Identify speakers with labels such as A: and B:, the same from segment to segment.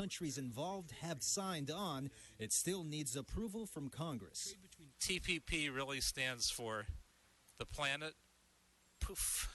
A: countries involved have signed on, it still needs approval from Congress.
B: TPP really stands for the planet. Poof.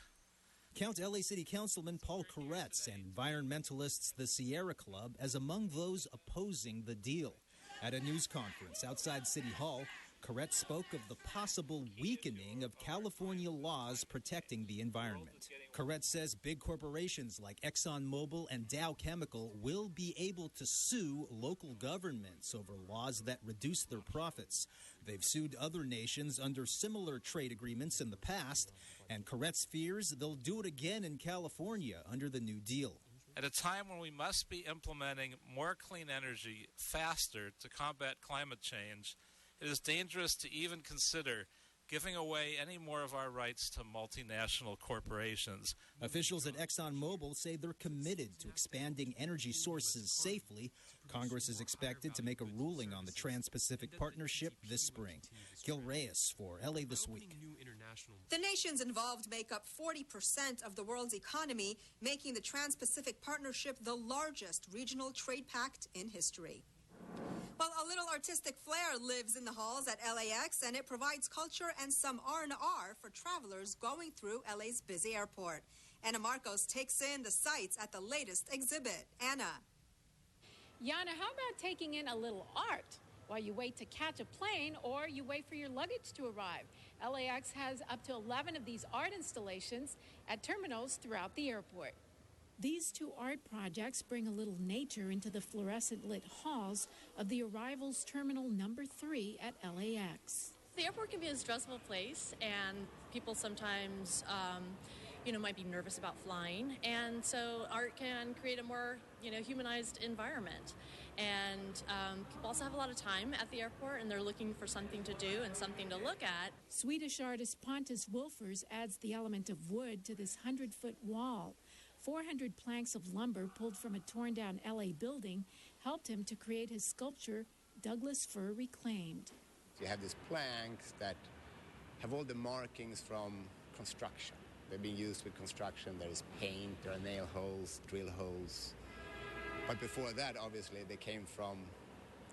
A: Count LA City Councilman Paul Koretz and environmentalists the Sierra Club as among those opposing the deal. At a news conference outside City Hall, Koretz spoke of the possible weakening of California laws protecting the environment. Koretz says big corporations like ExxonMobil and Dow Chemical will be able to sue local governments over laws that reduce their profits. They've sued other nations under similar trade agreements in the past, and Koretz fears they'll do it again in California under the new deal.
B: At a time when we must be implementing more clean energy faster to combat climate change, it is dangerous to even consider giving away any more of our rights to multinational corporations.
A: Officials at ExxonMobil say they're committed to expanding energy sources safely. Congress is expected to make a ruling on the Trans-Pacific Partnership this spring. Gil Reyes for LA This Week.
C: The nations involved make up 40% of the world's economy, making the Trans-Pacific Partnership the largest regional trade pact in history. Well, a little artistic flair lives in the halls at LAX, and it provides culture and some R&R for travelers going through LA's busy airport. Anna Marcos takes in the sights at the latest exhibit. Anna.
D: Yana, how about taking in a little art while you wait to catch a plane or you wait for your luggage to arrive? LAX has up to 11 of these art installations at terminals throughout the airport. These two art projects bring a little nature into the fluorescent-lit halls of the Arrivals Terminal Number 3 at LAX.
E: The airport can be a stressful place, and people sometimes, might be nervous about flying. And so art can create a more, humanized environment. And people also have a lot of time at the airport, and they're looking for something to do and something to look at.
D: Swedish artist Pontus Wolfers adds the element of wood to this 100-foot wall. 400 planks of lumber pulled from a torn-down L.A. building helped him to create his sculpture, Douglas Fir Reclaimed.
F: You have these planks that have all the markings from construction. They're being used with construction. There is paint, there are nail holes, drill holes. But before that, obviously, they came from,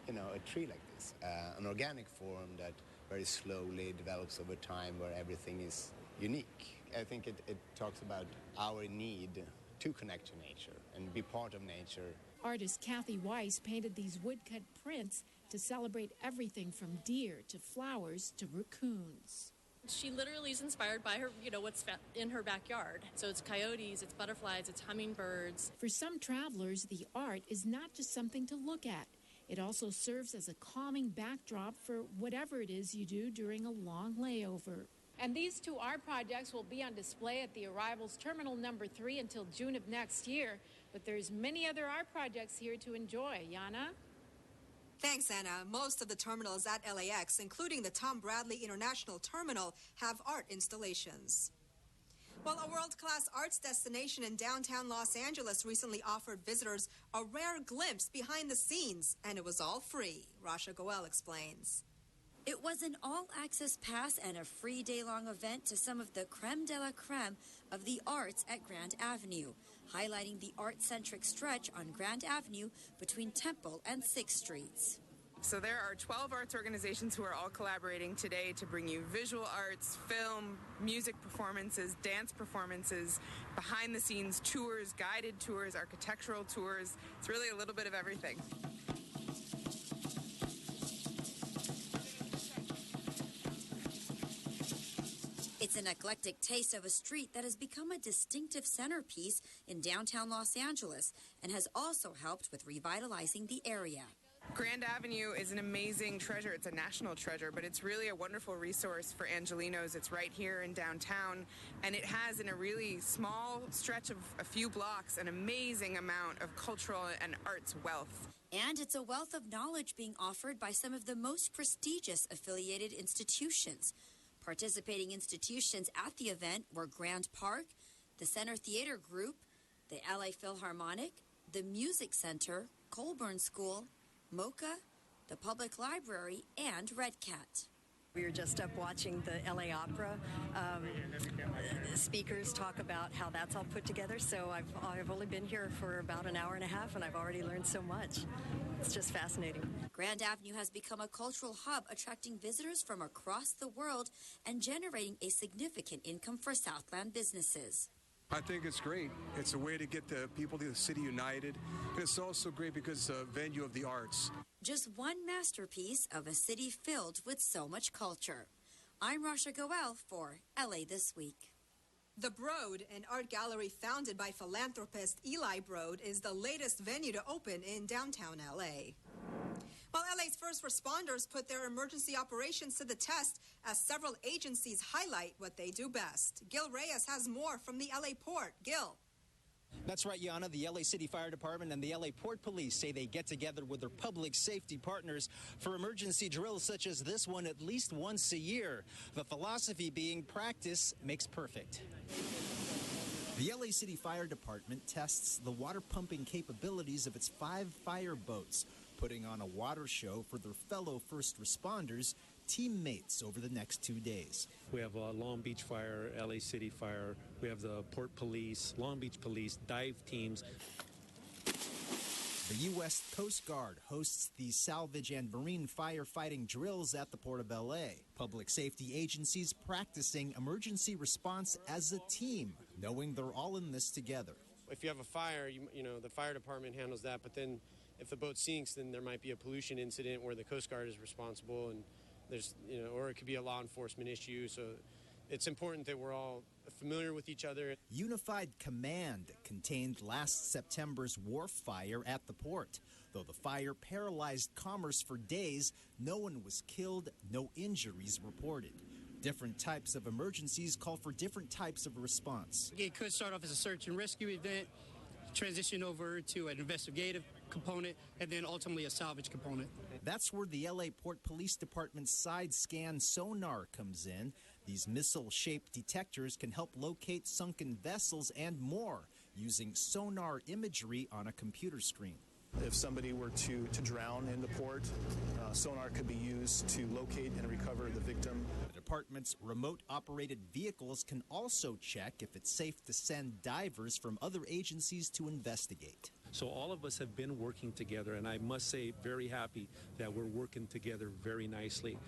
F: a tree like this, an organic form that very slowly develops over time where everything is unique. I think it talks about our need to connect to nature and be part of nature.
D: Artist Kathy Weiss painted these woodcut prints to celebrate everything from deer to flowers to raccoons.
E: She literally is inspired by her, what's in her backyard. So it's coyotes, it's butterflies, it's hummingbirds.
D: For some travelers, the art is not just something to look at. It also serves as a calming backdrop for whatever it is you do during a long layover. And these two art projects will be on display at the Arrivals Terminal Number 3 until June of next year. But there's many other art projects here to enjoy. Yana?
C: Thanks, Anna. Most of the terminals at LAX, including the Tom Bradley International Terminal, have art installations. Well, a world-class arts destination in downtown Los Angeles recently offered visitors a rare glimpse behind the scenes, and it was all free. Rasha Goel explains.
G: It was an all-access pass and a free day-long event to some of the creme de la creme of the arts at Grand Avenue, highlighting the art-centric stretch on Grand Avenue between Temple and 6th Streets.
H: So there are 12 arts organizations who are all collaborating today to bring you visual arts, film, music performances, dance performances, behind-the-scenes tours, guided tours, architectural tours. It's really a little bit of everything.
G: It's an eclectic taste of a street that has become a distinctive centerpiece in downtown Los Angeles and has also helped with revitalizing the area.
H: Grand Avenue is an amazing treasure. It's a national treasure, but it's really a wonderful resource for Angelinos. It's right here in downtown, and it has, in a really small stretch of a few blocks, an amazing amount of cultural and arts wealth.
G: And it's a wealth of knowledge being offered by some of the most prestigious affiliated institutions. Participating institutions at the event were Grand Park, the Center Theater Group, the LA Philharmonic, the Music Center, Colburn School, MoCA, the Public Library, and Red Cat.
I: We were just up watching the LA Opera. Speakers talk about how that's all put together. So I've only been here for about an hour and a half, and I've already learned so much. It's just fascinating.
G: Grand Avenue has become a cultural hub, attracting visitors from across the world and generating a significant income for Southland businesses.
J: I think it's great. It's a way to get the people of the city united. And it's also great because it's a venue of the arts.
G: Just one masterpiece of a city filled with so much culture. I'm Rasha Goel for LA This Week.
C: The Broad, an art gallery founded by philanthropist Eli Broad, is the latest venue to open in downtown LA. While LA's first responders put their emergency operations to the test as several agencies highlight what they do best. Gil Reyes has more from the LA Port. Gil.
K: That's right, Yana. The LA City Fire Department and the LA Port Police say they get together with their public safety partners for emergency drills such as this one at least once a year. The philosophy being practice makes perfect.
A: The LA City Fire Department tests the water pumping capabilities of its 5 fire boats, putting on a water show for their fellow first responders, teammates, over the next 2 days.
L: We have Long Beach Fire, LA City Fire, we have the Port Police, Long Beach Police, dive teams.
A: The U.S. Coast Guard hosts the salvage and marine firefighting drills at the Port of LA. Public safety agencies practicing emergency response as a team, knowing they're all in this together.
M: If you have a fire, you know, the fire department handles that, but then if the boat sinks, then there might be a pollution incident where the Coast Guard is responsible, and there's, you know, or it could be a law enforcement issue. So it's important that we're all familiar with each other.
A: Unified Command contained last September's wharf fire at the port. Though the fire paralyzed commerce for days, no one was killed, no injuries reported. Different types of emergencies call for different types of response.
N: It could start off as a search and rescue event, transition over to an investigative component, and then ultimately a salvage component.
A: That's where the LA Port Police Department's side scan sonar comes in. These missile-shaped detectors can help locate sunken vessels and more using sonar imagery on a computer screen.
O: If somebody were to drown in the port, sonar could be used to locate and recover the victim.
A: The department's remote-operated vehicles can also check if it's safe to send divers from other agencies to investigate.
L: So all of us have been working together, and I must say very happy that we're working together very nicely.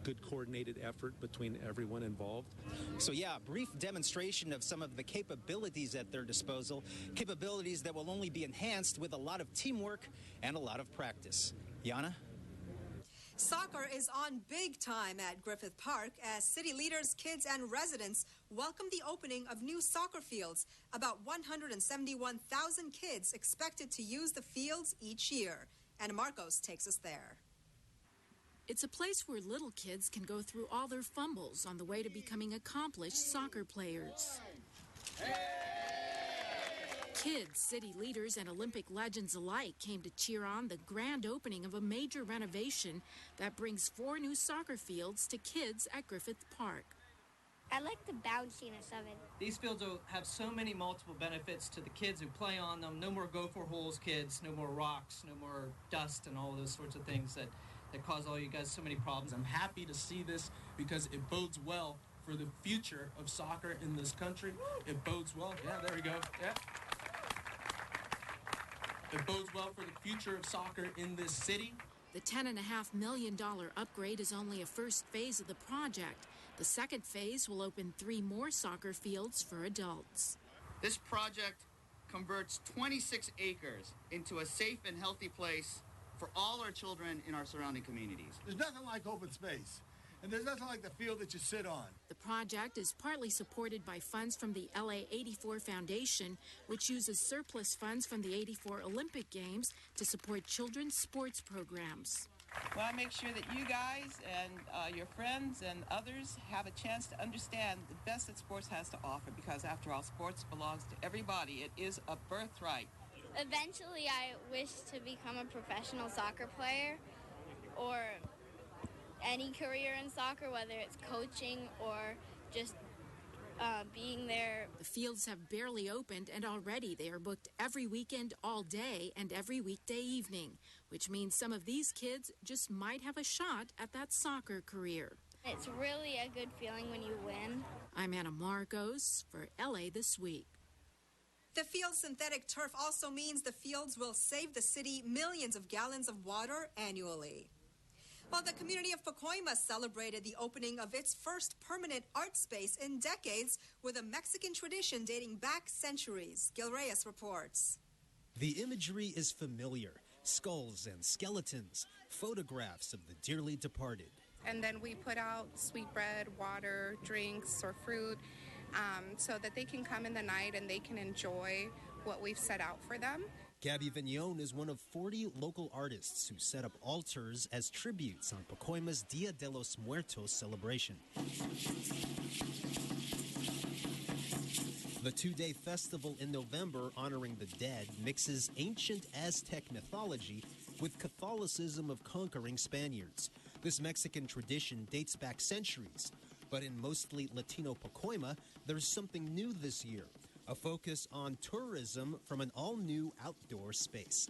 L: Good coordinated effort between everyone involved.
K: So yeah, a brief demonstration of some of the capabilities at their disposal, capabilities that will only be enhanced with a lot of teamwork and a lot of practice. Yana?
C: Soccer is on big time at Griffith Park as city leaders, kids, and residents welcome the opening of new soccer fields. About 171,000 kids expected to use the fields each year. Anna Marcos takes us there.
P: It's a place where little kids can go through all their fumbles on the way to becoming accomplished soccer players. Kids, city leaders, and Olympic legends alike came to cheer on the grand opening of a major renovation that brings 4 new soccer fields to kids at Griffith Park.
Q: I like the bounciness of it.
R: These fields will have so many multiple benefits to the kids who play on them. No more go-for-holes kids, no more rocks, no more dust and all those sorts of things that cause all you guys so many problems.
S: I'm happy to see this because it bodes well for the future of soccer in this country. It bodes well. Yeah, there we go. Yeah. It bodes well for the future of soccer in this city.
P: The $10.5 million upgrade is only a first phase of the project. The second phase will open 3 more soccer fields for adults.
T: This project converts 26 acres into a safe and healthy place for all our children in our surrounding communities.
U: There's nothing like open space, and there's nothing like the field that you sit on.
P: The project is partly supported by funds from the LA 84 Foundation, which uses surplus funds from the 84 Olympic Games to support children's sports programs.
V: Well, I make sure that you guys and your friends and others have a chance to understand the best that sports has to offer, because after all, sports belongs to everybody. It is a birthright.
Q: Eventually, I wish to become a professional soccer player or any career in soccer, whether it's coaching or just being there.
P: The fields have barely opened, and already they are booked every weekend, all day, and every weekday evening, which means some of these kids just might have a shot at that soccer career.
Q: It's really a good feeling when you win.
P: I'm Anna Marcos for LA This Week.
C: The field's synthetic turf also means the fields will save the city millions of gallons of water annually. Well, the community of Pacoima celebrated the opening of its first permanent art space in decades with a Mexican tradition dating back centuries. Gil Reyes reports.
A: The imagery is familiar. Skulls and skeletons, photographs of the dearly departed.
B: And then we put out sweetbread, water, drinks, or fruit so that they can come in the night and they can enjoy what we've set out for them.
A: Gabby Vignon is one of 40 local artists who set up altars as tributes on Pacoima's Dia de los Muertos celebration. The two-day festival in November honoring the dead mixes ancient Aztec mythology with Catholicism of conquering Spaniards. This Mexican tradition dates back centuries, but in mostly Latino Pacoima, there's something new this year. A focus on tourism from an all-new outdoor space.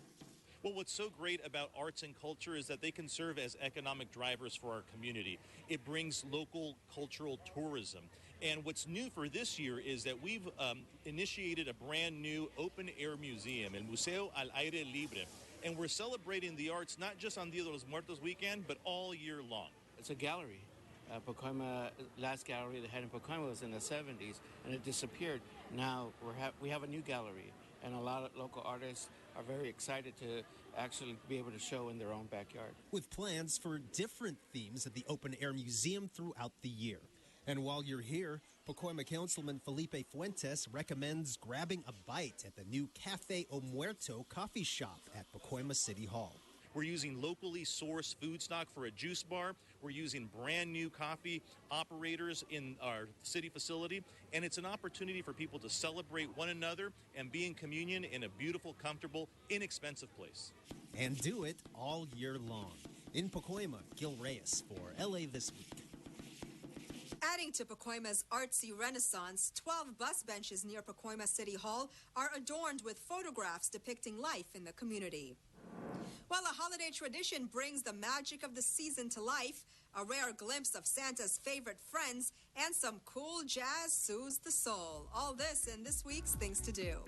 F: Well, what's so great about arts and culture is that they can serve as economic drivers for our community. It brings local cultural tourism. And what's new for this year is that we've initiated a brand new open-air museum, El Museo al Aire Libre. And we're celebrating the arts not just on Dia de los Muertos weekend, but all year long.
W: It's a gallery. Pacoima, last gallery they had in Pacoima was in the 70s, and it disappeared. Now we have a new gallery, and a lot of local artists are very excited to actually be able to show in their own backyard.
A: With plans for different themes at the open-air museum throughout the year. And while you're here, Pacoima Councilman Felipe Fuentes recommends grabbing a bite at the new Cafe O Muerto coffee shop at Pacoima City Hall.
F: We're using locally sourced food stock for a juice bar. We're using brand new coffee operators in our city facility. And it's an opportunity for people to celebrate one another and be in communion in a beautiful, comfortable, inexpensive place.
A: And do it all year long. In Pacoima, Gil Reyes for LA This Week.
C: Adding to Pacoima's artsy renaissance, 12 bus benches near Pacoima City Hall are adorned with photographs depicting life in the community. Well, a holiday tradition brings the magic of the season to life, a rare glimpse of Santa's favorite friends, and some cool jazz soothes the soul. All this in this week's Things to Do.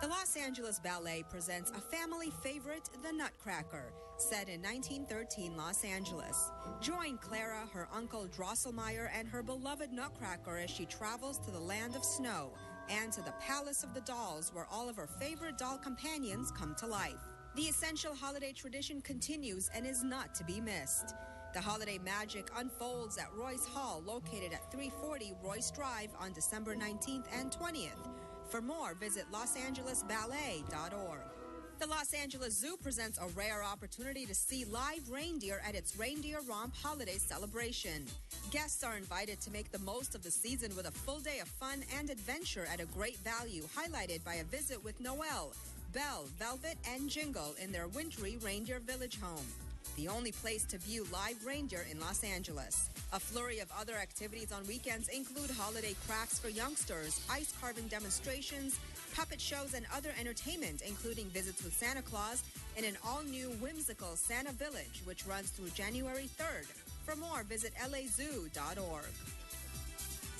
C: The Los Angeles Ballet presents a family favorite, The Nutcracker, set in 1913 Los Angeles. Join Clara, her uncle Drosselmeyer, and her beloved Nutcracker as she travels to the land of snow and to the Palace of the Dolls, where all of her favorite doll companions come to life. The essential holiday tradition continues and is not to be missed. The holiday magic unfolds at Royce Hall, located at 340 Royce Drive on December 19th and 20th. For more, visit losangelesballet.org. The Los Angeles Zoo presents a rare opportunity to see live reindeer at its Reindeer Romp holiday celebration. Guests are invited to make the most of the season with a full day of fun and adventure at a great value, highlighted by a visit with Noelle, Belle, Velvet, and Jingle in their wintry Reindeer Village home. The only place to view live reindeer in Los Angeles. A flurry of other activities on weekends include holiday crafts for youngsters, ice carving demonstrations, puppet shows, and other entertainment, including visits with Santa Claus in an all-new whimsical Santa Village, which runs through January 3rd. For more, visit lazoo.org.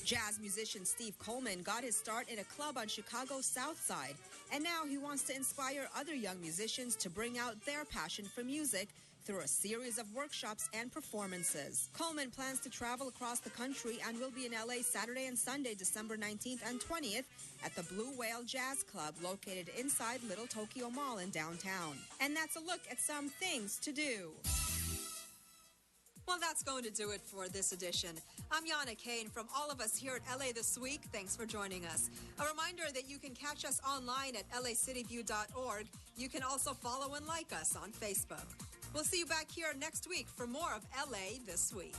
C: Jazz musician Steve Coleman got his start in a club on Chicago's South Side, and now he wants to inspire other young musicians to bring out their passion for music through a series of workshops and performances. Coleman plans to travel across the country and will be in LA Saturday and Sunday, December 19th and 20th at the Blue Whale Jazz Club, located inside Little Tokyo Mall in downtown. And that's a look at some things to do. Well, that's going to do it for this edition. I'm Yana Kane. From all of us here at LA This Week, thanks for joining us. A reminder that you can catch us online at lacityview.org. You can also follow and like us on Facebook. We'll see you back here next week for more of LA This Week.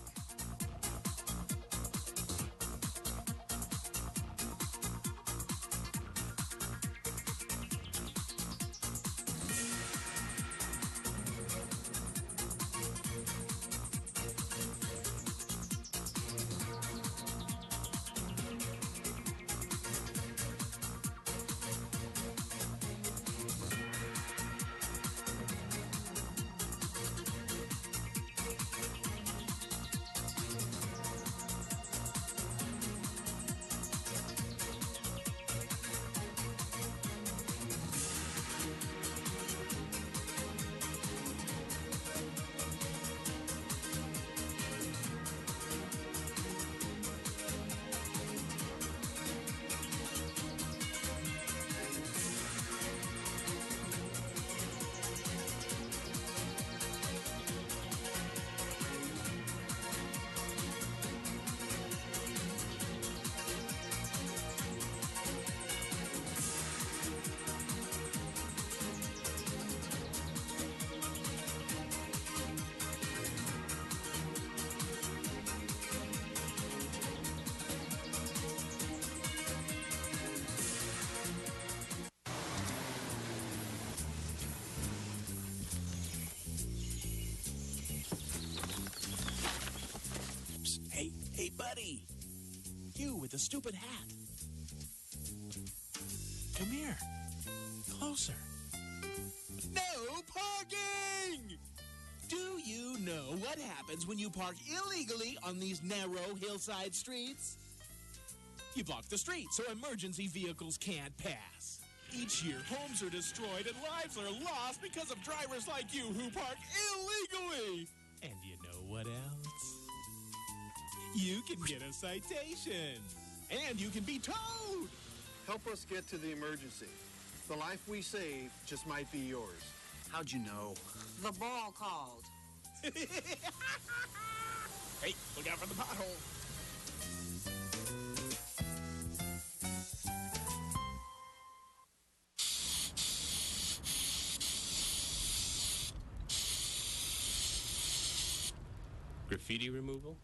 D: stupid hat. Come here. Closer. No parking! Do you know what happens when you park illegally on these narrow hillside streets? You block the street so emergency vehicles can't pass. Each year, homes are destroyed and lives are lost because of drivers like you who park illegally. And you know what else? You can get a citation. And you can be towed.
E: Help us get to the emergency. The life we save just might be yours.
D: How'd you know?
H: The ball called.
D: Hey, look out for the pothole.
X: Graffiti removal?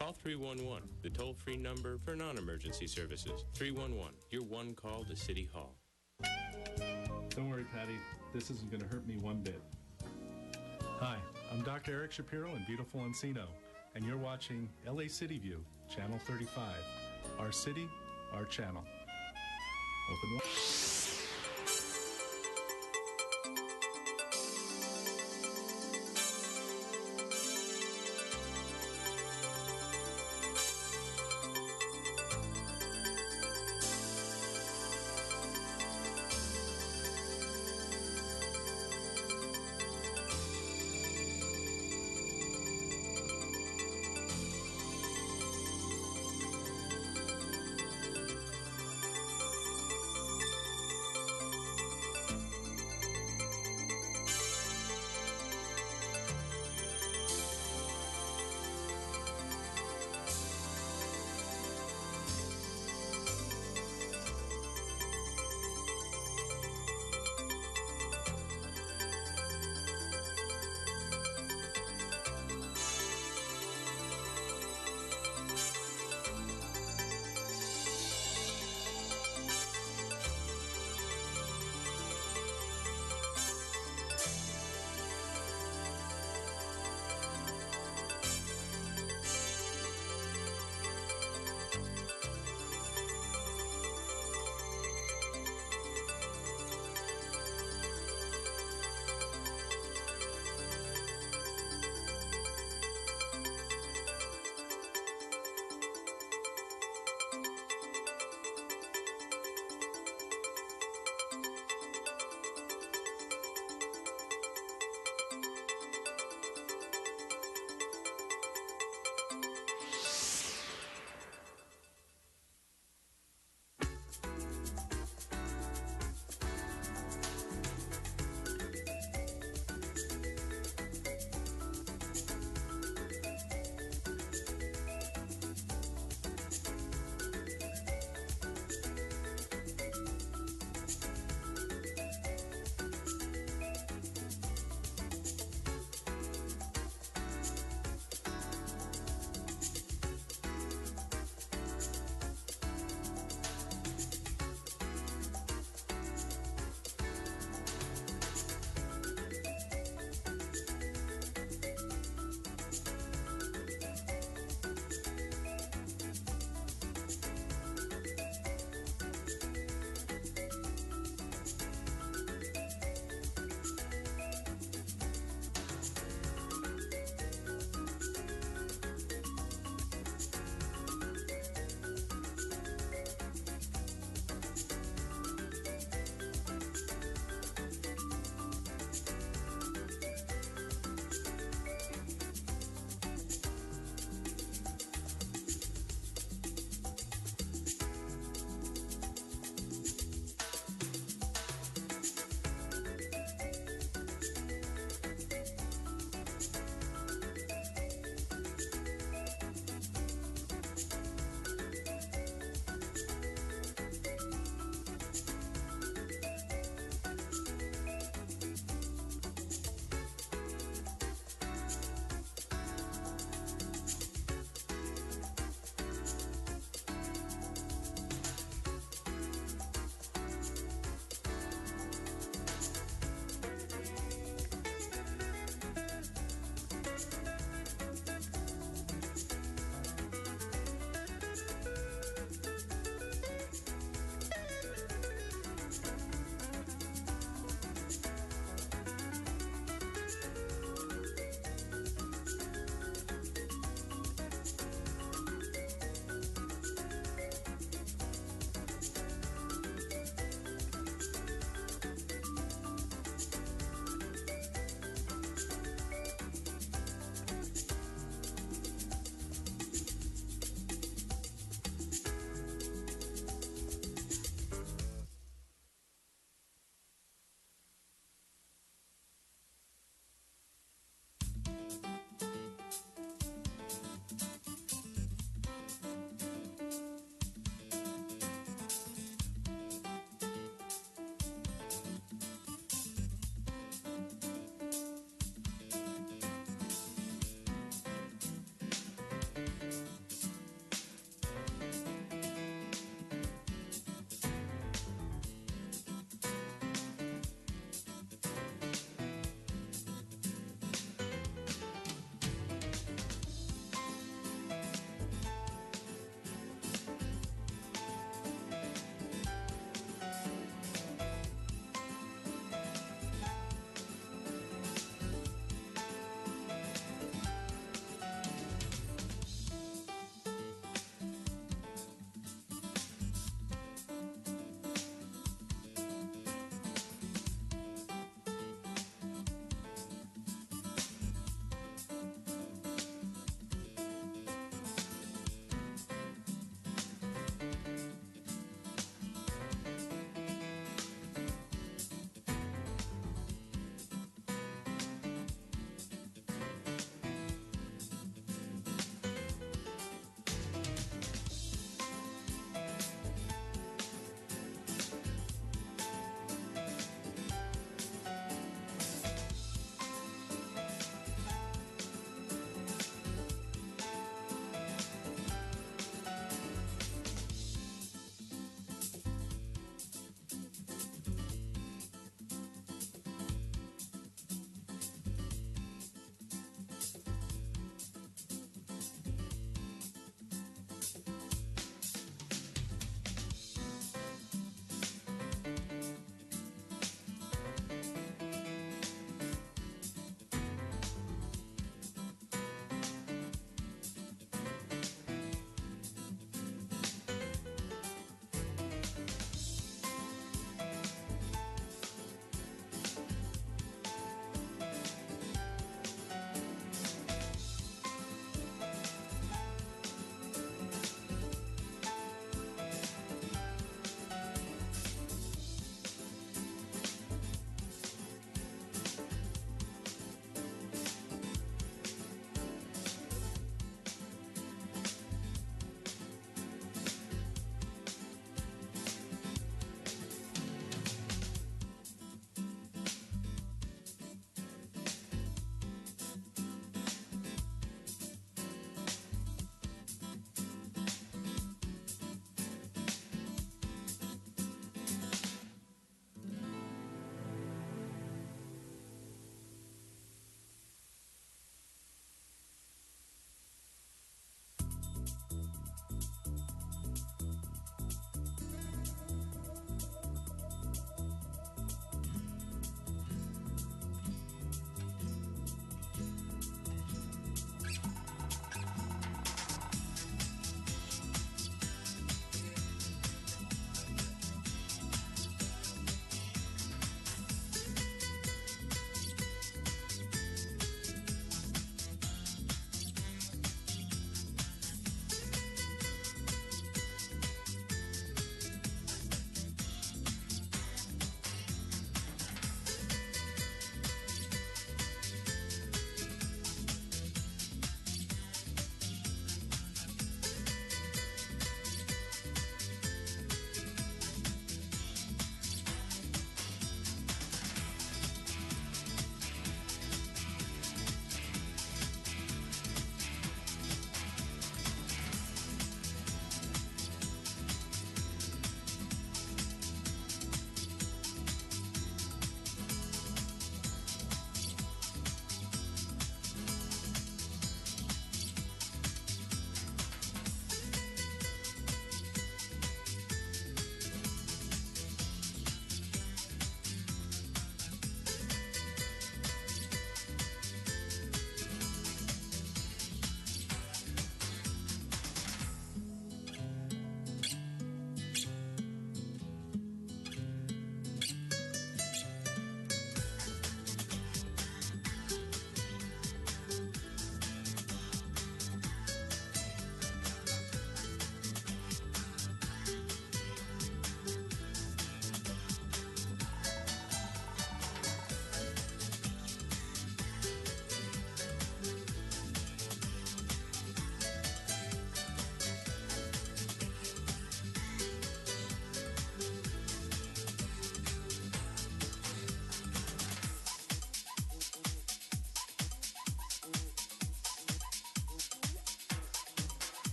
X: Call 311, the toll-free number for non-emergency services. 311, your one call to City Hall.
Y: Don't worry, Patty. This isn't going to hurt me one bit. Hi, I'm Dr. Eric Shapiro in beautiful Encino, and you're watching LA City View, Channel 35. Our city, our channel. Open wide.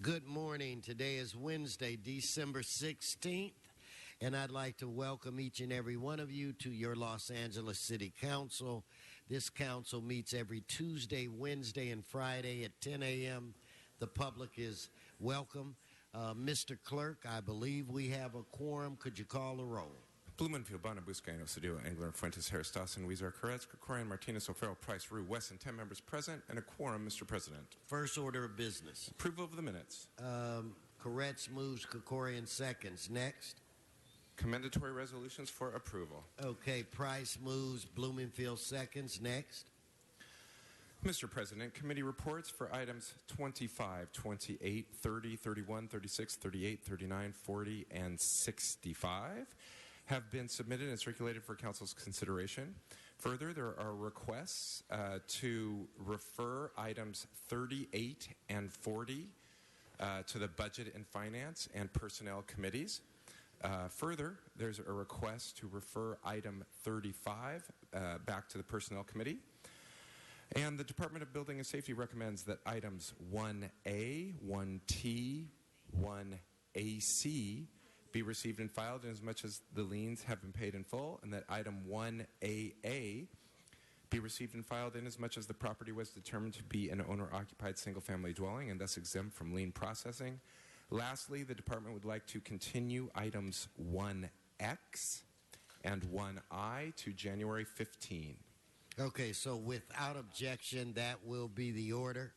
G: Good morning. Today is Wednesday, December 16th, and I'd like to welcome each and every one of you to your Los Angeles City Council. This council meets every Tuesday, Wednesday, and Friday at 10 a.m. The public is welcome. Mr. Clerk, I believe we have a quorum. Could you call the roll?
I: Blumenfield, Bonner, Buscaino, Cedillo, Engler, Fuentes, Harris, Dawson, Weezer, Koretz, Krikorian, Martinez, O'Farrell, Price, Rue, Wesson, 10 members present, and a quorum, Mr. President.
G: First order of business.
I: Approval of the minutes.
G: Koretz moves, Krikorian seconds. Next.
I: Commendatory resolutions for approval.
G: Okay, Price moves, Blumenfield seconds. Next.
I: Mr. President, committee reports for items 25, 28, 30, 31, 36, 38, 39, 40, and 65 have been submitted and circulated for Council's consideration. Further, there are requests to refer items 38 and 40 to the Budget and Finance and Personnel Committees. Further, there's a request to refer item 35 back to the Personnel Committee. And the Department of Building and Safety recommends that items 1A, 1T, 1AC be received and filed in as much as the liens have been paid in full, and that item 1AA be received and filed in as much as the property was determined to be an owner-occupied single-family dwelling and thus exempt from lien processing. Lastly, the department would like to continue items 1X and 1I to January 15.
G: Okay, so without objection, that will be the order.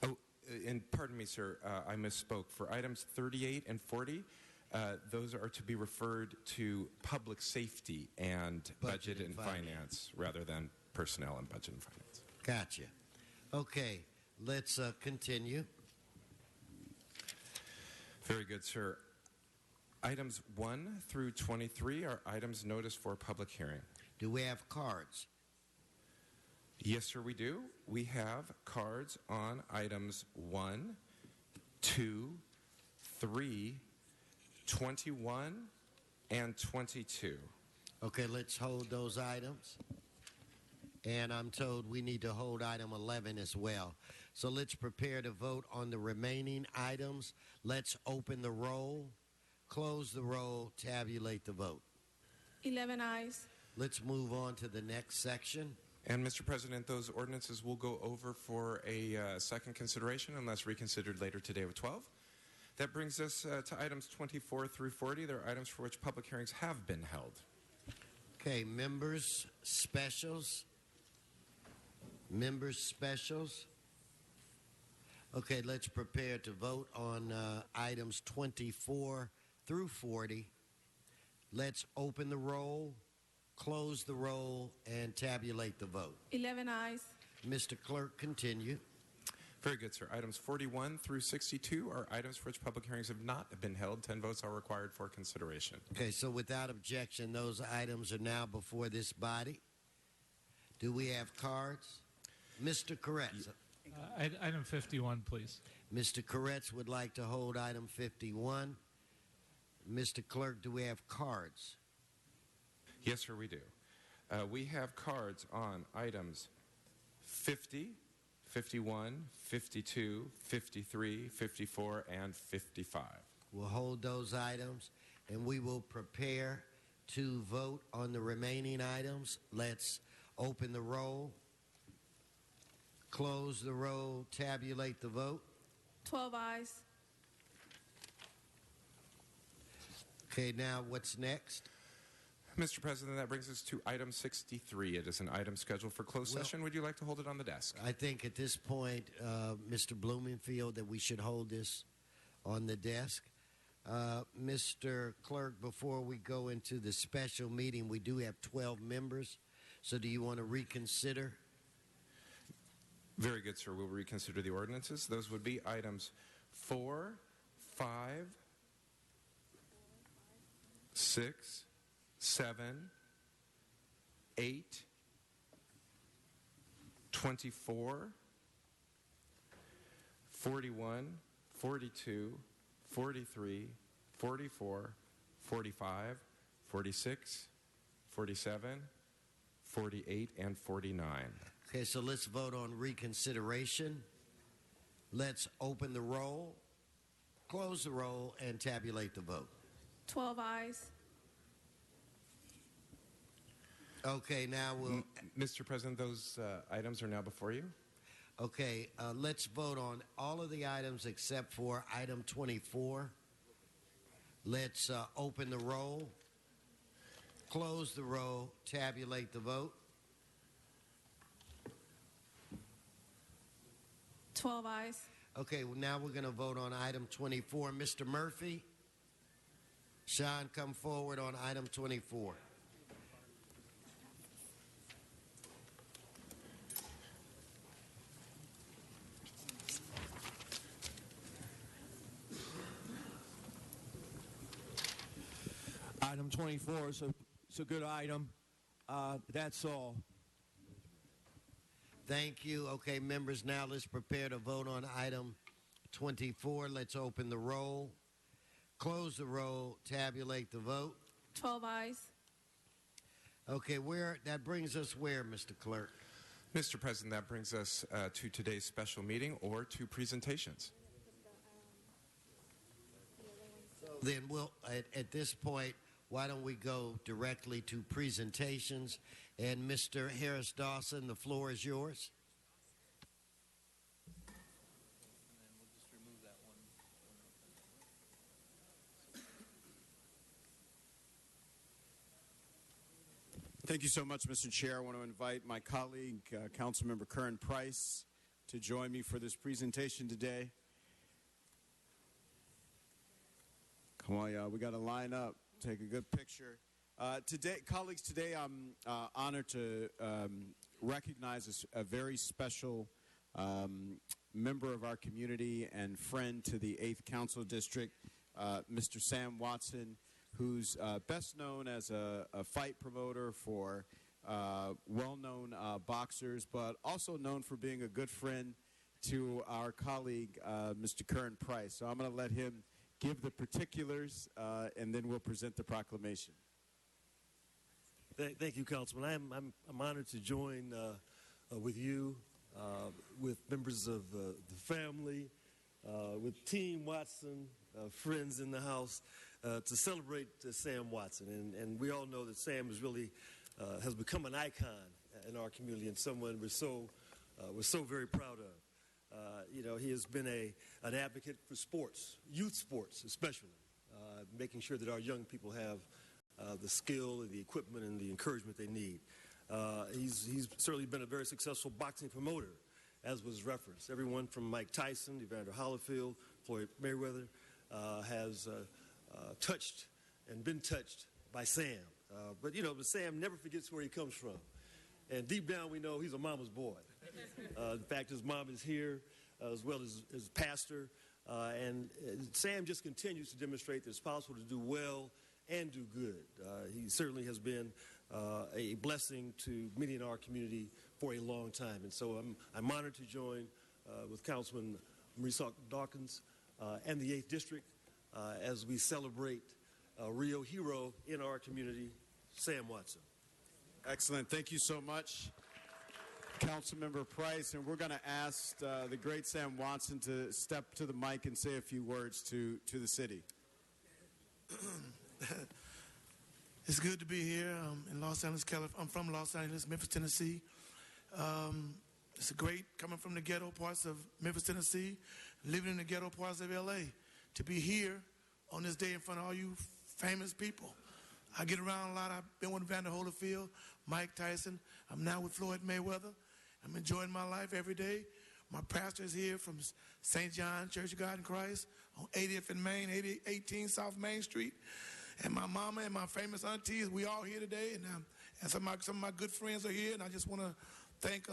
I: Oh, and pardon me, sir, I misspoke. For items 38 and 40, those are to be referred to public safety and budget and finance rather than personnel and budget and finance.
G: Gotcha. Okay, let's continue.
I: Very good, sir. Items 1 through 23 are items noticed for public hearing.
G: Do we have cards?
I: Yes, sir, we do. We have cards on items 1, 2, 3, 21, and 22.
G: Okay, let's hold those items. And I'm told we need to hold item 11 as well. So let's prepare to vote on the remaining items. Let's open the roll, close the roll, tabulate the vote.
J: 11 ayes.
G: Let's move on to the next section.
I: And, Mr. President, those ordinances will go over for a second consideration unless reconsidered later today with 12. That brings us to items 24 through 40. There are items for which public hearings have been held.
G: Okay, members' specials. Members' specials. Okay, let's prepare to vote on items 24 through 40. Let's open the roll, close the roll, and tabulate the vote.
J: 11 ayes.
G: Mr. Clerk, continue.
I: Very good, sir. Items 41 through 62 are items for which public hearings have not been held. 10 votes are required for consideration.
G: Okay, so without objection, those items are now before this body. Do we have cards? Mr. Koretz.
M: Item 51, please.
G: Mr. Koretz would like to hold item 51. Mr. Clerk, do we have cards?
I: Yes, sir, we do. We have cards on items 50, 51, 52, 53, 54, and 55.
G: We'll hold those items, and we will prepare to vote on the remaining items. Let's open the roll, close the roll, tabulate the vote.
J: 12 ayes.
G: Okay, now what's next?
I: Mr. President, that brings us to item 63. It is an item scheduled for closed session. Would you like to hold it on the desk?
G: I think at this point, Mr. Blumenfield, that we should hold this on the desk. Mr. Clerk, before we go into the special meeting, we do have 12 members. So do you want to reconsider?
I: Very good, sir. We'll reconsider the ordinances. Those would be items 4, 5, 6, 7, 8, 24, 41, 42, 43, 44, 45, 46, 47, 48, and 49.
G: Okay, so let's vote on reconsideration. Let's open the roll, close the roll, and tabulate the vote.
J: 12 ayes.
G: Okay, now we'll...
I: Mr. President, those items are now before you.
G: Okay, let's vote on all of the items except for item 24. Let's open the roll, close the roll, tabulate the vote.
J: 12 ayes.
G: Okay, well, now we're going to vote on item 24. Mr. Murphy, Sean, come forward on item 24.
K: Item 24 is a good item. That's all.
G: Thank you. Okay, members, now let's prepare to vote on item 24. Let's open the roll, close the roll, tabulate the vote.
J: 12 ayes.
G: Okay, that brings us where, Mr. Clerk?
I: Mr. President, that brings us to today's special meeting or to presentations.
G: Then we'll, at this point, why don't we go directly to presentations? And Mr. Harris Dawson, the floor is yours.
L: Thank you so much, Mr. Chair. I want to invite my colleague, Councilmember Curran Price, to join me for this presentation today. Come on, y'all. We got to line up, take a good picture. Colleagues, today I'm honored to recognize a very special member of our community and friend to the 8th Council District, Mr. Sam Watson, who's best known as a fight promoter for well-known boxers, but also known for being a good friend to our colleague, Mr. Curran Price. So I'm going to let him give the particulars, and then we'll present the proclamation.
N: Thank you, Councilman. I'm honored to join with you, with members of the family, with Team Watson, friends in the house, to celebrate Sam Watson. And we all know that Sam is really has become an icon in our community and someone we're so very proud of. You know, he has been an advocate for sports, youth sports especially, making sure that our young people have the skill and the equipment and the encouragement they need. He's certainly been a very successful boxing promoter, as was referenced. Everyone from Mike Tyson, Evander Holyfield, Floyd Mayweather has touched and been touched by Sam. But Sam never forgets where he comes from. And deep down we know he's a mama's boy. In fact, his mom is here, as well as his pastor. And Sam just continues to demonstrate that it's possible to do well and do good. He certainly has been a blessing to many in our community for a long time. And so I'm honored to join with Councilman Maurice Dawkins and the 8th District as we celebrate a real hero in our community, Sam Watson.
L: Excellent. Thank you so much, Councilmember Price. And we're going to ask the great Sam Watson to step to the mic and say a few words to the city.
U: It's good to be here in Los Angeles, California. I'm from Los Angeles, Memphis, Tennessee. It's great coming from the ghetto parts of Memphis, Tennessee, living in the ghetto parts of L.A. to be here on this day in front of all you famous people. I get around a lot. I've been with Evander Holyfield, Mike Tyson. I'm now with Floyd Mayweather. I'm enjoying my life every day. My pastor is here from St. John Church of God in Christ on 80th and Main, 18 South Main Street. And my mama and my famous aunties, we all here today. And some of my good friends are here. And I just want to thank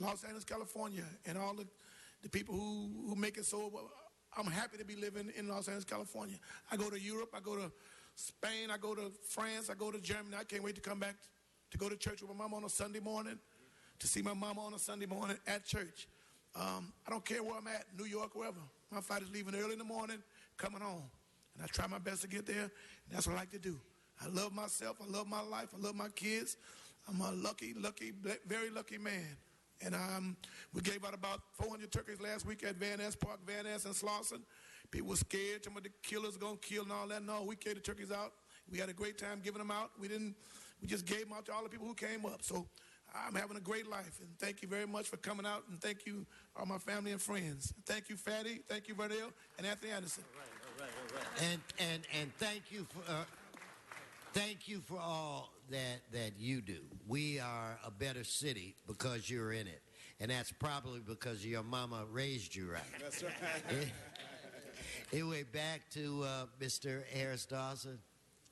U: Los Angeles, California, and all the people who make it so. I'm happy to be living in Los Angeles, California. I go to Europe. I go to Spain. I go to France. I go to Germany. I can't wait to come back to go to church with my mama on a Sunday morning, to see my mama on a Sunday morning at church. I don't care where I'm at, New York, wherever. My flight is leaving early in the morning, coming home. And I try my best to get there, and that's what I like to do. I love myself. I love my life. I love my kids. I'm a very lucky man. And we gave out about 400 turkeys last week at Van Ness Park, Van Ness and Slauson. People were scared. Some of the killers going to kill and all that. No, we gave the turkeys out. We had a great time giving them out. We just gave them out to all the people who came up. So I'm having a great life. And thank you very much for coming out. And thank you, all my family and friends. Thank you, Fatty. Thank you, Verdell and Anthony Anderson.
G: All right. And thank you for all that you do. We are a better city because you're in it. And that's probably because your mama raised you right.
L: That's right.
G: Anyway, back to Mr. Harris Dawson.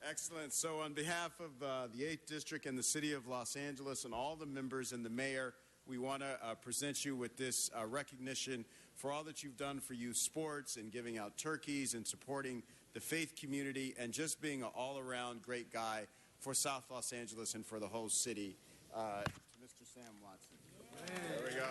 L: Excellent. So on behalf of the 8th District and the City of Los Angeles and all the members and the mayor, we want to present you with this recognition for all that you've done for youth sports and giving out turkeys and supporting the faith community and just being an all-around great guy for South Los Angeles and for the whole city. To Mr. Sam Watson. There we go.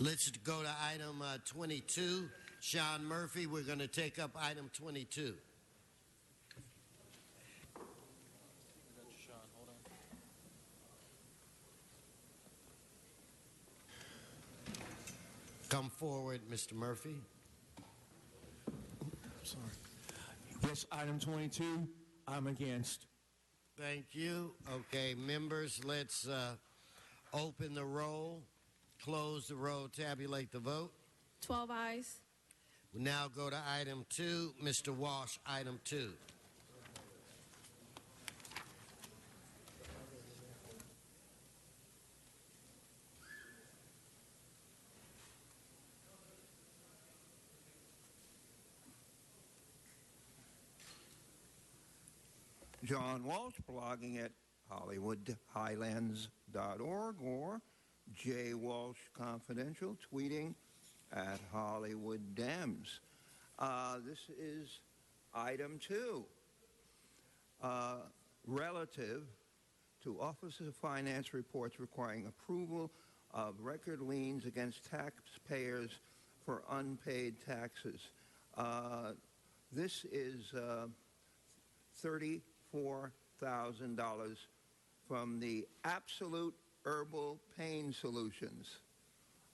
G: Let's go to item 22. Sean Murphy, we're going to take up item 22. Come forward, Mr. Murphy.
K: Sorry. Yes, item 22, I'm against.
G: Thank you. Okay, members, let's open the roll, close the roll, tabulate the vote.
J: 12 ayes.
G: We now go to item 2. Mr. Walsh, item 2.
O: John Walsh, blogging at HollywoodHighlands.org or J. Walsh Confidential, tweeting at Hollywood Dems. This is item 2, relative to Office of Finance reports requiring approval of record liens against taxpayers for unpaid taxes. This is $34,000 from the Absolute Herbal Pain Solutions.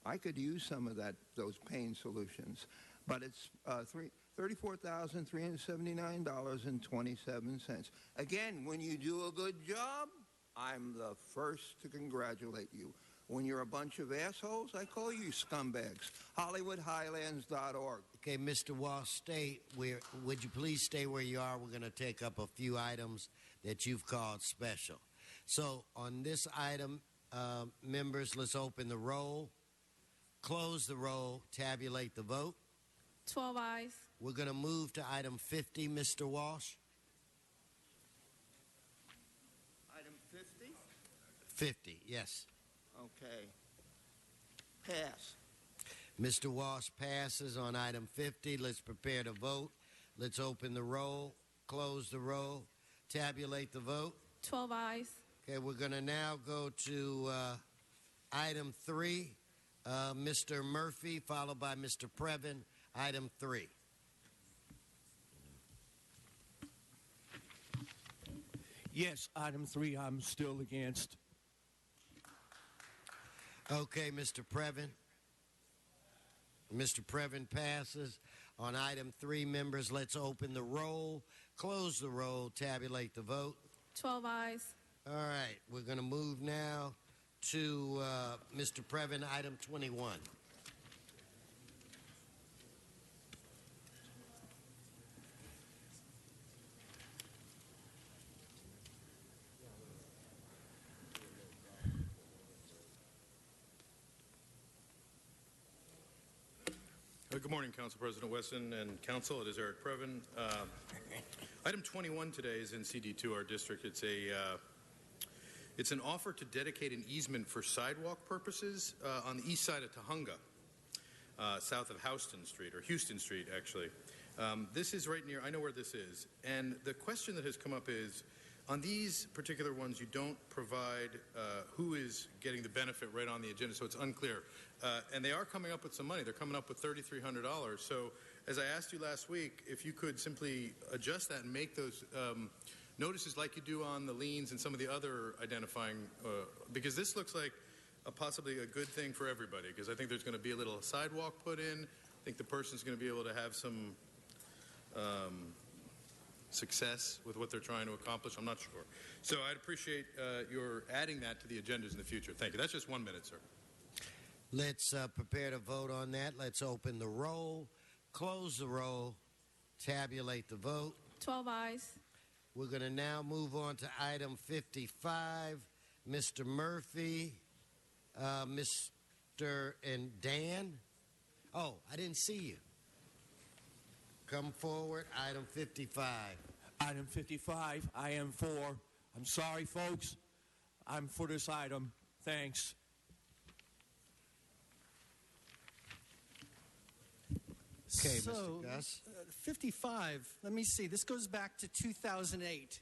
O: I could use some of those pain solutions, but it's $34,379.27. Again, when you do a good job, I'm the first to congratulate you. When you're a bunch of assholes, I call you scumbags. HollywoodHighlands.org.
G: Okay, Mr. Walsh, would you please stay where you are? We're going to take up a few items that you've called special. So on this item, members, let's open the roll, close the roll, tabulate the vote.
J: 12 ayes.
G: We're going to move to item 50, Mr. Walsh.
O: Item 50?
G: 50, yes.
O: Okay. Pass.
G: Mr. Walsh passes on item 50. Let's prepare to vote. Let's open the roll, close the roll, tabulate the vote.
J: 12 ayes.
G: Okay, we're going to now go to item 3, Mr. Murphy, followed by Mr. Previn. Item 3.
K: Yes, item 3, I'm still against.
G: Okay, Mr. Previn. Mr. Previn passes. On item 3, members, let's open the roll, close the roll, tabulate the vote.
J: 12 ayes.
G: All right, we're going to move now to Mr. Previn, item 21.
Q: Good morning, Council President Wesson and Council. It is Eric Previn. Item 21 today is in CD2, our district. It's an offer to dedicate an easement for sidewalk purposes on the east side of Tahunga, south of Houston Street, or Houston Street, actually. This is right near, I know where this is. And the question that has come up is, on these particular ones, you don't provide who is getting the benefit right on the agenda, so it's unclear. And they are coming up with some money. They're coming up with $3,300. So as I asked you last week, if you could simply adjust that and make those notices like you do on the liens and some of the other identifying, because this looks like possibly a good thing for everybody, because I think there's going to be a little sidewalk put in. I think the person's going to be able to have some success with what they're trying to accomplish. I'm not sure. So I'd appreciate your adding that to the agendas in the future. Thank you. That's just 1 minute, sir.
G: Let's prepare to vote on that. Let's open the roll, close the roll, tabulate the vote.
J: 12 ayes.
G: We're going to now move on to item 55. Mr. Murphy, Mr. and Dan. Oh, I didn't see you. Come forward. Item 55.
K: Item 55, I am for. I'm sorry, folks. I'm for this item. Thanks.
G: Okay,
R: so,
G: Mr. Gus.
R: 55, let me see. This goes back to 2008.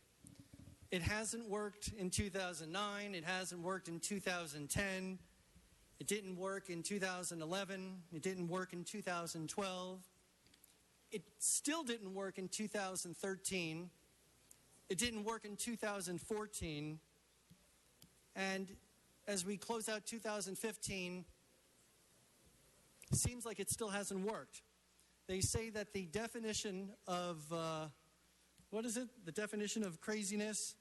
R: It hasn't worked in 2009. It hasn't worked in 2010. It didn't work in 2011. It didn't work in 2012. It still didn't work in 2013. It didn't work in 2014. And as we close out 2015, it seems like it still hasn't worked. They say that the definition of, what is it? The definition of craziness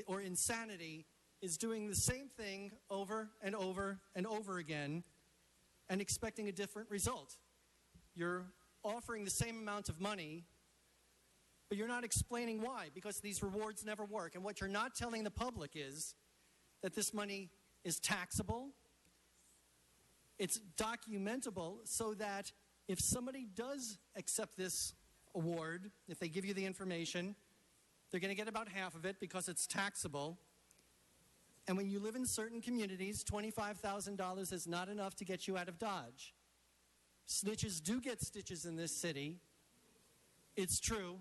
R: or insanity is doing the same thing over and over and over again and expecting a different result. You're offering the same amount of money, but you're not explaining why, because these rewards never work. And what you're not telling the public is that this money is taxable, it's documentable, so that if somebody does accept this award, if they give you the information, they're going to get about half of it because it's taxable. And when you live in certain communities, $25,000 is not enough to get you out of Dodge. Snitches do get stitches in this city. It's true.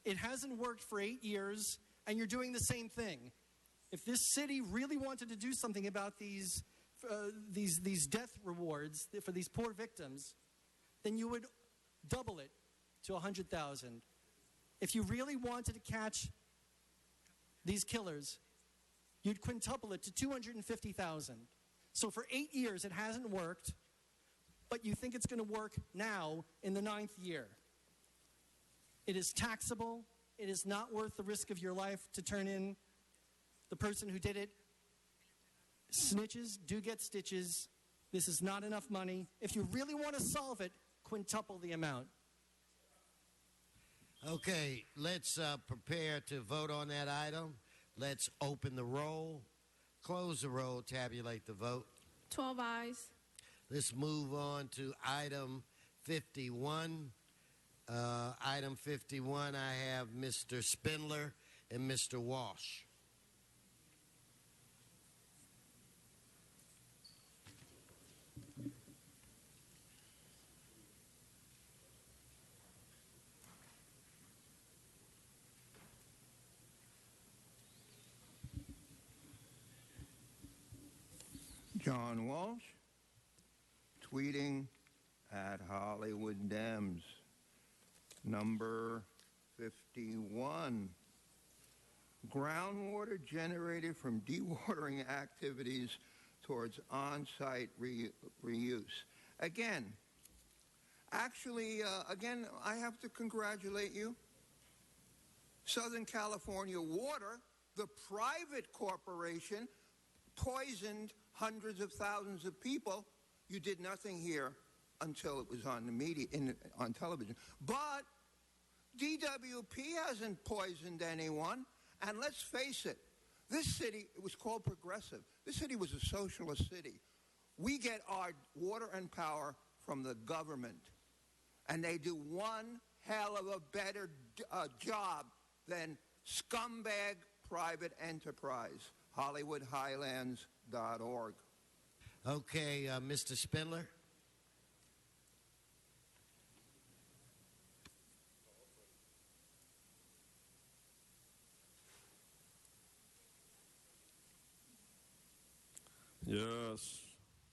R: It hasn't worked for 8 years, and you're doing the same thing. If this city really wanted to do something about these death rewards for these poor victims, then you would double it to 100,000. If you really wanted to catch these killers, you'd quintuple it to 250,000. So for 8 years, it hasn't worked, but you think it's going to work now in the 9th year. It is taxable. It is not worth the risk of your life to turn in the person who did it. Snitches do get stitches. This is not enough money. If you really want to solve it, quintuple the amount.
G: Okay, let's prepare to vote on that item. Let's open the roll, close the roll, tabulate the vote.
J: 12 ayes.
G: Let's move on to item 51. Item 51, I have Mr. Spindler and Mr. Walsh.
O: John Walsh, tweeting at Hollywood Dems. Number 51. Groundwater generated from dewatering activities towards on-site reuse. Again, I have to congratulate you. Southern California Water, the private corporation, poisoned hundreds of thousands of people. You did nothing here until it was on the media, on television. But DWP hasn't poisoned anyone. And let's face it, this city, it was called progressive. This city was a socialist city. We get our water and power from the government. And they do one hell of a better job than scumbag private enterprise. HollywoodHighlands.org.
G: Okay, Mr. Spindler.
B: Yes,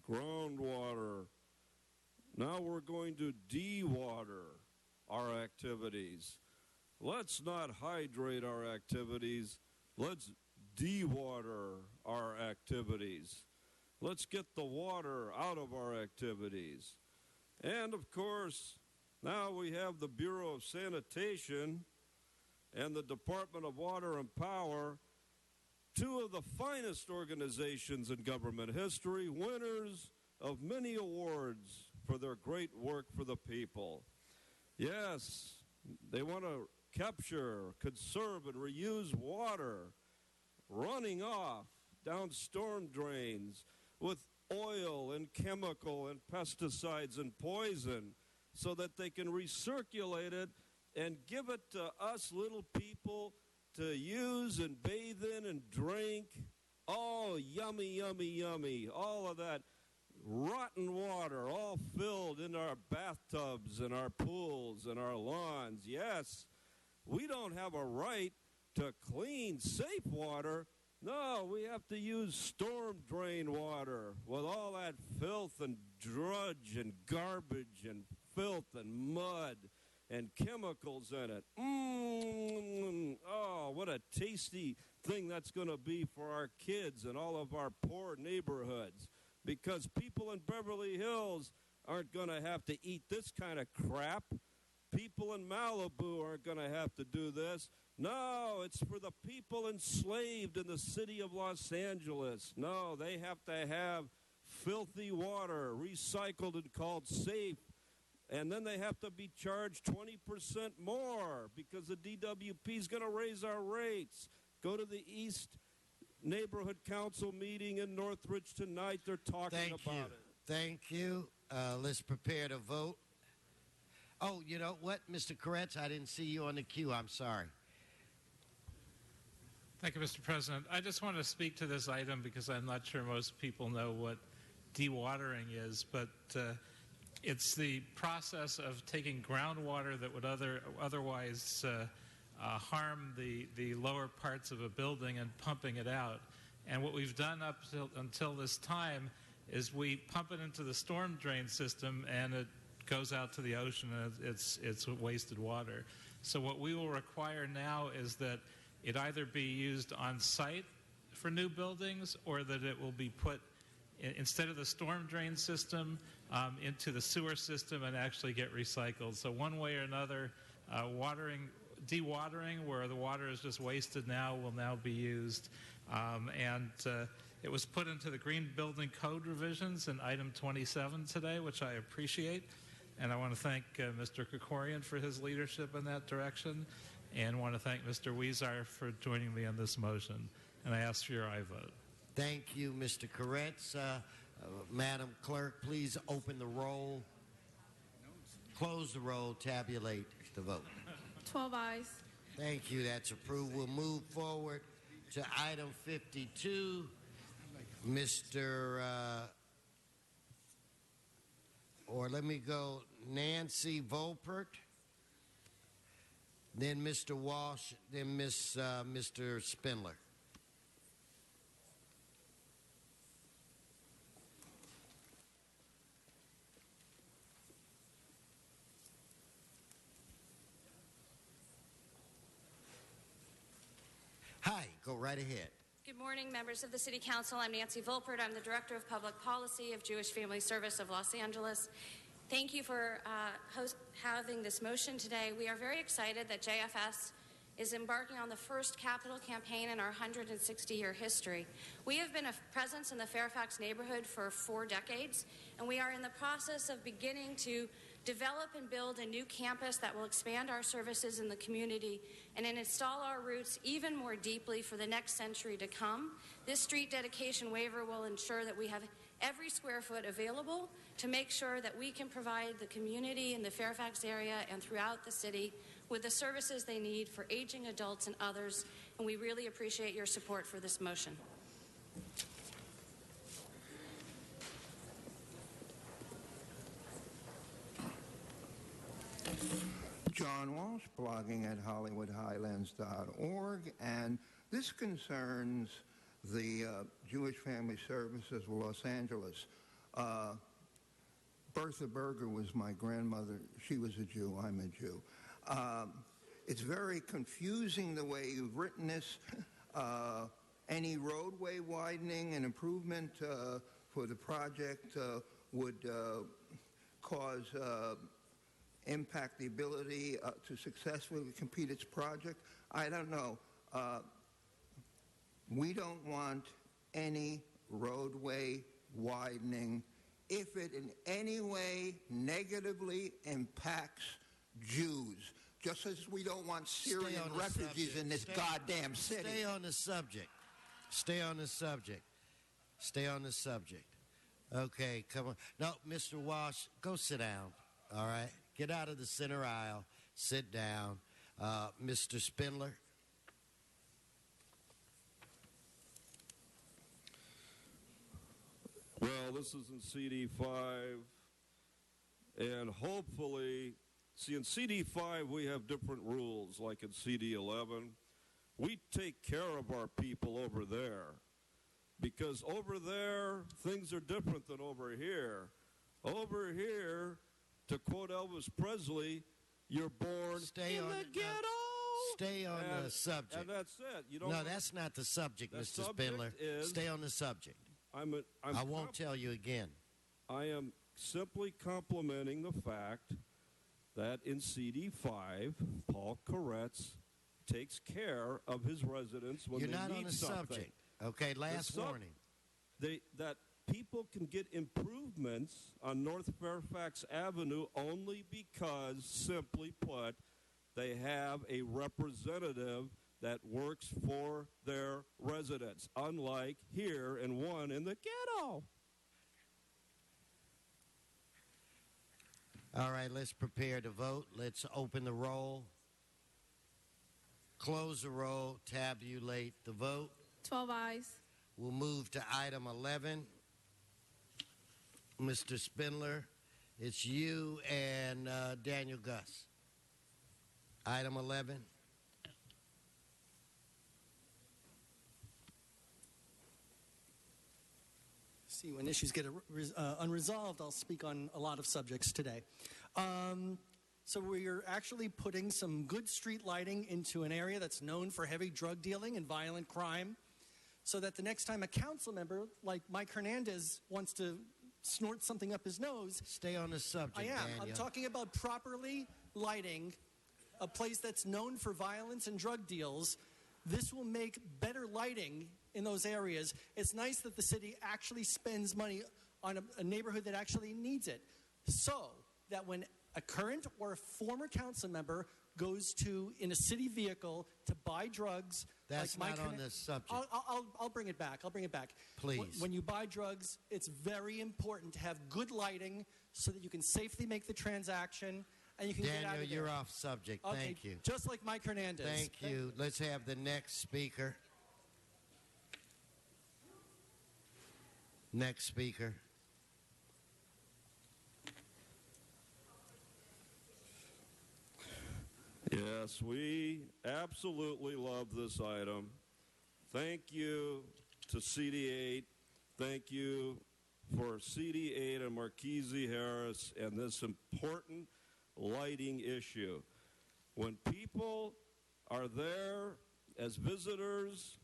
B: groundwater. Now we're going to de-water our activities. Let's not hydrate our activities. Let's de-water our activities. Let's get the water out of our activities. And, of course, now we have the Bureau of Sanitation and the Department of Water and Power, two of the finest organizations in government history, winners of many awards for their great work for the people. Yes, they want to capture, conserve, and reuse water running off down storm drains with oil and chemical and pesticides and poison so that they can recirculate it and give it to us little people to use and bathe in and drink. Oh, yummy, yummy, yummy. All of that rotten water all filled in our bathtubs and our pools and our lawns. Yes, we don't have a right to clean, safe water. No, we have to use storm drain water with all that filth and drudge and garbage and filth and mud and chemicals in it. Oh, what a tasty thing that's going to be for our kids and all of our poor neighborhoods, because people in Beverly Hills aren't going to have to eat this kind of crap. People in Malibu aren't going to have to do this. No, it's for the people enslaved in the city of Los Angeles. No, they have to have filthy water, recycled and called safe. And then they have to be charged 20% more because the DWP is going to raise our rates. Go to the East Neighborhood Council meeting in Northridge tonight. They're talking about it.
G: Thank you. Let's prepare to vote. Oh, you know what, Mr. Koretz? I didn't see you on the queue. I'm sorry.
M: Thank you, Mr. President. I just want to speak to this item because I'm not sure most people know what dewatering is, but it's the process of taking groundwater that would otherwise harm the lower parts of a building and pumping it out. And what we've done up until this time is we pump it into the storm drain system and it goes out to the ocean and it's wasted water. So what we will require now is that it either be used on site for new buildings or that it will be put instead of the storm drain system into the sewer system and actually get recycled. So one way or another, dewatering, where the water is just wasted now, will now be used. It was put into the Green Building Code revisions in item 27 today, which I appreciate. And I want to thank Mr. Krikorian for his leadership in that direction, and want to thank Mr. Weezer for joining me on this motion. And I ask for your aye vote.
G: Thank you, Mr. Koretz. Madam Clerk, please open the roll, close the roll, tabulate the vote.
J: 12 ayes.
G: Thank you. That's approved. We'll move forward to item 52. Nancy Volpert, then Mr. Walsh, then Mr. Spindler. Hi, go right ahead.
P: Good morning, members of the City Council. I'm Nancy Volpert. I'm the Director of Public Policy of Jewish Family Service of Los Angeles. Thank you for having this motion today. We are very excited that JFS is embarking on the first capital campaign in our 160-year history. We have been a presence in the Fairfax neighborhood for 4 decades, and we are in the process of beginning to develop and build a new campus that will expand our services in the community and install our roots even more deeply for the next century to come. This street dedication waiver will ensure that we have every square foot available to make sure that we can provide the community in the Fairfax area and throughout the city with the services they need for aging adults and others, and we really appreciate your support for this motion.
O: John Walsh, blogging at HollywoodHighlands.org, and this concerns the Jewish Family Services of Los Angeles. Bertha Berger was my grandmother. She was a Jew. I'm a Jew. It's very confusing the way you've written this. Any roadway widening and improvement for the project would cause impact the ability to successfully complete its project. I don't know. We don't want any roadway widening if it in any way negatively impacts Jews, just as we don't want Syrian refugees in this goddamn city.
G: Stay on the subject. Stay on the subject. Stay on the subject. Okay, come on. No, Mr. Walsh, go sit down, all right? Get out of the center aisle. Sit down. Mr. Spindler.
B: Well, this is in CD5, and hopefully, see, in CD5 we have different rules, like in CD11. We take care of our people over there, because over there, things are different than over here. Over here, to quote Elvis Presley, you're born in the ghetto.
G: Stay on the subject.
B: And that's it. You don't
G: no, that's not the subject, Mr. Spindler. Stay on the subject. I won't tell you again.
B: I am simply complimenting the fact that in CD5, Paul Koretz takes care of his residents when
G: You're
B: they
G: not
B: need
G: on the
B: something.
G: subject. Okay, last warning.
B: That people can get improvements on North Fairfax Avenue only because, simply put, they have a representative that works for their residents, unlike here and one in the ghetto.
G: All right, let's prepare to vote. Let's open the roll, close the roll, tabulate the vote.
J: 12 ayes.
G: We'll move to item 11. Mr. Spindler, it's you and Daniel Gus. Item 11.
R: See, when issues get unresolved, I'll speak on a lot of subjects today. So we're actually putting some good street lighting into an area that's known for heavy drug dealing and violent crime, so that the next time a council member like Mike Hernandez wants to snort something up his nose.
G: Stay on the subject,
R: I am.
G: Daniel.
R: I'm talking about properly lighting a place that's known for violence and drug deals. This will make better lighting in those areas. It's nice that the city actually spends money on a neighborhood that actually needs it, so that when a current or a former council member goes in a city vehicle to buy drugs.
G: That's
R: like
G: not on this subject.
R: I'll bring it back. I'll bring it back.
G: Please.
R: When you buy drugs, it's very important to have good lighting so that you can safely make the transaction and you can
G: Daniel,
R: get out of there.
G: you're off subject.
R: Okay,
G: Thank you.
R: Just like Mike Hernandez.
G: Thank you. Let's have the next speaker. Next speaker.
B: Yes, we absolutely love this item. Thank you to CD8. Thank you for CD8 and Marquise Harris and this important lighting issue. When people are there as visitors,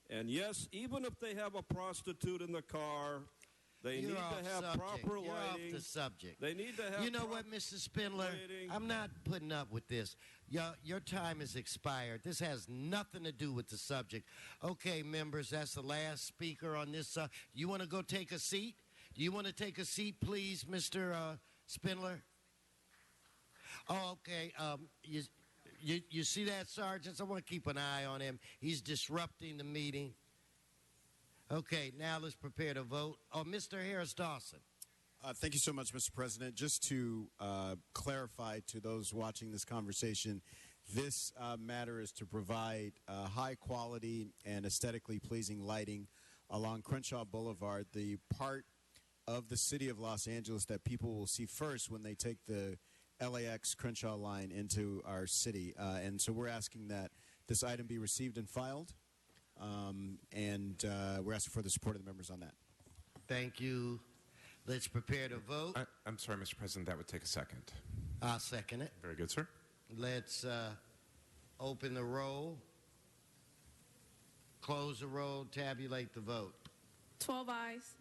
B: and yes, even if they have a prostitute in the car, they need to have proper lighting.
G: You're off the subject.
B: They need to have.
G: You know what, Mr. Spindler?
B: lighting.
G: I'm not putting up with this. Your time has expired. This has nothing to do with the subject. Okay, members, that's the last speaker on this. You want to go take a seat? Do you want to take a seat, please, Mr. Spindler? Oh, okay. You see that, Sergeant? I want to keep an eye on him. He's disrupting the meeting. Okay, now let's prepare to vote. Oh, Mr. Harris Dawson.
L: Thank you so much, Mr. President. Just to clarify to those watching this conversation, this matter is to provide high quality and aesthetically pleasing lighting along Crenshaw Boulevard, the part of the city of Los Angeles that people will see first when they take the LAX Crenshaw line into our city. And so we're asking that this item be received and filed, and we're asking for the support of the members on that.
G: Thank you. Let's prepare to vote.
I: I'm sorry, Mr. President, that would take a second.
G: I'll second it.
I: Very good, sir.
G: Let's open the roll, close the roll, tabulate the vote.
J: 12 ayes.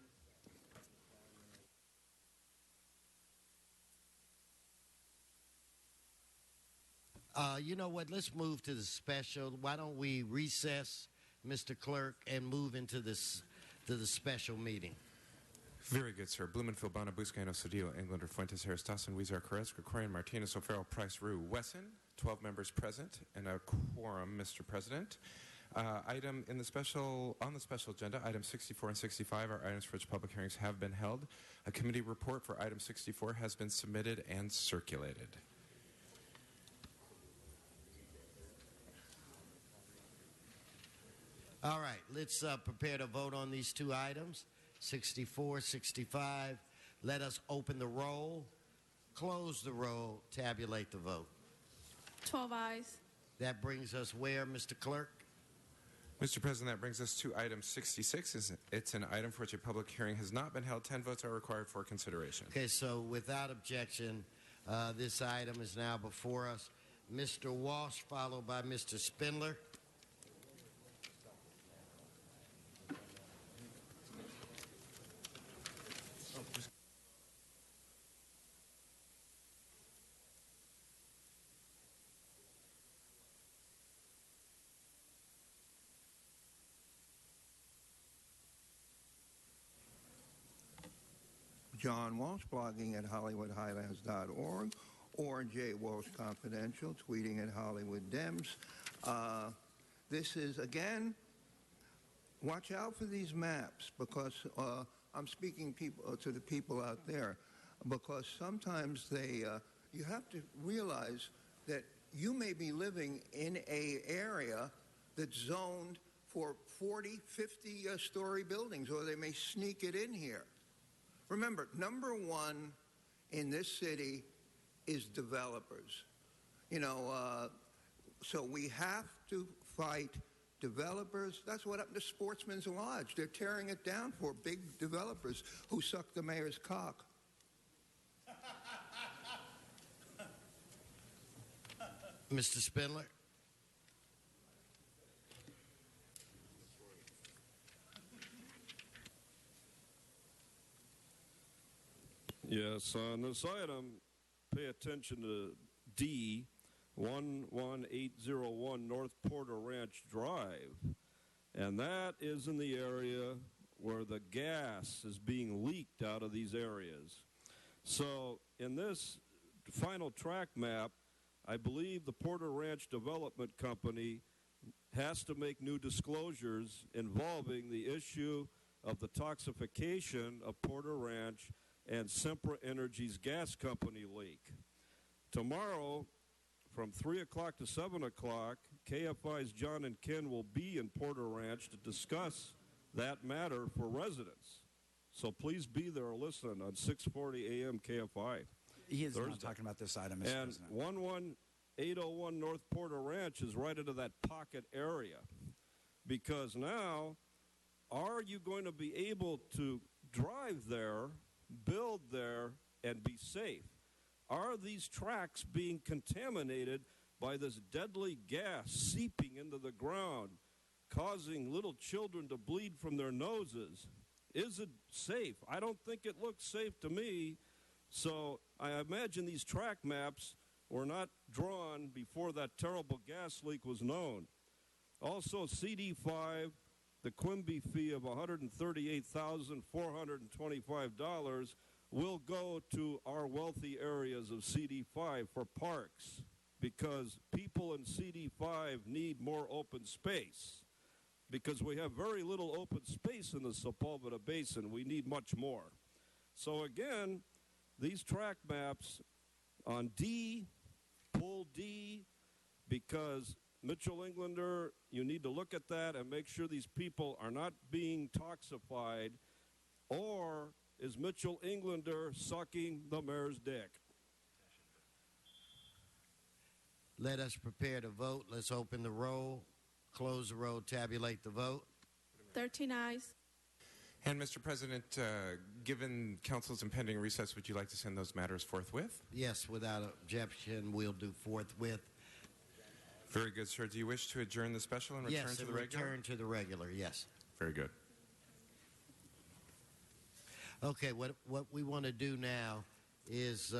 G: You know what? Let's move to the special. Why don't we recess, Mr. Clerk, and move into this to the special meeting?
I: Very good, sir. Blumenfield, Bona, Buscaino, Cedillo, Englander, Fuentes, Harris, Dawson, Weezer, Carrez, Krikorian, Martinez, O'Farrell, Price, Rue, Wesson. 12 members present and a quorum, Mr. President. Item in the special on the special agenda, items 64 and 65 are items for which public hearings have been held. A committee report for item 64 has been submitted and circulated.
G: All right, let's prepare to vote on these two items, 64, 65. Let us open the roll, close the roll, tabulate the vote.
J: 12 ayes.
G: That brings us where, Mr. Clerk?
I: Mr. President, that brings us to item 66. It's an item for which a public hearing has not been held. 10 votes are required for consideration.
G: Okay, so without objection, this item is now before us. Mr. Walsh, followed by Mr. Spindler.
O: John Walsh, blogging at HollywoodHighlands.org, or J. Walsh Confidential, tweeting at Hollywood Dems. This is, again, watch out for these maps, because I'm speaking to the people out there, because sometimes you have to realize that you may be living in an area that's zoned for 40, 50-story buildings, or they may sneak it in here. Remember, number one in this city is developers. You know, so we have to fight developers. That's what happened to Sportsman's Lodge. They're tearing it down for big developers who suck the mayor's cock.
G: Mr. Spindler?
B: Yes, on this item, pay attention to D, 11801 North Porter Ranch Drive. And that is in the area where the gas is being leaked out of these areas. So in this final track map, I believe the Porter Ranch Development Company has to make new disclosures involving the issue of the toxification of Porter Ranch and Sempra Energy's gas company leak. Tomorrow, from 3 o'clock to 7 o'clock, KFI's John and Ken will be in Porter Ranch to discuss that matter for residents. So please be there or listen on 640 AM KFI.
F: He is not talking about this item, Mr.
B: And
F: President.
B: 11801 North Porter Ranch is right into that pocket area. Because now, are you going to be able to drive there, build there, and be safe? Are these tracks being contaminated by this deadly gas seeping into the ground, causing little children to bleed from their noses. Is it safe? I don't think it looks safe to me. So I imagine these track maps were not drawn before that terrible gas leak was known. Also, CD5, the Quimby fee of $138,425 will go to our wealthy areas of CD5 for parks, because people in CD5 need more open space. Because we have very little open space in the Sepulveda Basin. We need much more. So again, these track maps on D, pull D, because Mitchell Englander, you need to look at that and make sure these people are not being toxified, or is Mitchell Englander sucking the mayor's dick?
G: Let us prepare to vote. Let's open the roll, close the roll, tabulate the vote.
J: 13 ayes.
I: And, Mr. President, given council's impending recess, would you like to send those matters forthwith?
G: Yes, without objection, we'll do forthwith.
I: Very good, sir. Do you wish to adjourn the special and return
G: yes,
I: to the regular?
G: Return to the regular, yes.
I: Very good.
G: Okay, what we want to do now is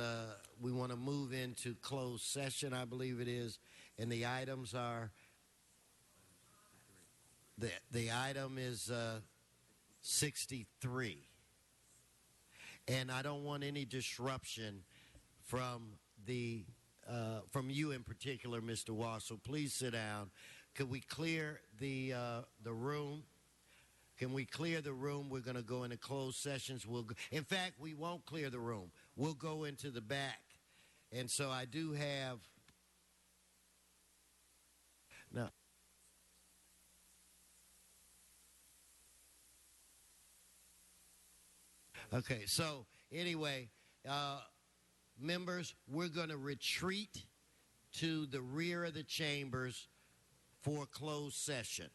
G: we want to move into closed session, I believe it is, and the items are, the item is 63. And I don't want any disruption from from you in particular, Mr. Wassel. Please sit down. Could we clear the room? Can we clear the room? We're going to go into closed sessions. In fact, we won't clear the room. We'll go into the back. And so I do have... Now, okay, so anyway, members, we're going to retreat to the rear of the chambers for closed session.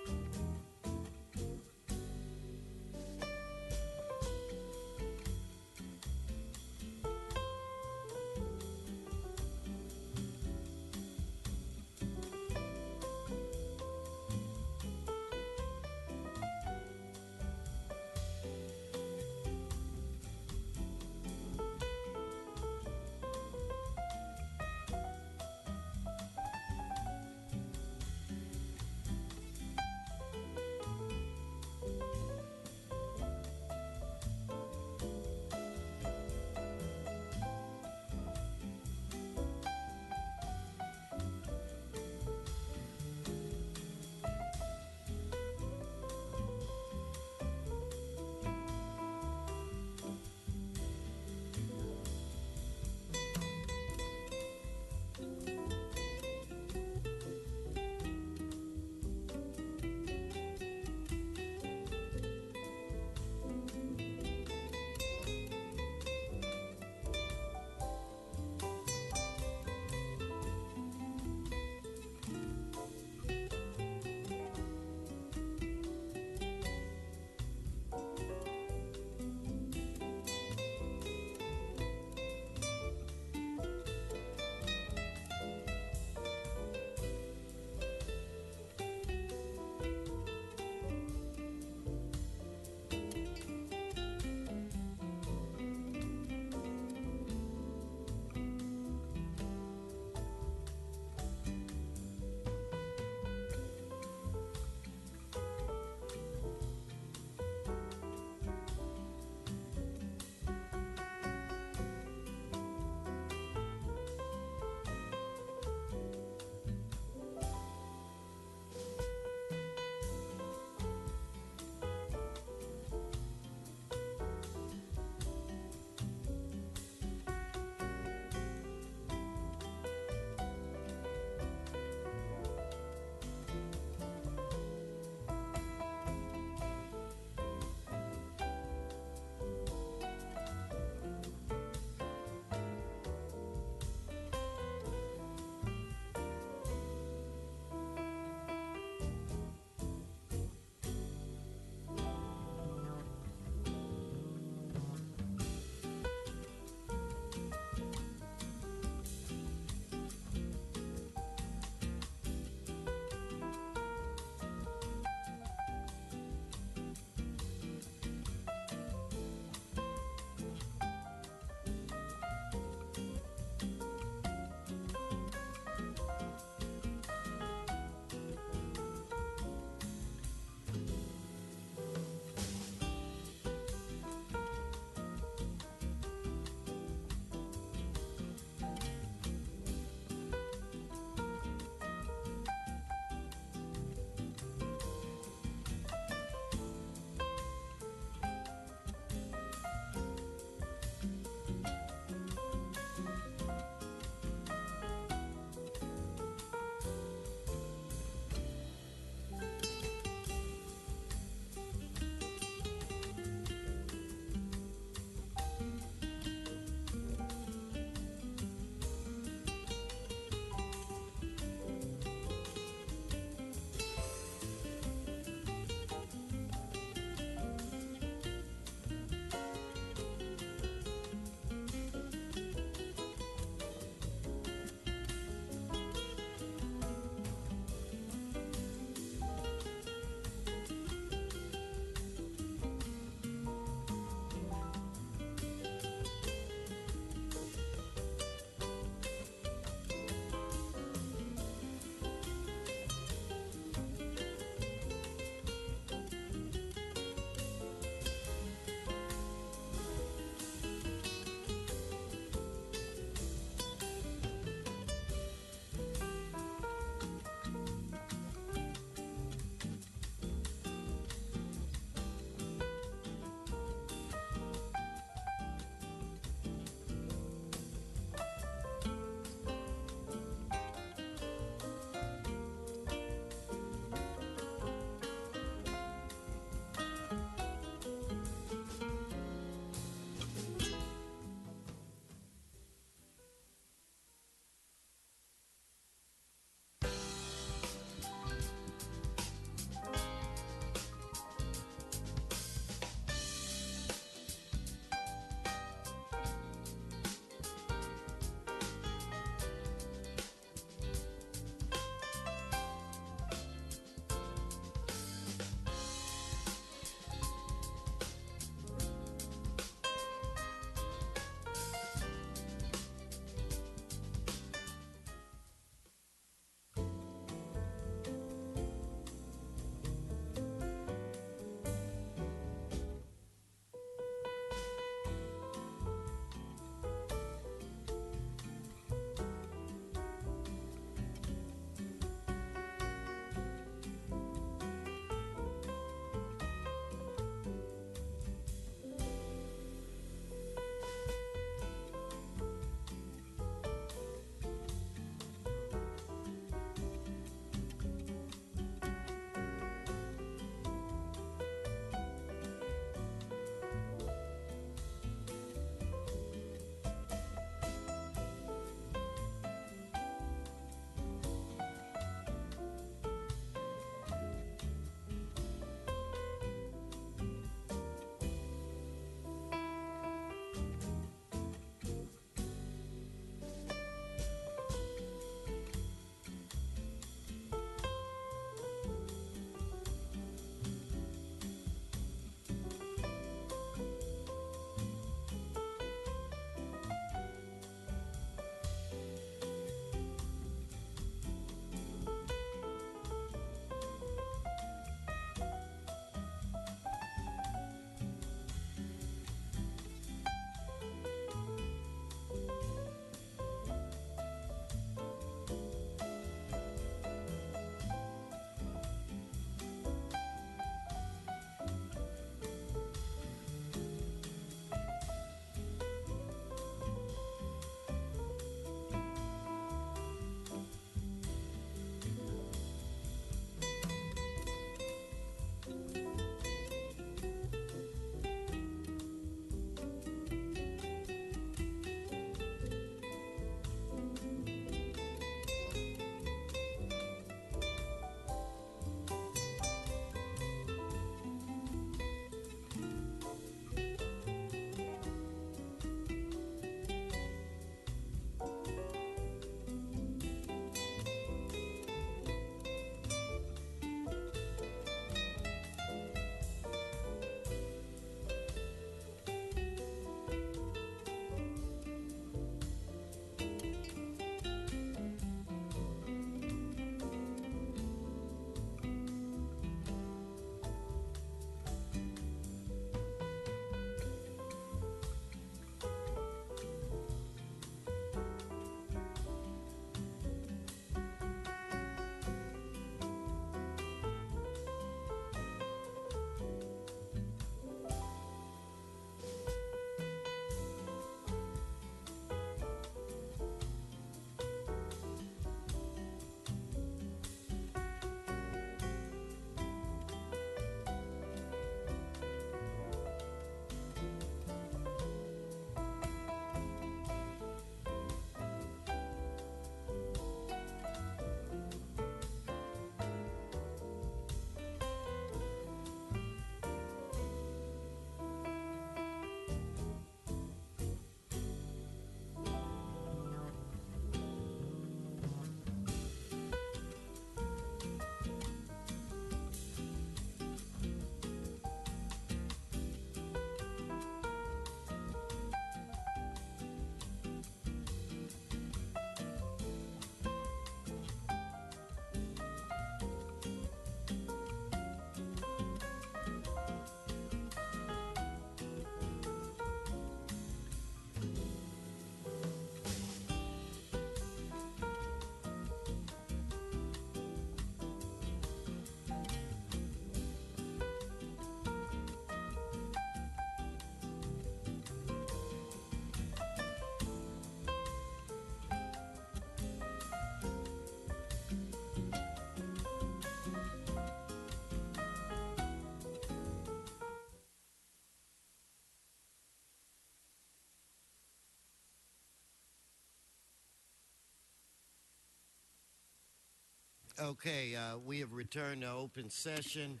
G: Okay, we have returned to open session.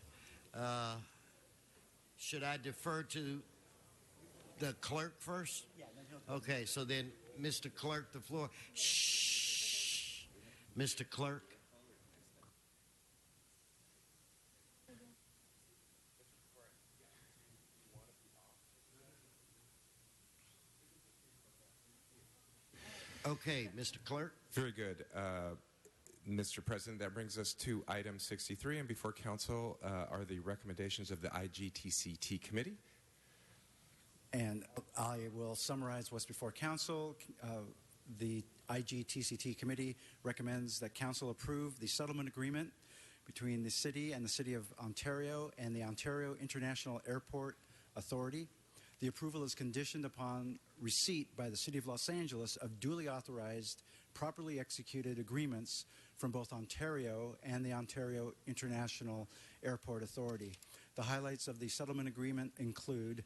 G: Should I defer to the clerk first?
F: Yeah, then he'll.
G: Okay, so then, Mr. Clerk, the floor. Shh. Mr. Clerk. Okay, Mr. Clerk.
I: Very good. Mr. President, that brings us to item 63, and before council are the recommendations of the IGTCT committee.
F: And I will summarize what's before council. The IGTCT committee recommends that council approve the settlement agreement between the city and the City of Ontario and the Ontario International Airport Authority. The approval is conditioned upon receipt by the City of Los Angeles of duly authorized, properly executed agreements from both Ontario and the Ontario International Airport Authority. The highlights of the settlement agreement include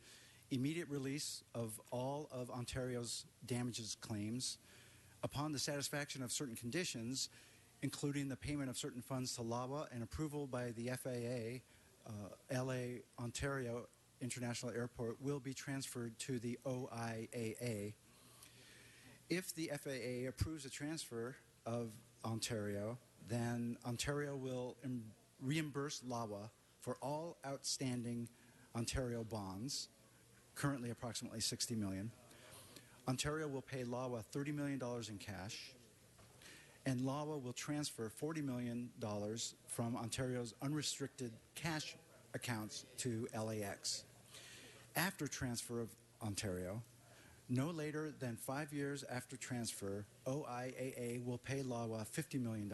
F: immediate release of all of Ontario's damages claims upon the satisfaction of certain conditions, including the payment of certain funds to LAWA and approval by the FAA. LA Ontario International Airport will be transferred to the OIAA. If the FAA approves a transfer of Ontario, then Ontario will reimburse LAWA for all outstanding Ontario bonds, currently approximately $60 million. Ontario will pay LAWA $30 million in cash, and LAWA will transfer $40 million from Ontario's unrestricted cash accounts to LAX. After transfer of Ontario, no later than 5 years after transfer, OIAA will pay LAWA $50 million,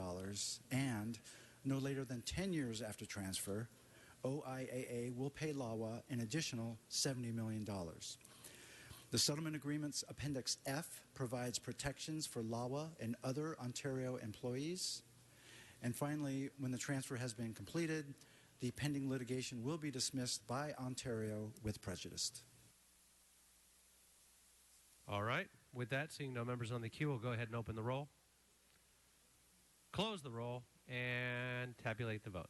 F: and no later than 10 years after transfer, OIAA will pay LAWA an additional $70 million. The settlement agreement's Appendix F provides protections for LAWA and other Ontario employees. And finally, when the transfer has been completed, the pending litigation will be dismissed by Ontario with prejudice.
A: All right. With that, seeing no members on the queue, we'll go ahead and open the roll, close the roll, and tabulate the vote.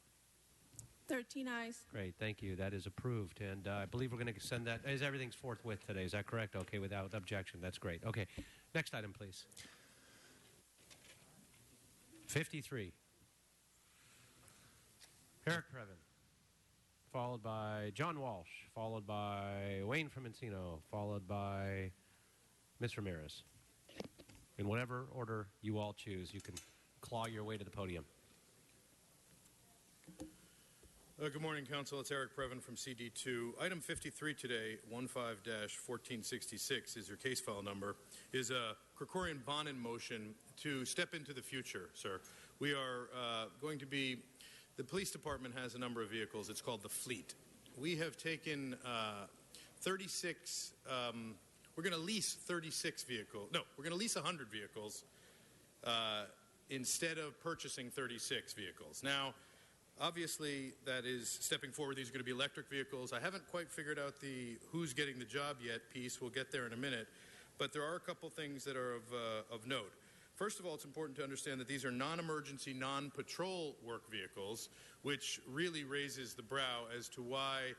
J: 13 ayes.
A: Great, thank you. That is approved. And I believe we're going to send that. Everything's forthwith today. Is that correct? Okay, without objection. That's great. Okay, next item, please. 53. Eric Previn, followed by John Walsh, followed by Wayne from Encino, followed by Ms. Ramirez. In whatever order you all choose, you can claw your way to the podium.
Q: Good morning, Council. It's Eric Previn from CD2. Item 53 today, 15-1466, is your case file number, is a Krikorian Bonin motion to step into the future, sir. We are going to be, the police department has a number of vehicles. It's called the Fleet. We have taken 36, we're going to lease 36 vehicles. No, we're going to lease 100 vehicles instead of purchasing 36 vehicles. Now, obviously, that is stepping forward. These are going to be electric vehicles. I haven't quite figured out the who's getting the job yet piece. We'll get there in a minute. But there are a couple things that are of note. First of all, it's important to understand that these are non-emergency, non-patrol work vehicles, which really raises the brow as to why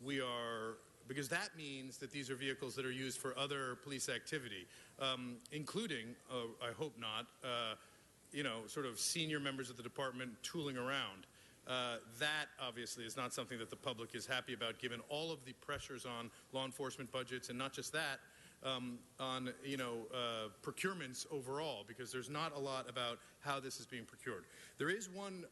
Q: we are, because that means that these are vehicles that are used for other police activity, including, I hope not, sort of senior members of the department tooling around. That obviously is not something that the public is happy about, given all of the pressures on law enforcement budgets, and not just that, on procurements overall, because there's not a lot about how this is being procured. There is one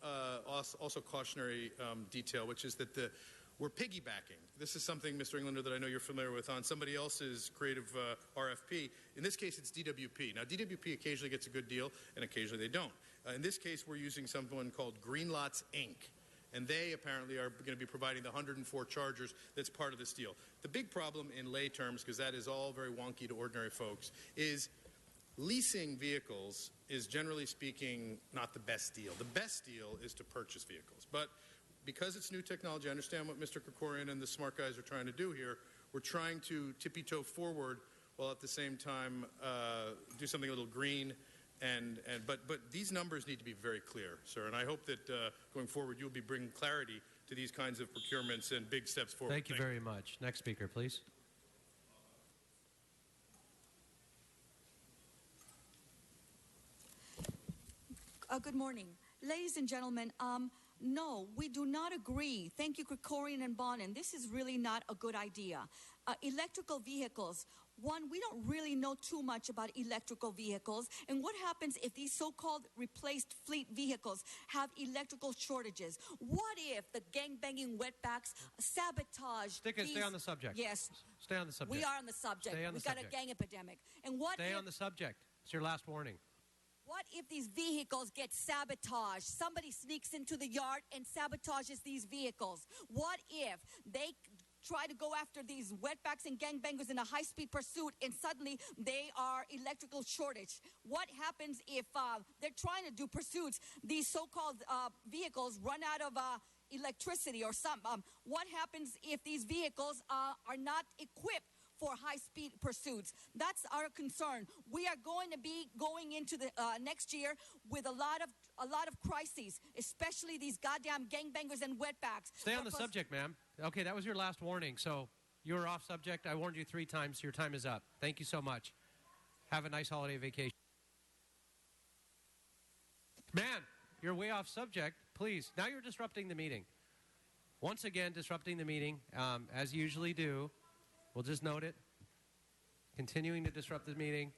Q: also cautionary detail, which is that we're piggybacking. This is something, Mr. Englander, that I know you're familiar with, on somebody else's creative RFP. In this case, it's DWP. Now, DWP occasionally gets a good deal, and occasionally they don't. In this case, we're using someone called Greenlots, Inc., and they apparently are going to be providing the 104 chargers that's part of this deal. The big problem in lay terms, because that is all very wonky to ordinary folks, is leasing vehicles is, generally speaking, not the best deal. The best deal is to purchase vehicles. But because it's new technology, I understand what Mr. Krikorian and the smart guys are trying to do here. We're trying to tippy-toe forward while at the same time do something a little green But these numbers need to be very clear, sir. And I hope that going forward you'll be bringing clarity to these kinds of procurements and big steps forward.
A: Thank you very much. Next speaker, please.
C: Good morning. Ladies and gentlemen, no, we do not agree. Thank you, Krikorian and Bonin. This is really not a good idea. Electrical vehicles. One, we don't really know too much about electrical vehicles. And what happens if these so-called replaced fleet vehicles have electrical shortages? What if the gang-banging wetbacks sabotage
A: Stay on the subject.
C: Yes.
A: Stay on the subject.
C: We are on the subject.
A: Stay on the
C: We've got
A: subject.
C: a gang epidemic. And what
A: Stay
C: if...
A: on the subject. It's your last warning.
C: What if these vehicles get sabotaged? Somebody sneaks into the yard and sabotages these vehicles. What if they try to go after these wetbacks and gangbangers in a high-speed pursuit and suddenly they are electrical shortage? What happens if they're trying to do pursuits, these so-called vehicles run out of electricity or something? What happens if these vehicles are not equipped for high-speed pursuits? That's our concern. We are going to be going into the next year with a lot of crises, especially these goddamn gangbangers and wetbacks.
A: Stay on the subject, ma'am. Okay, that was your last warning. So you're off subject. I warned you 3 times. Your time is up. Thank you so much. Have a nice holiday vacation. Man, you're way off subject. Please. Now you're disrupting the meeting. Once again, disrupting the meeting, as you usually do. We'll just note it. Continuing to disrupt the meeting.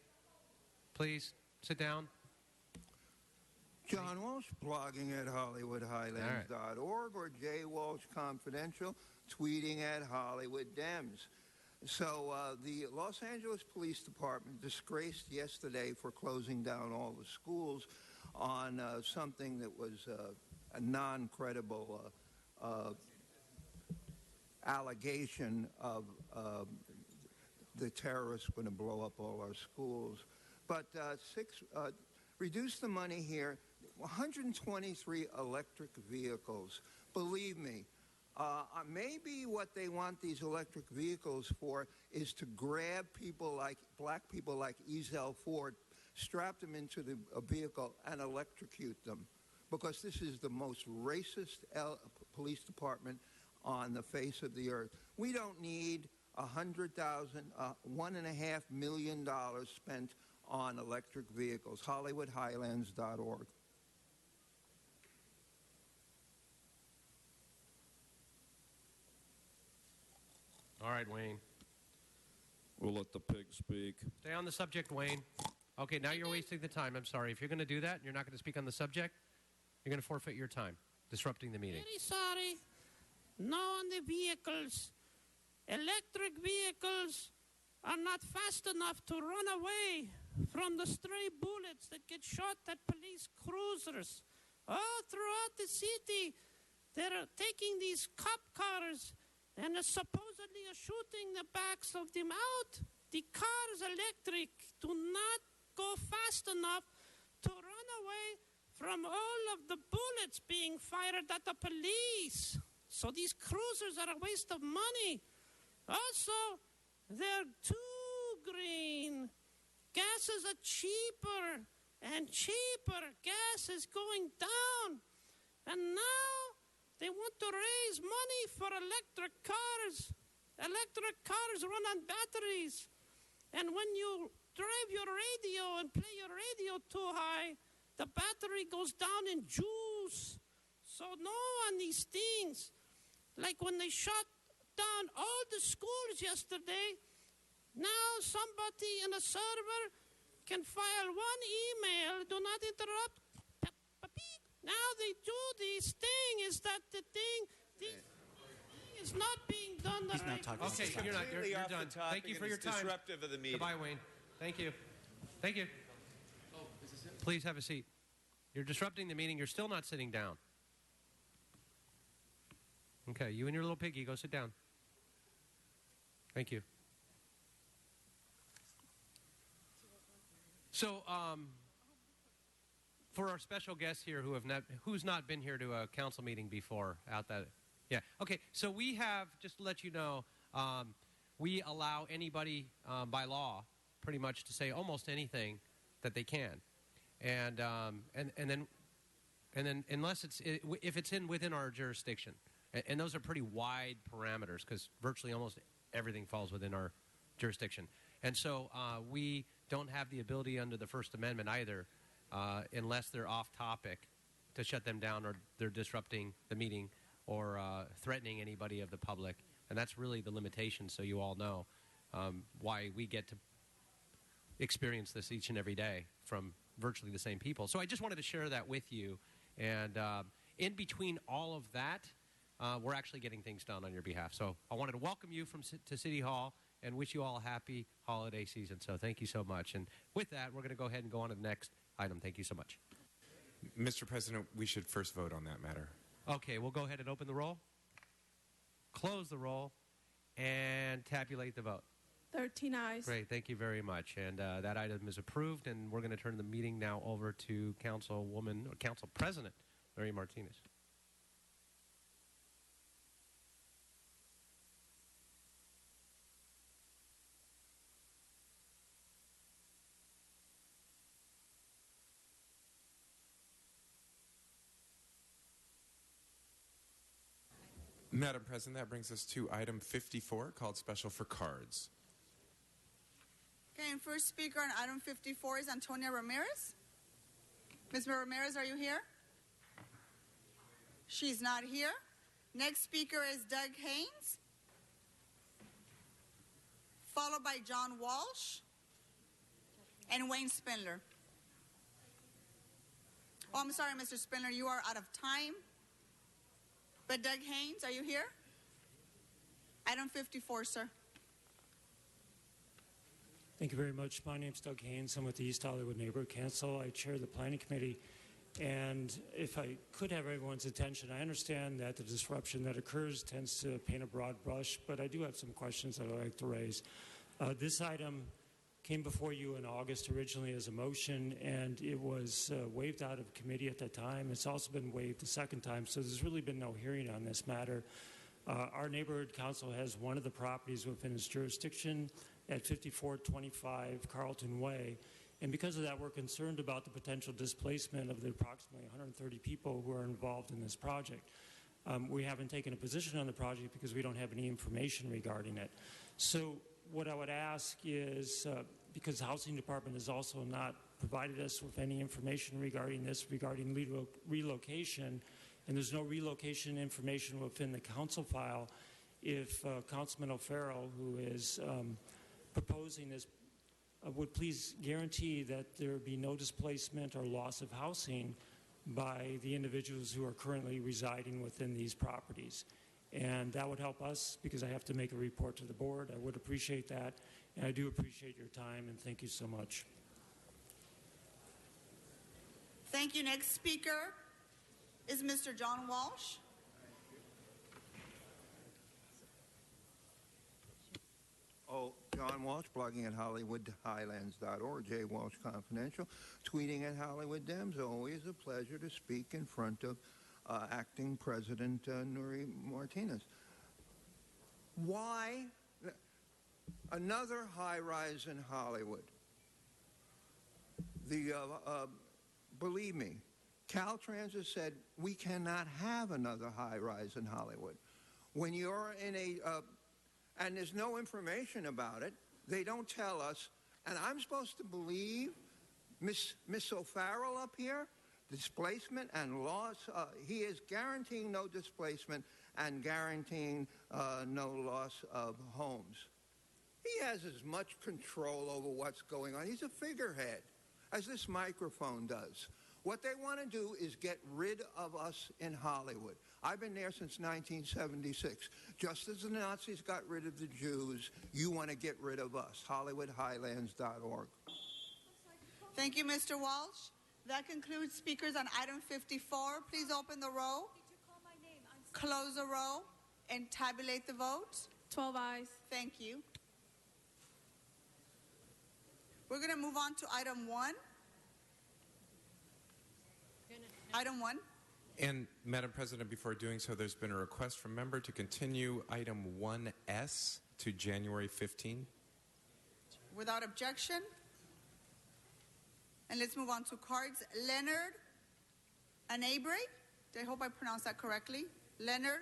A: Please, sit down.
O: John Walsh, blogging at HollywoodHighlands.org, or J. Walsh Confidential, tweeting at Hollywood Dems. So the Los Angeles Police Department disgraced yesterday for closing down all the schools on something that was a non-credible allegation of the terrorists going to blow up all our schools. But reduce the money here, 123 electric vehicles. Believe me, maybe what they want these electric vehicles for is to grab people like black people like Ezell Ford, strap them into the vehicle and electrocute them, because this is the most racist police department on the face of the earth. We don't need $1.5 million spent on electric vehicles. HollywoodHighlands.org.
A: All right, Wayne.
B: We'll let the pig speak.
A: Stay on the subject, Wayne. Okay, now you're wasting the time. I'm sorry. If you're going to do that and you're not going to speak on the subject, you're going to forfeit your time, disrupting the meeting.
S: Very sorry. No on the vehicles. Electric vehicles are not fast enough to run away from the stray bullets that get shot at police cruisers. All throughout the city, they're taking these cop cars and supposedly shooting the backs of them out. The cars electric do not go fast enough to run away from all of the bullets being fired at the police. So these cruisers are a waste of money. Also, they're too green. Gases are cheaper and cheaper. Gas is going down. And now they want to raise money for electric cars. Electric cars run on batteries. And when you drive your radio and play your radio too high, the battery goes down in juice. So no on these things. Like when they shut down all the schools yesterday, now somebody in a server can file one email, do not interrupt. Now they do this thing, is that the thing is not being done the right way.
A: Okay, you're done. Thank you for your time.
T: Disruptive of the meeting.
A: Goodbye, Wayne. Thank you. Thank you. Please have a seat. You're disrupting the meeting. You're still not sitting down. Okay, you and your little piggy, go sit down. Thank you. So, for our special guests here who's not been here to a council meeting before, okay. So we have, just to let you know, we allow anybody by law, pretty much, to say almost anything that they can. and then unless if it's within our jurisdiction, and those are pretty wide parameters because virtually almost everything falls within our jurisdiction, and so we don't have the ability under the First Amendment either, unless they're off topic, to shut them down or they're disrupting the meeting or threatening anybody of the public, and that's really the limitation. So you all know why we get to experience this each and every day from virtually the same people. So I just wanted to share that with you. And in between all of that, we're actually getting things done on your behalf. So I wanted to welcome you to City Hall and wish you all a happy holiday season. So thank you so much. And with that, we're going to go ahead and go on to the next item. Thank you so much.
I: Mr. President, we should first vote on that matter.
A: Okay, we'll go ahead and open the roll, close the roll, and tabulate the vote.
J: 13 ayes.
A: Great, thank you very much. And that item is approved, and we're going to turn the meeting now over to Council President Mary Martinez.
I: Madam President, that brings us to item 54, called Special for Cards.
E: Okay, and first speaker on item 54 is Antonia Ramirez. Ms. Ramirez, are you here? She's not here. Next speaker is Doug Haynes, followed by John Walsh and Wayne Spindler. Oh, I'm sorry, Mr. Spindler, you are out of time. But Doug Haynes, are you here? Item 54, sir.
H: Thank you very much. My name's Doug Haynes. I'm with the East Hollywood Neighborhood Council. I chair the Planning Committee. And if I could have everyone's attention, I understand that the disruption that occurs tends to paint a broad brush, but I do have some questions that I'd like to raise. This item came before you in August originally as a motion, and it was waived out of committee at that time. It's also been waived the second time, so there's really been no hearing on this matter. Our neighborhood council has one of the properties within its jurisdiction at 5425 Carlton Way, and because of that, we're concerned about the potential displacement of the approximately 130 people who are involved in this project. We haven't taken a position on the project because we don't have any information regarding it. So what I would ask is, because the Housing Department has also not provided us with any information regarding this, regarding relocation, and there's no relocation information within the council file, if Councilman O'Farrell, who is proposing this, would please guarantee that there would be no displacement or loss of housing by the individuals who are currently residing within these properties. And that would help us because I have to make a report to the board. I would appreciate that. And I do appreciate your time, and thank you so much.
E: Thank you. Next speaker is Mr. John Walsh.
O: Oh, John Walsh, blogging at HollywoodHighlands.org, J. Walsh Confidential, tweeting at Hollywood Dems. Always a pleasure to speak in front of Acting President Nuri Martinez. Why another high-rise in Hollywood? Believe me, Caltrans said we cannot have another high-rise in Hollywood. When you're in and there's no information about it, they don't tell us, and I'm supposed to believe Miss O'Farrell up here? Displacement and loss, he is guaranteeing no displacement and guaranteeing no loss of homes. He has as much control over what's going on. He's a figurehead, as this microphone does. What they want to do is get rid of us in Hollywood. I've been there since 1976. Just as the Nazis got rid of the Jews, you want to get rid of us. HollywoodHighlands.org.
E: Thank you, Mr. Walsh. That concludes speakers on item 54. Please open the row, close the row, and tabulate the votes.
J: 12 ayes.
E: Thank you. We're going to move on to item 1. Item 1.
I: And, Madam President, before doing so, there's been a request from member to continue item 1S to January 15.
E: Without objection. And let's move on to cards. Leonard Anabre. I hope I pronounced that correctly. Leonard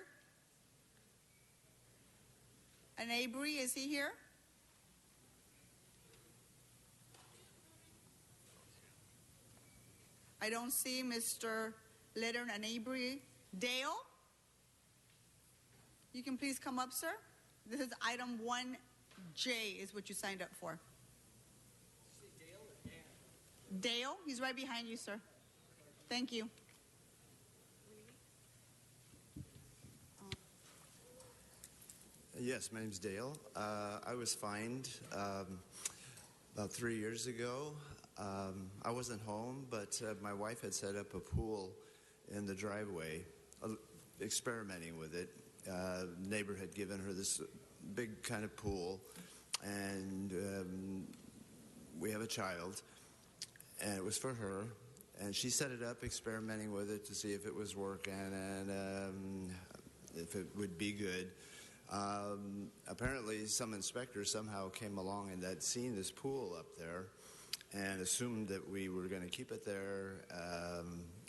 E: Anabre, is he here? I don't see Mr. Leonard Anabre. Dale? You can please come up, sir. This is item 1J is what you signed up for. Dale? He's right behind you, sir. Thank you.
D: Yes, my name's Dale. I was fined about 3 years ago. I wasn't home, but my wife had set up a pool in the driveway, experimenting with it. Neighbor had given her this big kind of pool, and we have a child, and it was for her. And she set it up, experimenting with it to see if it was working and if it would be good. Apparently, some inspector somehow came along and had seen this pool up there and assumed that we were going to keep it there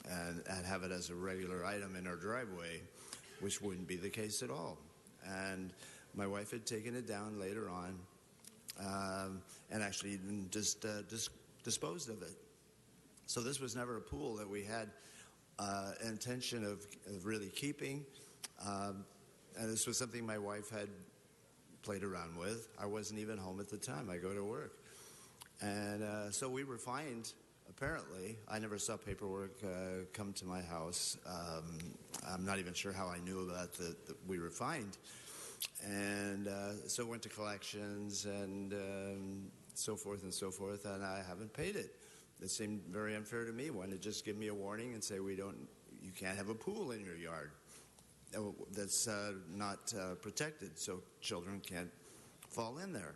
D: and have it as a regular item in our driveway, which wouldn't be the case at all. And my wife had taken it down later on and actually even just disposed of it. So this was never a pool that we had intention of really keeping. And this was something my wife had played around with. I wasn't even home at the time. I go to work. And so we were fined, apparently. I never saw paperwork come to my house. I'm not even sure how I knew about that we were fined. And so went to collections and so forth and so forth, and I haven't paid it. It seemed very unfair to me. Wanted to just give me a warning and say, you can't have a pool in your yard that's not protected, so children can't fall in there.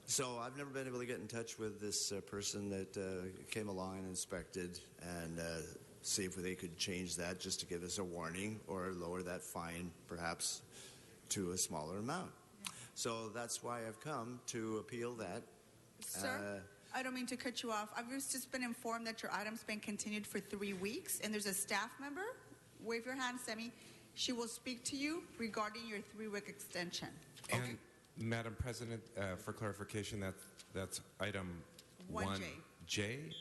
D: So I've never been able to get in touch with this person that came along and inspected and see if they could change that just to give us a warning or lower that fine perhaps to a smaller amount. So that's why I've come to appeal that.
E: Sir, I don't mean to cut you off. I've just been informed that your item's been continued for 3 weeks, and there's a staff member. Wave your hand, Semi. She will speak to you regarding your 3-week extension.
I: And Madam President, for clarification, that's item 1J,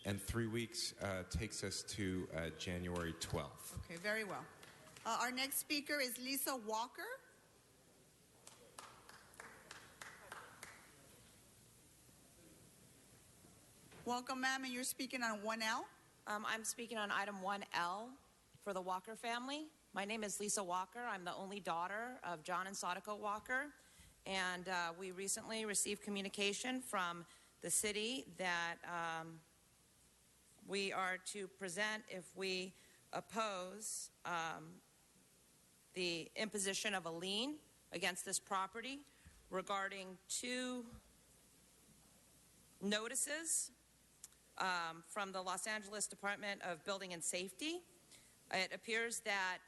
I: and 3 weeks takes us to January 12th.
E: Okay, very well. Our next speaker is Lisa Walker. Welcome, ma'am, and you're speaking on 1L?
T: I'm speaking on item 1L for the Walker family. My name is Lisa Walker. I'm the only daughter of John and Sadako Walker. And we recently received communication from the city that we are to present if we oppose the imposition of a lien against this property regarding 2 notices from the Los Angeles Department of Building and Safety. It appears that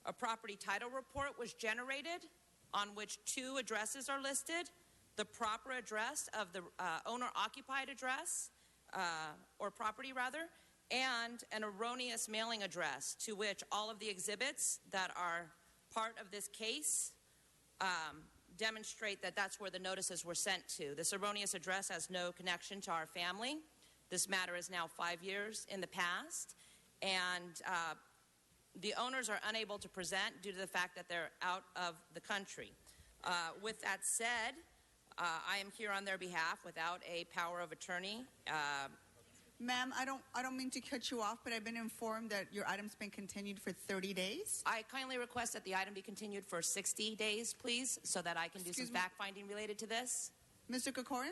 T: a property title report was generated on which 2 addresses are listed, the proper address of the owner-occupied address, or property rather, and an erroneous mailing address to which all of the exhibits that are part of this case demonstrate that that's where the notices were sent to. This erroneous address has no connection to our family. This matter is now 5 years in the past, and the owners are unable to present due to the fact that they're out of the country. With that said, I am here on their behalf without a power of attorney.
E: Ma'am, I don't mean to cut you off, but I've been informed that your item's been continued for 30 days.
T: I kindly request that the item be continued for 60 days, please, so that I can do some fact-finding related to this.
E: Mr. Kokorin?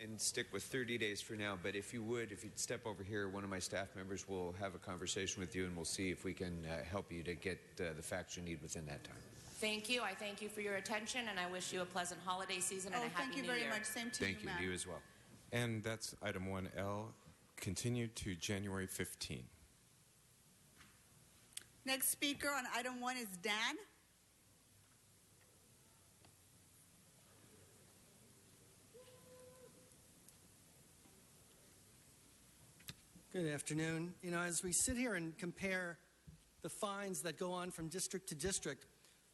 V: And stick with 30 days for now, but if you'd step over here, one of my staff members will have a conversation with you, and we'll see if we can help you to get the facts you need within that time.
T: Thank you. I thank you for your attention, and I wish you a pleasant holiday season and a happy
E: thank you
T: new
E: very
T: year.
E: much. Same to
I: Thank you.
E: ma'am.
I: You as well. And that's item 1L, continued to January 15.
E: Next speaker on item 1 is Dan.
R: Good afternoon. You know, as we sit here and compare the fines that go on from district to district,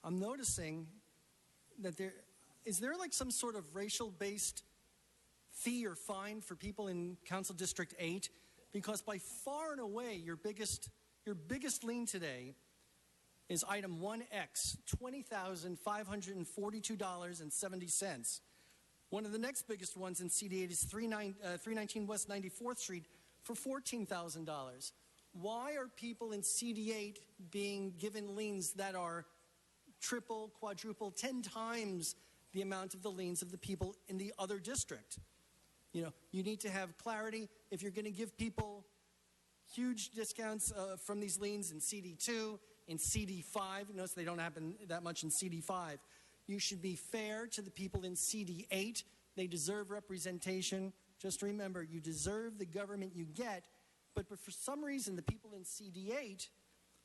R: I'm noticing that is there like some sort of racial-based fee or fine for people in Council District 8? Because by far and away, your biggest lien today is item 1X, $20,542.70. One of the next biggest ones in CD8 is 319 West 94th Street for $14,000. Why are people in CD8 being given liens that are triple, quadruple, 10 times the amount of the liens of the people in the other district? You know, you need to have clarity. If you're going to give people huge discounts from these liens in CD2, in CD5, notice they don't happen that much in CD5, you should be fair to the people in CD8. They deserve representation. Just remember, you deserve the government you get, but for some reason, the people in CD8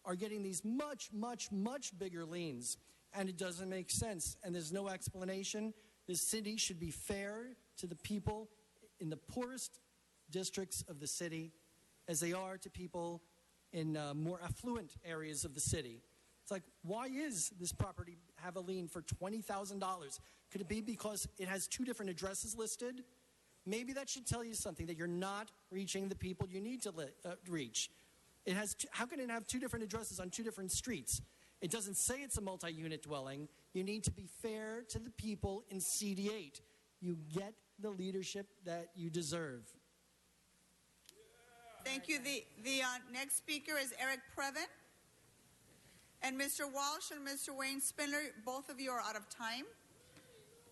R: are getting these much, much, much bigger liens, and it doesn't make sense, and there's no explanation. The city should be fair to the people in the poorest districts of the city as they are to people in more affluent areas of the city. It's like, why is this property have a lien for $20,000? Could it be because it has two different addresses listed? Maybe that should tell you something, that you're not reaching the people you need to reach. How can it have two different addresses on two different streets? It doesn't say it's a multi-unit dwelling. You need to be fair to the people in CD8. You get the leadership that you deserve.
E: Thank you. The next speaker is Eric Previn. And Mr. Walsh and Mr. Wayne Spindler, both of you are out of time.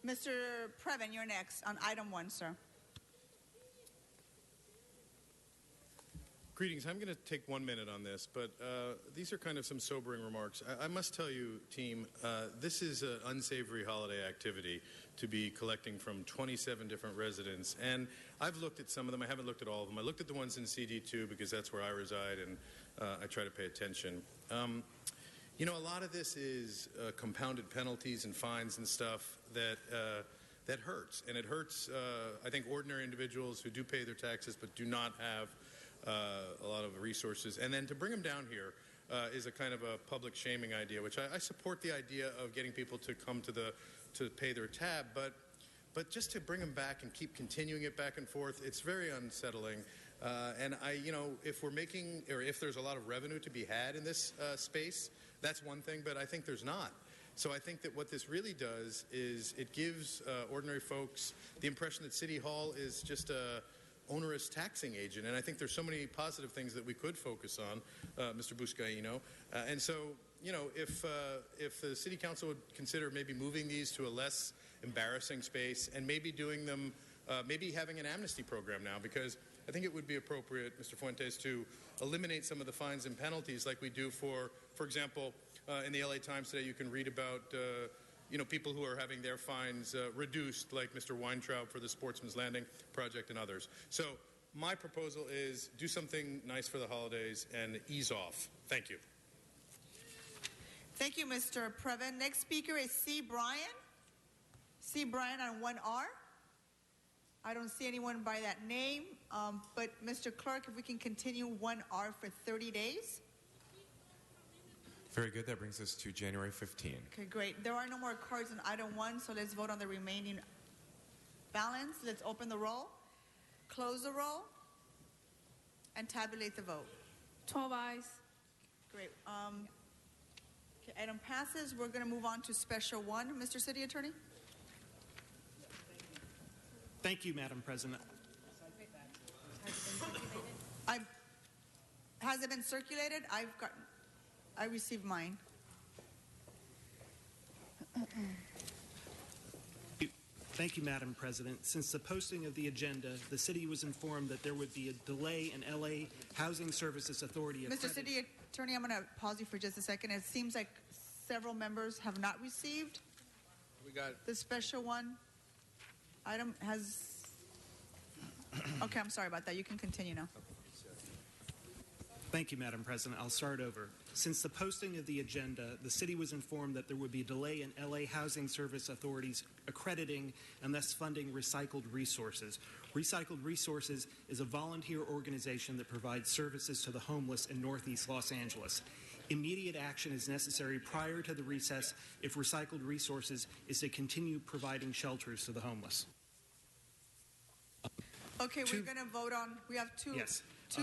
E: Mr. Previn, you're next on item 1, sir.
Q: Greetings. I'm going to take 1 minute on this, but these are kind of some sobering remarks. I must tell you, team, this is an unsavory holiday activity to be collecting from 27 different residents. And I've looked at some of them. I haven't looked at all of them. I looked at the ones in CD2 because that's where I reside, and I try to pay attention. You know, a lot of this is compounded penalties and fines and stuff that hurts. And it hurts, I think, ordinary individuals who do pay their taxes but do not have a lot of resources. And then to bring them down here is a kind of a public shaming idea, which I support the idea of getting people to come to pay their tab, but just to bring them back and keep continuing it back and forth, it's very unsettling. And if we're making, or if there's a lot of revenue to be had in this space, that's one thing, but I think there's not. So I think that what this really does is it gives ordinary folks the impression that City Hall is just a onerous taxing agent, and I think there's so many positive things that we could focus on, Mr. Buscaino. And so, you know, if the City Council would consider maybe moving these to a less embarrassing space and maybe doing them, maybe having an amnesty program now, because I think it would be appropriate, Mr. Fuentes, to eliminate some of the fines and penalties like we do for example, in the LA Times today you can read about people who are having their fines reduced, like Mr. Weintraub for the Sportsman's Landing project and others. So my proposal is do something nice for the holidays and ease off. Thank you.
E: Thank you, Mr. Previn. Next speaker is C. Bryan. C. Bryan on 1R. I don't see anyone by that name, but Mr. Clerk, if we can continue 1R for 30 days.
I: Very good. That brings us to January 15.
E: Okay, great. There are no more cards on item 1, so let's vote on the remaining balance. Let's open the roll, close the roll, and tabulate the vote.
J: 12 ayes.
E: Great. Okay, item passes. We're going to move on to Special 1. Mr. City Attorney?
N: Thank you, Madam President.
E: Has it been circulated? I received mine.
N: Thank you, Madam President. Since the posting of the agenda, the city was informed that there would be a delay in LA Housing Services Authority.
E: Mr. City Attorney, I'm going to pause you for just a second. It seems like several members have not received.
Q: We got
E: the Special 1 item has. Okay, I'm sorry about that. You can continue now.
N: Thank you, Madam President. I'll start over. Since the posting of the agenda, the city was informed that there would be a delay in LA Housing Service Authority's accrediting and thus funding Recycled Resources. Recycled Resources is a volunteer organization that provides services to the homeless in Northeast Los Angeles. Immediate action is necessary prior to the recess if Recycled Resources is to continue providing shelters to the homeless.
E: Okay, we're going to vote on, we have two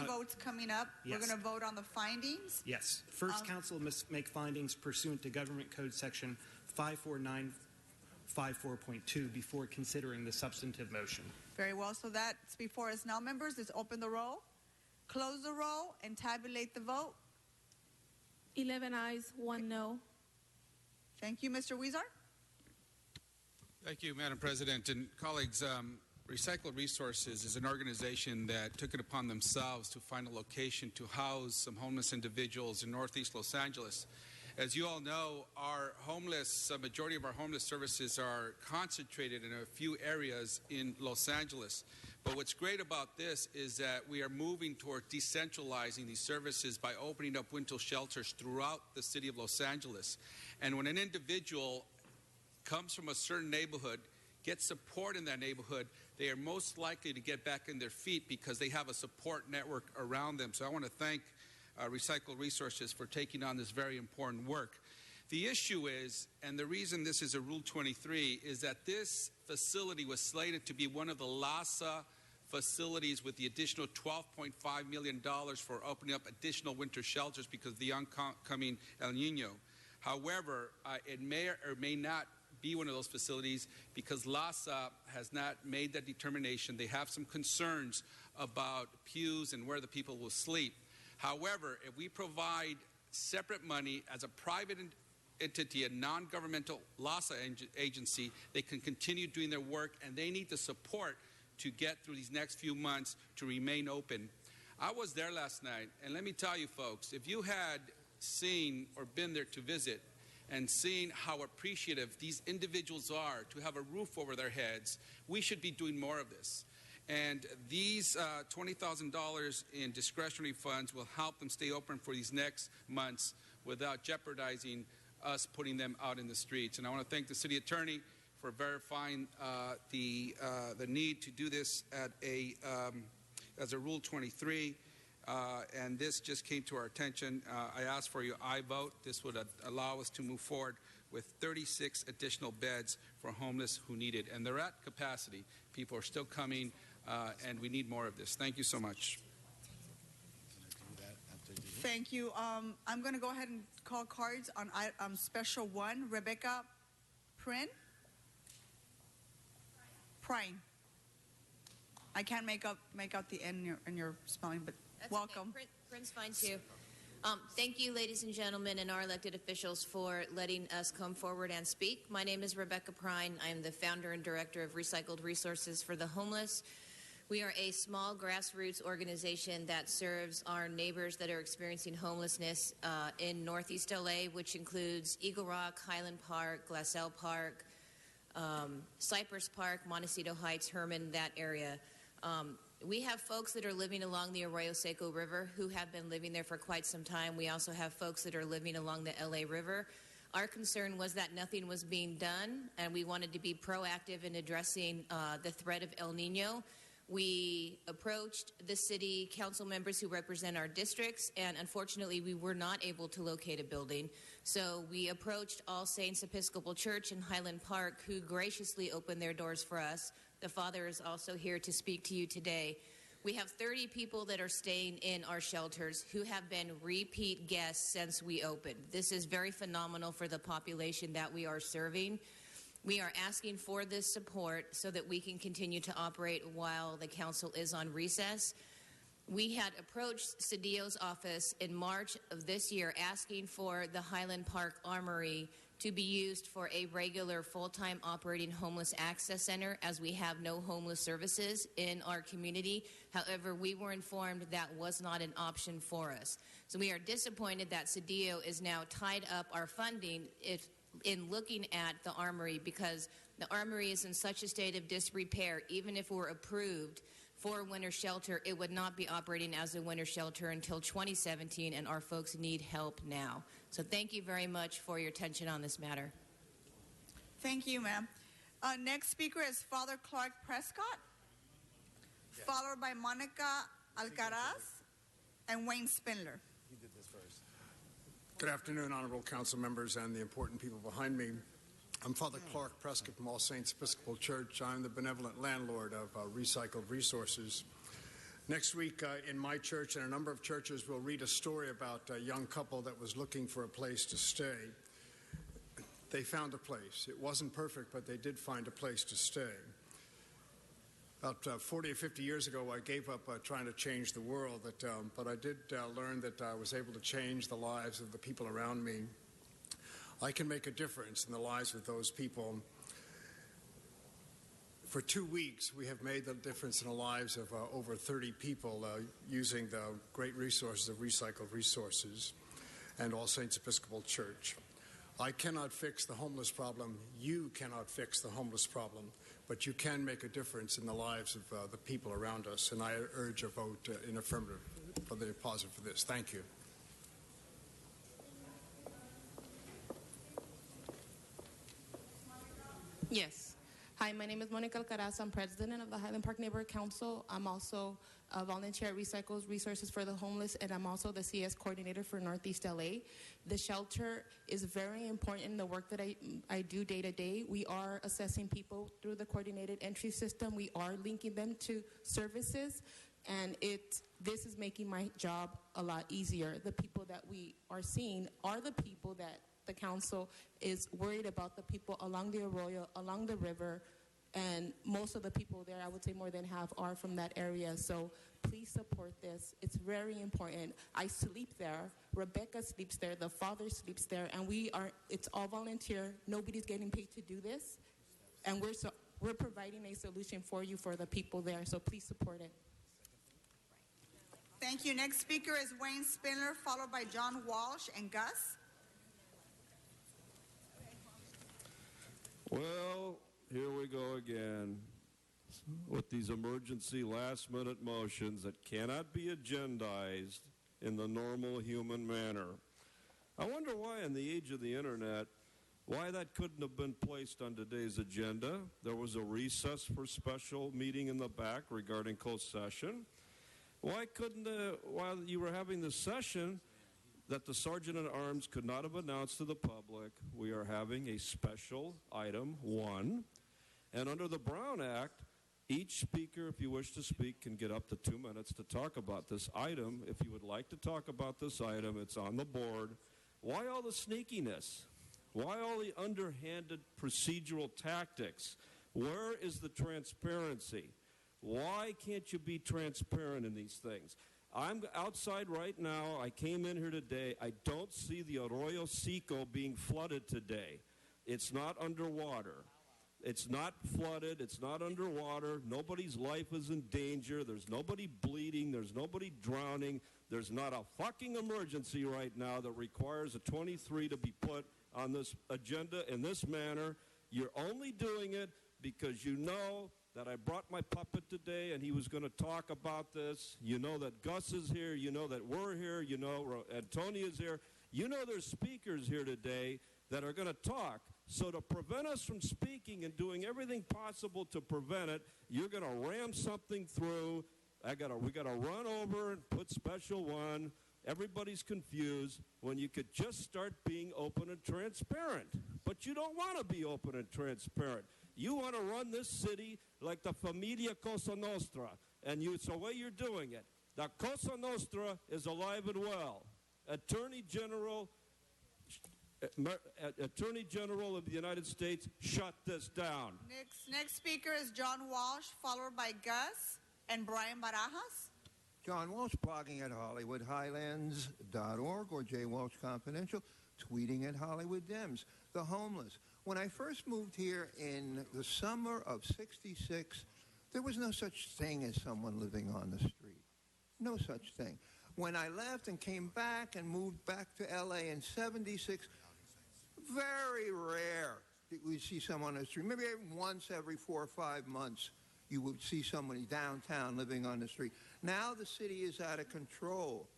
E: votes coming up.
N: Yes.
E: We're going to vote on the findings.
N: Yes. First, council must make findings pursuant to Government Code Section 54954.2 before considering the substantive motion.
E: Very well. So that's before us now, members. Let's open the roll, close the roll, and tabulate the vote.
J: 11 ayes, 1 no.
E: Thank you, Mr. Weezer.
K: Thank you, Madam President. And colleagues, Recycled Resources is an organization that took it upon themselves to find a location to house some homeless individuals in Northeast Los Angeles. As you all know, a majority of our homeless services are concentrated in a few areas in Los Angeles. But what's great about this is that we are moving toward decentralizing these services by opening up winter shelters throughout the city of Los Angeles. And when an individual comes from a certain neighborhood, gets support in that neighborhood, they are most likely to get back on their feet because they have a support network around them. So I want to thank Recycled Resources for taking on this very important work. The issue is, and the reason this is a Rule 23, is that this facility was slated to be one of the LAHSA facilities with the additional $12.5 million for opening up additional winter shelters because of the oncoming El Nino. However, it may or may not be one of those facilities because LAHSA has not made that determination. They have some concerns about pews and where the people will sleep. However, if we provide separate money as a private entity, a non-governmental LAHSA agency, they can continue doing their work, and they need the support to get through these next few months to remain open. I was there last night, and let me tell you folks, if you had seen or been there to visit and seen how appreciative these individuals are to have a roof over their heads, we should be doing more of this. And these $20,000 in discretionary funds will help them stay open for these next months without jeopardizing us putting them out in the streets. And I want to thank the city attorney for verifying the need to do this at as a Rule 23. And this just came to our attention. I asked for your aye vote. This would allow us to move forward with 36 additional beds for homeless who need it. And they're at capacity. People are still coming, and we need more of this. Thank you so much.
E: Thank you. I'm going to go ahead and call cards on Special 1. Rebecca Prine. I can't make out the N in your spelling, but
U: That's
E: welcome.
U: Okay. Prince fine too. Thank you, ladies and gentlemen, and our elected officials for letting us come forward and speak. My name is Rebecca Prine. I am the founder and director of Recycled Resources for the Homeless. We are a small grassroots organization that serves our neighbors that are experiencing homelessness in Northeast LA, which includes Eagle Rock, Highland Park, Glassell Park, Cypress Park, Montecito Heights, Herman, that area. We have folks that are living along the Arroyo Seco River who have been living there for quite some time. We also have folks that are living along the LA River. Our concern was that nothing was being done, and we wanted to be proactive in addressing the threat of El Nino. We approached the city council members who represent our districts, and unfortunately we were not able to locate a building. So we approached All Saints Episcopal Church in Highland Park, who graciously opened their doors for us. The Father is also here to speak to you today. We have 30 people that are staying in our shelters who have been repeat guests since we opened. This is very phenomenal for the population that we are serving. We are asking for this support so that we can continue to operate while the council is on recess. We had approached Cedillo's office in March of this year asking for the Highland Park Armory to be used for a regular full-time operating homeless access center, as we have no homeless services in our community. However, we were informed that was not an option for us. So we are disappointed that Cedillo is now tied up our funding in looking at the Armory, because the Armory is in such a state of disrepair. Even if we're approved for a winter shelter. It would not be operating as a winter shelter until 2017, and our folks need help now. So thank you very much for your attention on this matter.
E: Thank you, ma'am. Next speaker is Father Clark Prescott, followed by Monica Alcaraz and Wayne Spindler.
M: You did this first. Good afternoon, honorable council members and the important people behind me. I'm Father Clark Prescott from All Saints Episcopal Church. I'm the benevolent landlord of Recycled Resources. Next week in my church and a number of churches, we'll read a story about a young couple that was looking for a place to stay. They found a place. It wasn't perfect, but they did find a place to stay. About 40 or 50 years ago, I gave up trying to change the world, but I did learn that I was able to change the lives of the people around me. I can make a difference in the lives of those people. For 2 weeks, we have made the difference in the lives of over 30 people using the great resources of Recycled Resources and All Saints Episcopal Church. I cannot fix the homeless problem. You cannot fix the homeless problem, but you can make a difference in the lives of the people around us, and I urge a vote in affirmative for the positive for this. Thank you.
J: Yes. Hi, my name is Monica Alcaraz. I'm president of the Highland Park Neighborhood Council. I'm also a volunteer at Recycles Resources for the Homeless, and I'm also the CS coordinator for Northeast LA. The shelter is very important in the work that I do day to day. We are assessing people through the coordinated entry system. We are linking them to services, and this is making my job a lot easier. The people that we are seeing are the people that the council is worried about, the people along the arroyo, along the river, and most of the people there, I would say more than half, are from that area. So please support this. It's very important. I sleep there. Rebecca sleeps there. The father sleeps there. And it's all volunteer. Nobody's getting paid to do this. And we're providing a solution for you, for the people there. So please support it.
E: Thank you. Next speaker is Wayne Spindler, followed by John Walsh and Gus.
B: Well, here we go again with these emergency last-minute motions that cannot be agendized in the normal human manner. I wonder why, in the age of the internet, why that couldn't have been placed on today's agenda. There was a recess for special meeting in the back regarding closed session. Why couldn't, while you were having the session, that the Sergeant-at-Arms could not have announced to the public, we are having a special item 1. And under the Brown Act, each speaker, if you wish to speak, can get up to 2 minutes to talk about this item. If you would like to talk about this item, it's on the board. Why all the sneakiness? Why all the underhanded procedural tactics? Where is the transparency? Why can't you be transparent in these things? I'm outside right now. I came in here today. I don't see the Arroyo Seco being flooded today. It's not underwater. It's not flooded. It's not underwater. Nobody's life is in danger. There's nobody bleeding. There's nobody drowning. There's not a fucking emergency right now that requires a 23 to be put on this agenda in this manner. You're only doing it because you know that I brought my puppet today and he was going to talk about this. You know that Gus is here. You know that we're here. You know Antonia's here. You know there's speakers here today that are going to talk. So to prevent us from speaking and doing everything possible to prevent it, you're going to ram something through. We got to run over and put special 1. Everybody's confused when you could just start being open and transparent. But you don't want to be open and transparent. You want to run this city like the Familia Cosa Nostra, and it's the way you're doing it. The Cosa Nostra is alive and well. Attorney General of the United States, shut this down.
E: Next speaker is John Walsh, followed by Gus and Brian Barajas.
O: John Walsh, blogging at HollywoodHighlands.org or J. Walsh Confidential, tweeting at Hollywood Dems. The homeless. When I first moved here in the summer of '66, there was no such thing as someone living on the street. No such thing. When I left and came back and moved back to L.A. in '76, very rare that we'd see someone on the street. Maybe once every 4 or 5 months you would see somebody downtown living on the street. Now the city is out of control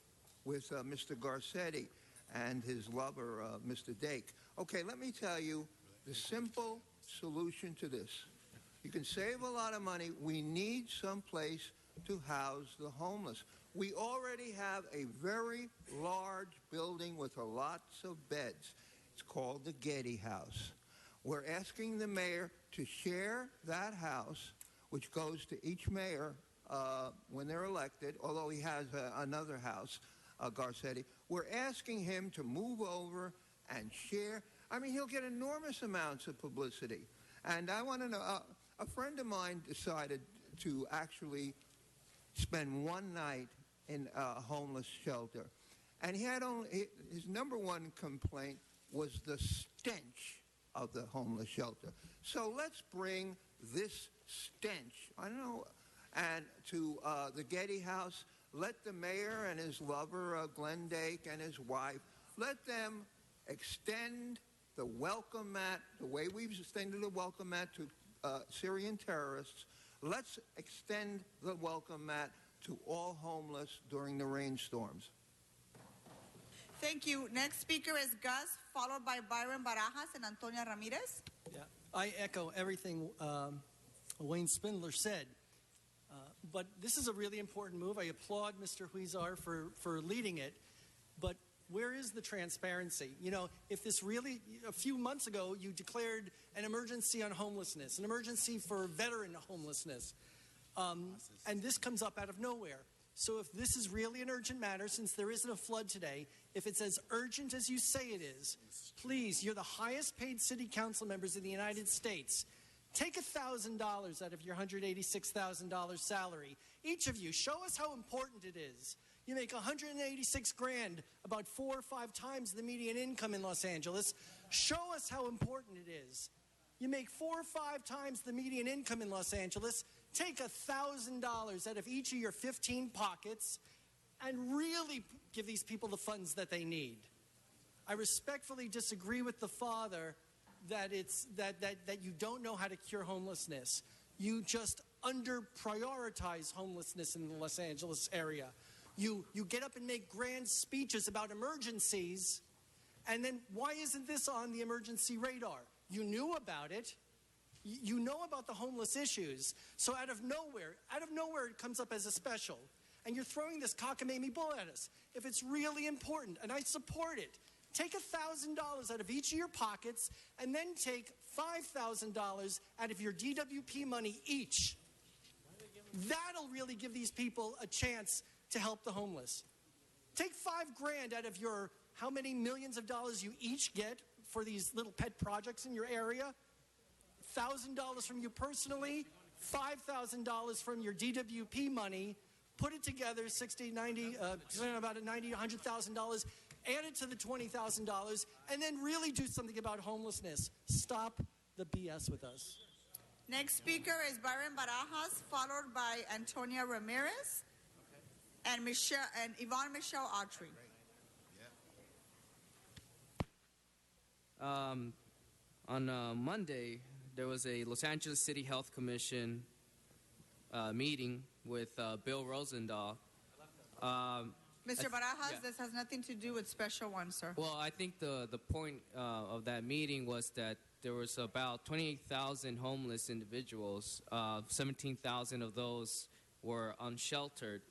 O: with Mr. Garcetti and his lover, Mr. Dake. Okay, let me tell you the simple solution to this. You can save a lot of money. We need some place to house the homeless. We already have a very large building with lots of beds. It's called the Getty House. We're asking the mayor to share that house, which goes to each mayor when they're elected, although he has another house, Garcetti. We're asking him to move over and share. I mean, he'll get enormous amounts of publicity. And I want to know, a friend of mine decided to actually spend one night in a homeless shelter. And he had only, his number one complaint was the stench of the homeless shelter. So let's bring this stench, I don't know, and to the Getty House. Let the mayor and his lover, Glenn Dake, and his wife, let them extend the welcome mat, the way we've extended the welcome mat to Syrian terrorists. Let's extend the welcome mat to all homeless during the rainstorms.
E: Thank you. Next speaker is Gus, followed by Byron Barajas and Antonia Ramirez.
R: Yeah, I echo everything Wayne Spindler said. But this is a really important move. I applaud Mr. Huizar for leading it. But where is the transparency? You know, if this really, a few months ago, you declared an emergency on homelessness, an emergency for veteran homelessness, and this comes up out of nowhere. So if this is really an urgent matter, since there isn't a flood today, if it's as urgent as you say it is, please, you're the highest paid city council members in the United States. Take $1,000 out of your $186,000 salary. Each of you, show us how important it is. You make $186,000, about 4 or 5 times the median income in Los Angeles. Show us how important it is. You make 4 or 5 times the median income in Los Angeles. Take $1,000 out of each of your 15 pockets and really give these people the funds that they need. I respectfully disagree with the father that you don't know how to cure homelessness. You just under-prioritize homelessness in the Los Angeles area. You get up and make grand speeches about emergencies, and then why isn't this on the emergency radar? You knew about it. You know about the homeless issues. So out of nowhere it comes up as a special. And you're throwing this cockamamie bull at us. If it's really important, and I support it, take $1,000 out of each of your pockets and then take $5,000 out of your DWP money each. That'll really give these people a chance to help the homeless. Take $5,000 out of your how many millions of dollars you each get for these little pet projects in your area. $1,000 from you personally, $5,000 from your DWP money. Put it together, 60, 90, about $90,000, $100,000. Add it to the $20,000, and then really do something about homelessness. Stop the BS with us.
E: Next speaker is Byron Barajas, followed by Antonia Ramirez and Yvonne Michelle Autry.
L: On Monday, there was a Los Angeles City Health Commission meeting with Bill Rosendahl.
E: Mr. Barajas, this has nothing to do with special one, sir.
L: Well, I think the point of that meeting was that there was about 28,000 homeless individuals. 17,000 of those were unsheltered.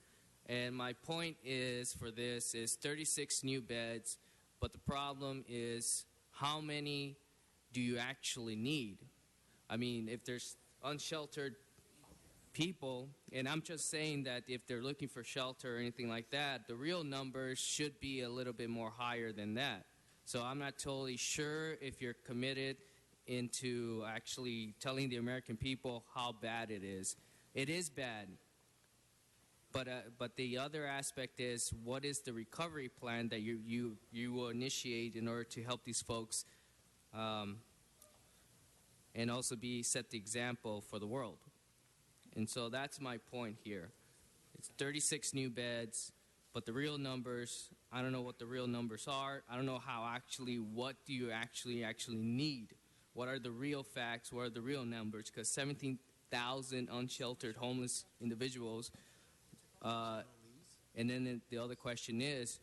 L: And my point is for this is 36 new beds, but the problem is how many do you actually need? I mean, if there's unsheltered people, and I'm just saying that if they're looking for shelter or anything like that, the real numbers should be a little bit more higher than that. So I'm not totally sure if you're committed into actually telling the American people how bad it is. It is bad. But the other aspect is, what is the recovery plan that you will initiate in order to help these folks and also set the example for the world? And so that's my point here. It's 36 new beds, but the real numbers, I don't know what the real numbers are. I don't know what do you actually need? What are the real facts? What are the real numbers? Because 17,000 unsheltered homeless individuals. And then the other question is,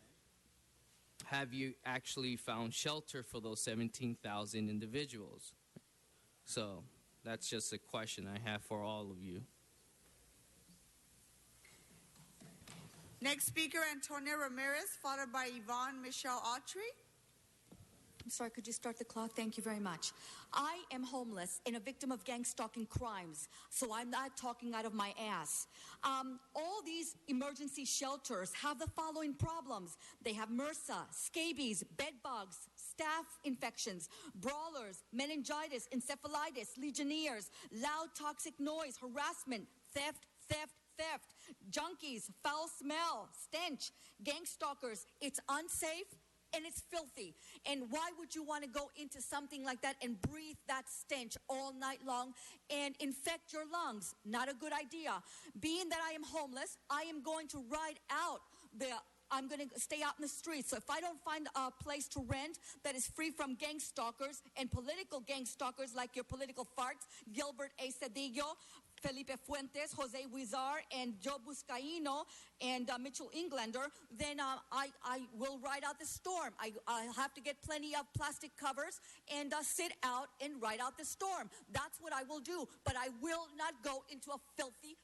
L: have you actually found shelter for those 17,000 individuals? So that's just a question I have for all of you.
E: Next speaker, Antonia Ramirez, followed by Yvonne Michelle Autry.
C: I'm sorry, could you start the clock? Thank you very much. I am homeless and a victim of gang stalking crimes, so I'm not talking out of my ass. All these emergency shelters have the following problems. They have MRSA, scabies, bed bugs, staph infections, brawlers, meningitis, encephalitis, legionnaires, loud toxic noise, harassment, theft, junkies, foul smell, stench, gang stalkers. It's unsafe and it's filthy. And why would you want to go into something like that and breathe that stench all night long and infect your lungs? Not a good idea. Being that I am homeless, I am going to ride out I'm going to stay out in the streets. So if I don't find a place to rent that is free from gang stalkers and political gang stalkers like your political farts, Gilbert A. Cedillo, Felipe Fuentes, Jose Huizar, and Joe Buscaino, and Mitchell Englander, then I will ride out the storm. I'll have to get plenty of plastic covers and sit out and ride out the storm. That's what I will do. But I will not go into a filthy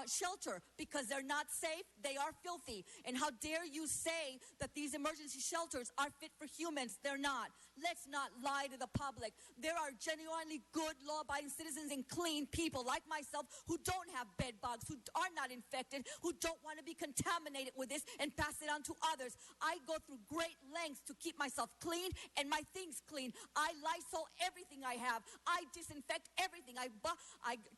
C: shelter because they're not safe. They are filthy. And how dare you say that these emergency shelters are fit for humans? They're not. Let's not lie to the public. There are genuinely good, law-abiding citizens and clean people like myself who don't have bed bugs, who are not infected, who don't want to be contaminated with this and pass it on to others. I go through great lengths to keep myself clean and my things clean. I Lysol everything I have. I disinfect everything. I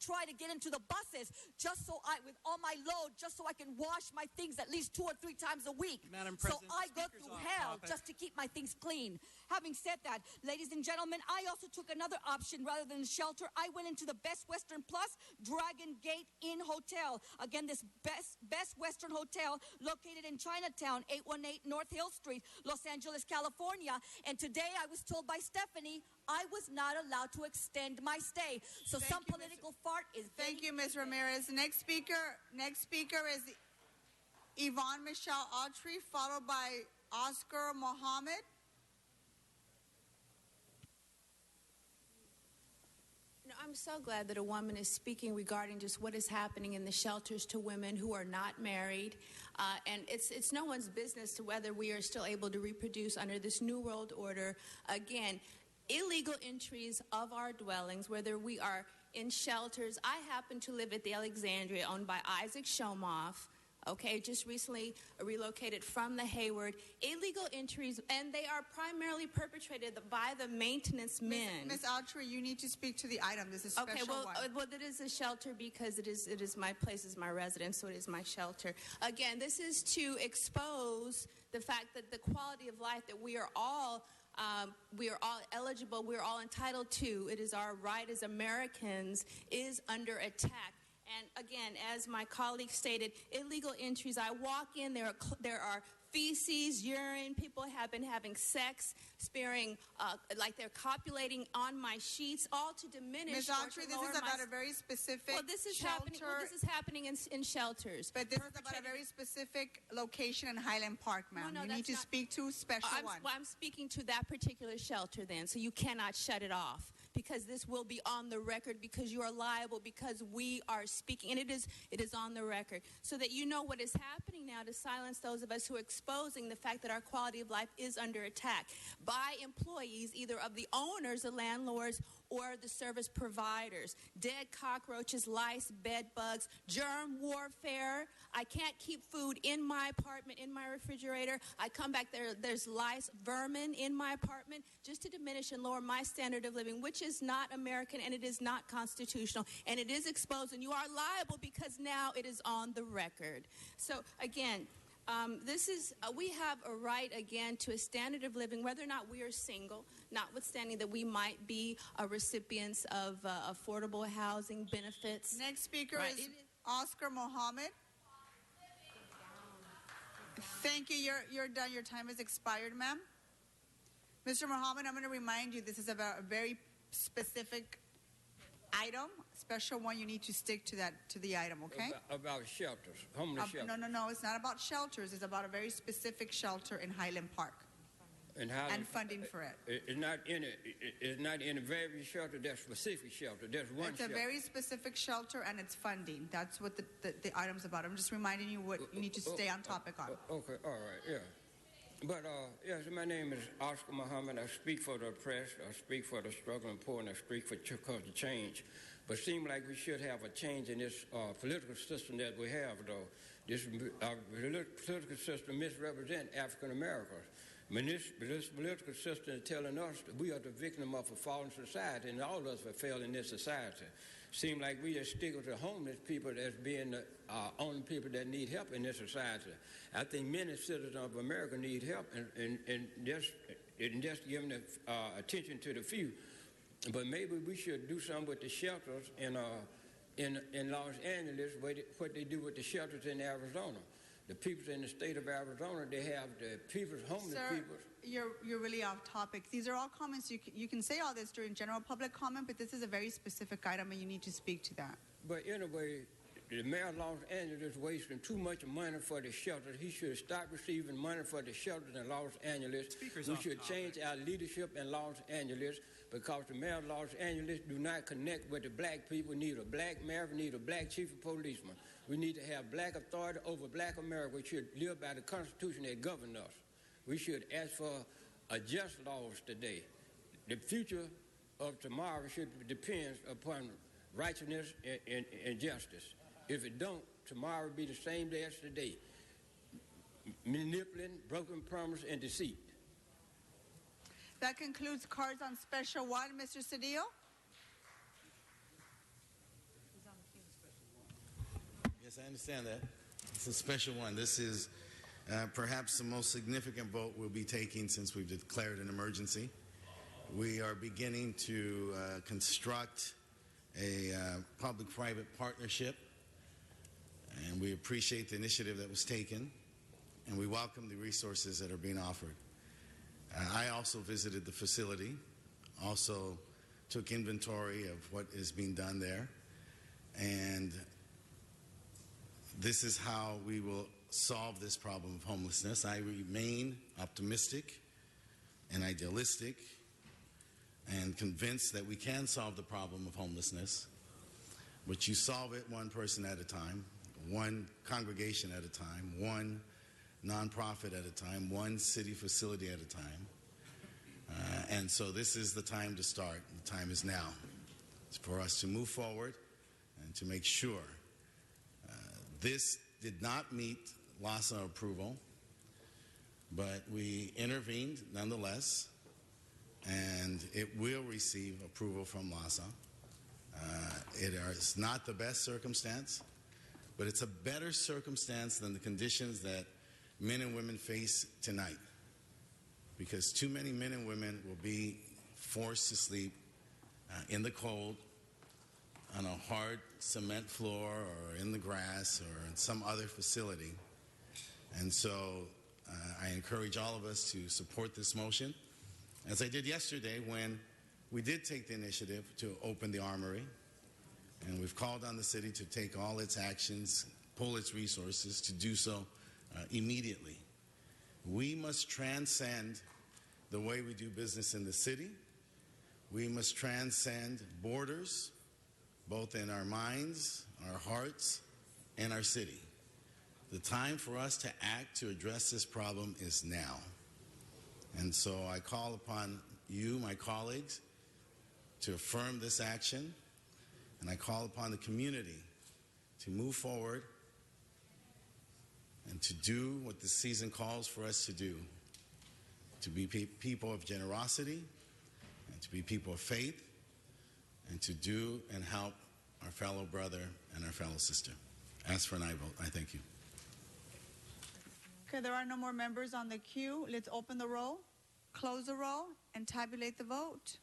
C: try to get into the buses just so with all my load, just so I can wash my things at least 2 or 3 times a week.
N: Madam President,
C: so I go through hell just to keep my things clean. Having said that, ladies and gentlemen, I also took another option rather than shelter. I went into the Best Western Plus Dragon Gate Inn Hotel. Again, this Best Western Hotel located in Chinatown, 818 North Hill Street, Los Angeles, California. And today I was told by Stephanie I was not allowed to extend my stay. So some political fart is...
E: Thank you, Ms. Ramirez. Next speaker is Yvonne Michelle Autry, followed by Oscar Mohammed.
G: I'm so glad that a woman is speaking regarding just what is happening in the shelters to women who are not married. And it's no one's business to whether we are still able to reproduce under this New World Order. Again, illegal entries of our dwellings, whether we are in shelters. I happen to live at the Alexandria, owned by Isaac Shomoff. Okay, just recently relocated from the Hayward. Illegal entries, and they are primarily perpetrated by the maintenance men.
E: Ms. Autry, you need to speak to the item. This is a special one.
G: Well, it is a shelter because it is my place, is my residence, so it is my shelter. Again, this is to expose the fact that the quality of life that we are all eligible, we are all entitled to. It is our right as Americans is under attack. And again, as my colleague stated, illegal entries. I walk in, there are feces, urine. People have been having sex, sparing, like they're copulating on my sheets, all to diminish.
E: Ms. Autry, this is about a very specific
G: Well, this is happening in shelters.
E: But this is about a very specific location in Highland Park, ma'am.
G: No,
E: you need to speak to special one.
G: Well, I'm speaking to that particular shelter then, so you cannot shut it off. Because this will be on the record, because you are liable, because we are speaking, and it is on the record, so that you know what is happening now to silence those of us who are exposing the fact that our quality of life is under attack by employees, either of the owners, the landlords, or the service providers. Dead cockroaches, lice, bed bugs, germ warfare. I can't keep food in my apartment, in my refrigerator. I come back there's lice, vermin in my apartment, just to diminish and lower my standard of living, which is not American and it is not constitutional, and it is exposed, and you are liable because now it is on the record. So again, we have a right, again, to a standard of living, whether or not we are single, notwithstanding that we might be recipients of affordable housing benefits.
E: Next speaker is Oscar Mohammed. Thank you. You're done. Your time has expired, ma'am. Mr. Mohammed, I'm going to remind you this is about a very specific item. special one, you need to stick to the item, okay?
F: About shelters, homeless shelters.
E: No. It's not about shelters. It's about a very specific shelter in Highland Park
F: And
E: funding for it.
F: It's not in a very shelter. That's specific shelter. There's one
E: It's
F: shelter.
E: a very specific shelter, and it's funding. That's what the item's about. I'm just reminding you what you need to stay on topic on.
F: Okay, all right, yeah. But, yes, my name is Oscar Muhammad. I speak for the oppressed. I speak for the struggling poor, and I speak for culture change. But it seems like we should have a change in this political system that we have, though. This political system misrepresents African Americans. This political system is telling us that we are the victim of a fallen society, and all of us have failed in this society. Seem like we just stick with the homeless people as being the only people that need help in this society. I think many citizens of America need help, and just giving attention to the few. But maybe we should do something with the shelters in Los Angeles, what they do with the shelters in Arizona. The people in the state of Arizona, they have the homeless people.
E: You're really off topic. These are all comments. You can say all this during general public comment, but this is a very specific item, and you need to speak to that.
F: But anyway, the mayor of Los Angeles is wasting too much money for the shelters. He should stop receiving money for the shelters in Los Angeles. We should change our leadership in Los Angeles, because the mayor of Los Angeles do not connect with the black people. We need a black mayor. We need a black chief of policeman. We need to have black authority over black America. We should live by the Constitution that governs us. We should ask for just laws today. The future of tomorrow depends upon righteousness and justice. If it don't, tomorrow will be the same day as today. Manipulating, broken promise, and deceit.
E: That concludes cards on special one. Mr. Cedillo?
P: Yes, I understand that. It's a special one. This is perhaps the most significant vote we'll be taking since we've declared an emergency. We are beginning to construct a public-private partnership, and we appreciate the initiative that was taken, and we welcome the resources that are being offered. I also visited the facility, also took inventory of what is being done there, and this is how we will solve this problem of homelessness. I remain optimistic and idealistic and convinced that we can solve the problem of homelessness, but you solve it one person at a time, one congregation at a time, one nonprofit at a time, one city facility at a time. And so this is the time to start. The time is now. It's for us to move forward and to make sure. This did not meet LAHSA approval, but we intervened nonetheless, and it will receive approval from LAHSA. It is not the best circumstance, but it's a better circumstance than the conditions that men and women face tonight, because too many men and women will be forced to sleep in the cold on a hard cement floor or in the grass or in some other facility. And so I encourage all of us to support this motion, as I did yesterday when we did take the initiative to open the armory, and we've called on the city to take all its actions, pull its resources to do so immediately. We must transcend the way we do business in the city. We must transcend borders, both in our minds, our hearts, and our city. The time for us to act to address this problem is now. And so I call upon you, my colleagues, to affirm this action, and I call upon the community to move forward and to do what the season calls for us to do, to be people of generosity and to be people of faith, and to do and help our fellow brother and our fellow sister. As for an aye vote, I thank you.
E: Okay, there are no more members on the queue. Let's open the roll, close the roll, and tabulate the vote.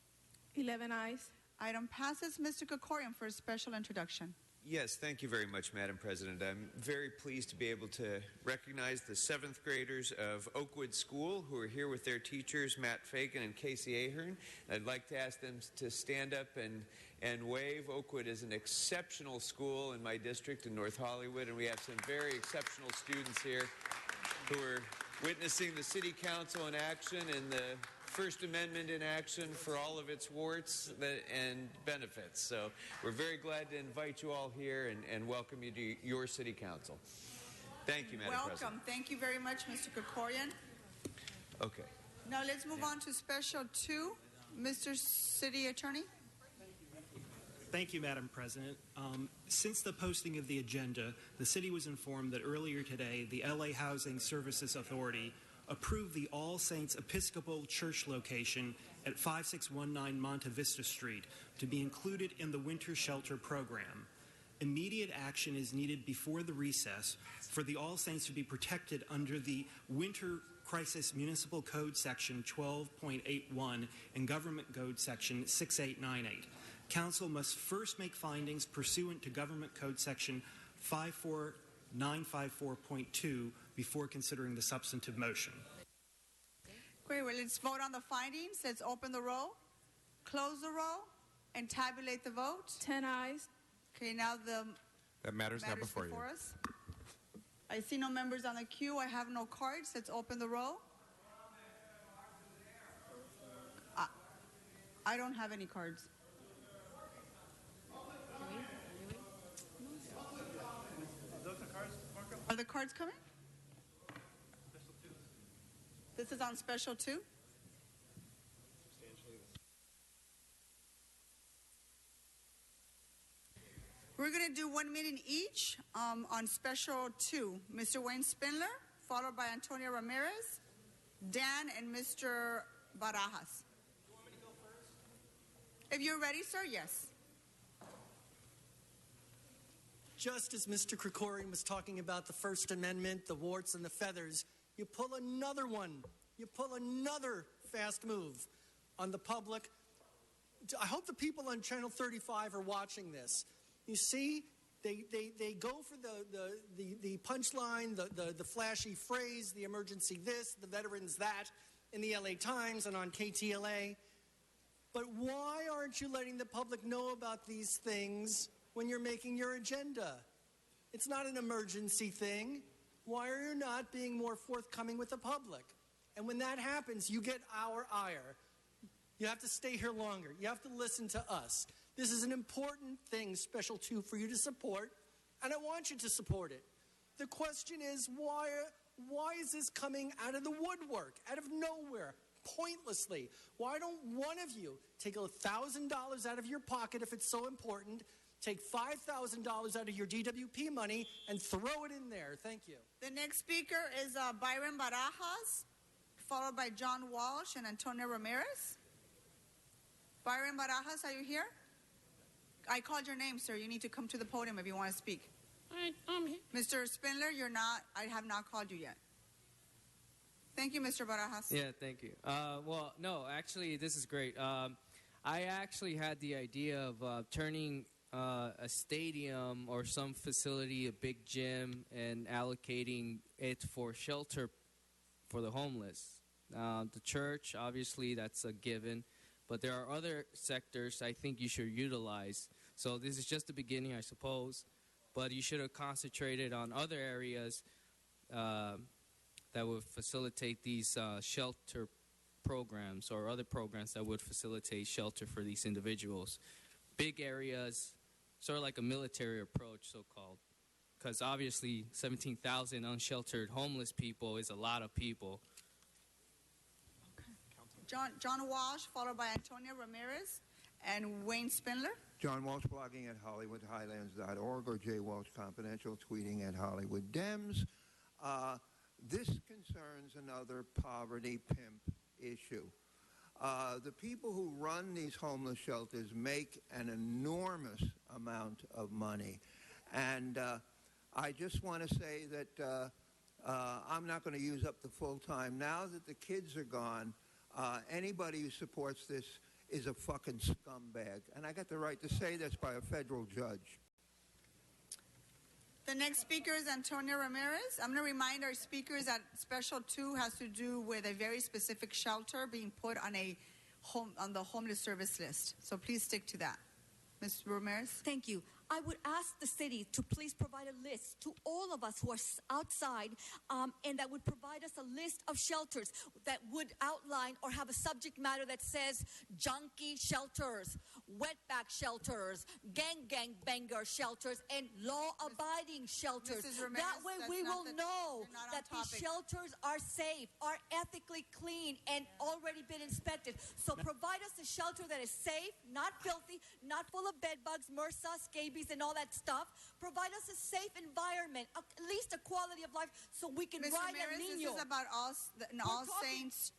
J: 11 ayes.
E: Item passes. Mr. Kokorian for a special introduction.
V: Yes, thank you very much, Madam President. I'm very pleased to be able to recognize the 7th graders of Oakwood School who are here with their teachers, Matt Fagan and Casey Ahern. I'd like to ask them to stand up and wave. Oakwood is an exceptional school in my district in North Hollywood, and we have some very exceptional students here who are witnessing the City Council in action and the First Amendment in action for all of its warts and benefits. So we're very glad to invite you all here and welcome you to your City Council. Thank you, Madam President.
E: Welcome. Thank you very much, Mr. Krikorian.
V: Okay.
E: Now let's move on to Special 2. Mr. City Attorney.
N: Thank you, Madam President. Since the posting of the agenda, the city was informed that earlier today, the LA Housing Services Authority approved the All Saints Episcopal Church location at 5619 Monte Vista Street to be included in the winter shelter program. Immediate action is needed before the recess for the All Saints to be protected under the Winter Crisis Municipal Code Section 12.81 and Government Code Section 6898. Council must first make findings pursuant to Government Code Section 54954.2 before considering the substantive motion.
E: Great. Well, let's vote on the findings. Let's open the roll, close the roll, and tabulate the vote.
G: 10 ayes.
E: Okay, now the
I: That matters now before you.
E: us. I see no members on the queue. I have no cards. Let's open the roll. I don't have any cards. Are the cards coming? This is on Special 2? We're going to do 1 minute each on Special 2. Mr. Wayne Spindler, followed by Antonio Ramirez, Dan, and Mr. Barajas. If you're ready, sir, yes.
R: Just as Mr. Krikorian was talking about the First Amendment, the warts and the feathers, you pull another one. You pull another fast move on the public. I hope the people on Channel 35 are watching this. You see, they go for the punchline, the flashy phrase, the emergency this, the veterans that, in the LA Times and on KTLA. But why aren't you letting the public know about these things when you're making your agenda? It's not an emergency thing. Why are you not being more forthcoming with the public? And when that happens, you get our ire. You have to stay here longer. You have to listen to us. This is an important thing, Special 2, for you to support, and I want you to support it. The question is, why is this coming out of the woodwork, out of nowhere, pointlessly? Why don't one of you take $1,000 out of your pocket if it's so important, take $5,000 out of your DWP money, and throw it in there? Thank you.
E: The next speaker is Byron Barajas, followed by John Walsh and Antonio Ramirez. Byron Barajas, are you here? I called your name, sir. You need to come to the podium if you want to speak.
A: I'm here.
E: Mr. Spindler, you're not. I have not called you yet. Thank you, Mr. Barajas.
L: Yeah, thank you. Well, no, actually, this is great. I actually had the idea of turning a stadium or some facility, a big gym, and allocating it for shelter for the homeless. The church, obviously, that's a given. But there are other sectors I think you should utilize. So this is just the beginning, I suppose. But you should have concentrated on other areas that would facilitate these shelter programs or other programs that would facilitate shelter for these individuals. Big areas, sort of like a military approach, so-called. Because obviously 17,000 unsheltered homeless people is a lot of people.
E: John Walsh, followed by Antonio Ramirez and Wayne Spindler.
O: John Walsh, blogging at HollywoodHighlands.org, or J. Walsh Confidential, tweeting at Hollywood Dems. This concerns another poverty pimp issue. The people who run these homeless shelters make an enormous amount of money. And I just want to say that I'm not going to use up the full time. Now that the kids are gone, anybody who supports this is a fucking scumbag. And I got the right to say this by a federal judge.
E: The next speaker is Antonio Ramirez. I'm going to remind our speakers that Special 2 has to do with a very specific shelter being put on the homeless service list. So please stick to that. Ms. Ramirez?
C: Thank you. I would ask the city to please provide a list to all of us who are outside and that would provide us a list of shelters that would outline or have a subject matter that says junkie shelters, wetback shelters, gang banger shelters, and law-abiding shelters.
E: Ramirez,
C: that way we will know that these shelters are safe, are ethically clean, and already been inspected. So provide us a shelter that is safe, not filthy, not full of bed bugs, MRSA, scabies, and all that stuff. Provide us a safe environment, at least a quality of life, so we can
E: Ms.
C: ride
E: Ramirez,
C: El Nino.
E: This is about All Saints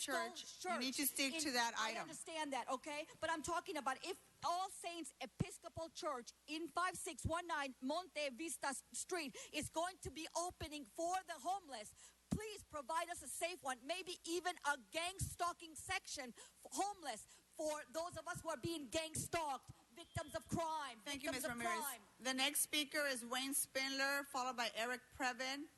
E: Church. You need to stick to that item.
C: I understand that, okay? But I'm talking about if All Saints Episcopal Church in 5619 Monte Vista Street is going to be opening for the homeless, please provide us a safe one, maybe even a gang stalking section for homeless for those of us who are being gang stalked, victims of crime.
E: Thank you, Ms. Ramirez. The next speaker is Wayne Spindler, followed by Eric Previn.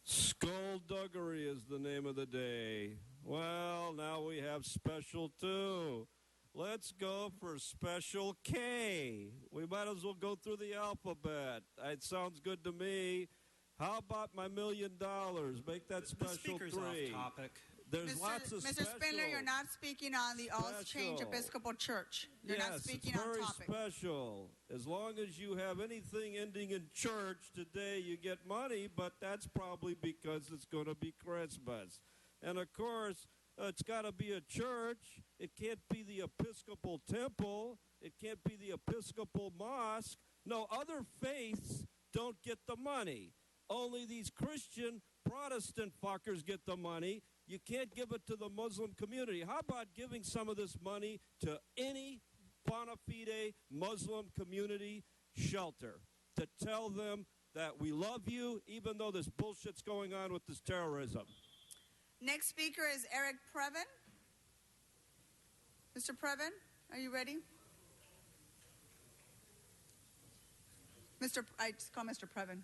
B: Skullduggery is the name of the day. Well, now we have Special 2. Let's go for Special K. We might as well go through the alphabet. It sounds good to me. How about my $1 million? Make that Special 3.
N: The speaker's off topic.
B: There's lots of
E: Mr. Spindler, you're not speaking on the All Saints Episcopal Church. You're not speaking on topic.
B: It's very special. As long as you have anything ending in church today, you get money, but that's probably because it's going to be Christmas. And, of course, it's got to be a church. It can't be the Episcopal Temple. It can't be the Episcopal Mosque. No, other faiths don't get the money. Only these Christian Protestant fuckers get the money. You can't give it to the Muslim community. How about giving some of this money to any bona fide Muslim community shelter to tell them that we love you even though this bullshit's going on with this terrorism?
E: Next speaker is Eric Previn. Mr. Previn, are you ready? I just call Mr. Previn.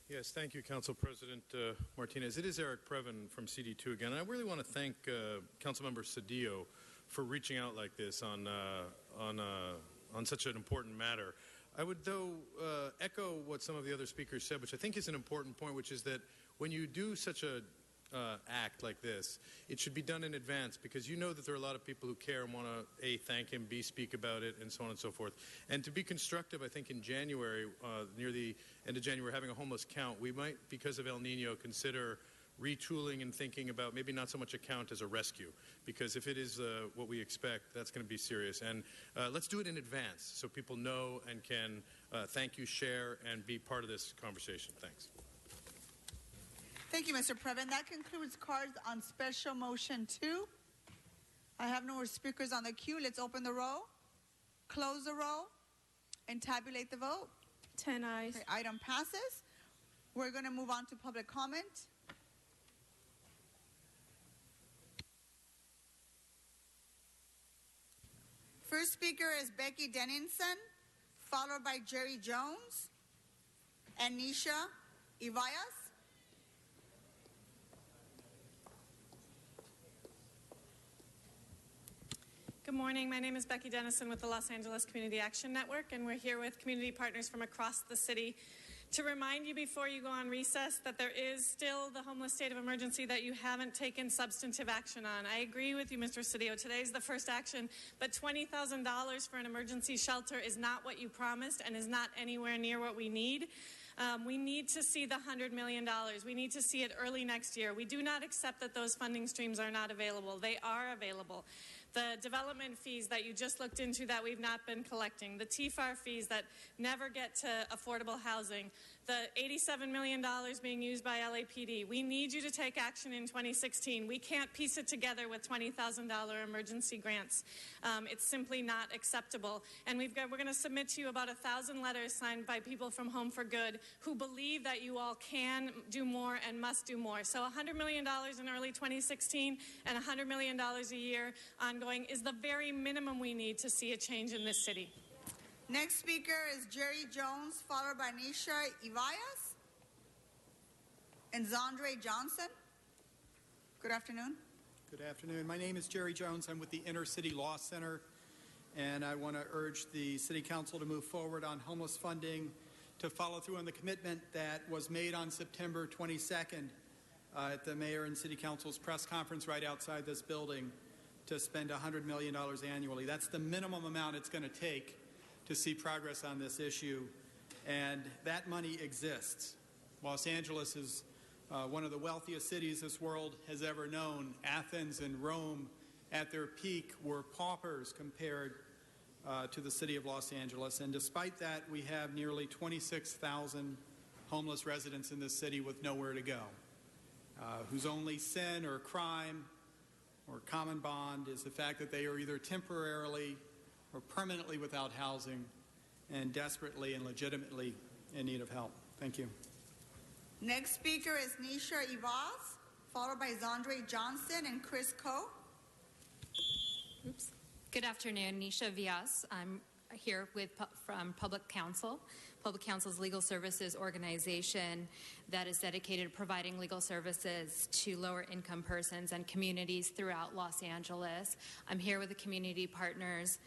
Q: Yes, thank you, Council President Martinez. It is Eric Previn from CD2 again. I really want to thank Councilmember Cedillo for reaching out like this on such an important matter. I would, though, echo what some of the other speakers said, which I think is an important point, which is that when you do such a act like this, it should be done in advance because you know that there are a lot of people who care and want to, A, thank him, B, speak about it, and so on and so forth. And to be constructive, I think in January, near the end of January, having a homeless count, we might, because of El Nino, consider retooling and thinking about maybe not so much a count as a rescue, because if it is what we expect, that's going to be serious. And let's do it in advance so people know and can thank you, share, and be part of this conversation. Thanks.
E: Thank you, Mr. Previn. That concludes cards on Special Motion 2. I have no more speakers on the queue. Let's open the roll, close the roll, and tabulate the vote.
G: 10 ayes.
E: Okay, item passes. We're going to move on to public comment. First speaker is Becky Dennison, followed by Jerry Jones and Nisha Ivias.
A: Good morning. My name is Becky Dennison with the Los Angeles Community Action Network, and we're here with community partners from across the city to remind you before you go on recess that there is still the homeless state of emergency that you haven't taken substantive action on. I agree with you, Mr. Cedillo. Today's the first action, but $20,000 for an emergency shelter is not what you promised and is not anywhere near what we need. We need to see the $100 million. We need to see it early next year. We do not accept that those funding streams are not available. They are available. the development fees that you just looked into that we've not been collecting, the TFAR fees that never get to affordable housing, the $87 million being used by LAPD. We need you to take action in 2016. We can't piece it together with $20,000 emergency grants. It's simply not acceptable. And we're going to submit to you about 1,000 letters signed by people from Home for Good who believe that you all can do more and must do more. So $100 million in early 2016 and $100 million a year ongoing is the very minimum we need to see a change in this city.
E: Next speaker is Jerry Jones, followed by Nisha Ivias and Zandre Johnson. Good afternoon.
H: Good afternoon. My name is Jerry Jones. I'm with the Inner City Law Center, and I want to urge the City Council to move forward on homeless funding, to follow through on the commitment that was made on September 22nd at the Mayor and City Council's press conference right outside this building to spend $100 million annually. That's the minimum amount it's going to take to see progress on this issue, and that money exists. Los Angeles is one of the wealthiest cities this world has ever known. Athens and Rome at their peak were paupers compared to the city of Los Angeles, and despite that, we have nearly 26,000 homeless residents in this city with nowhere to go, whose only sin or crime or common bond is the fact that they are either temporarily or permanently without housing and desperately and legitimately in need of help. Thank you.
E: Next speaker is Nisha Ivaz, followed by Zandre Johnson and Chris Coe.
S: Oops. Good afternoon, Nisha Vyas. I'm here from Public Counsel. Public Counsel's legal services organization that is dedicated to providing legal services to lower-income persons and communities throughout Los Angeles. I'm here with the community partners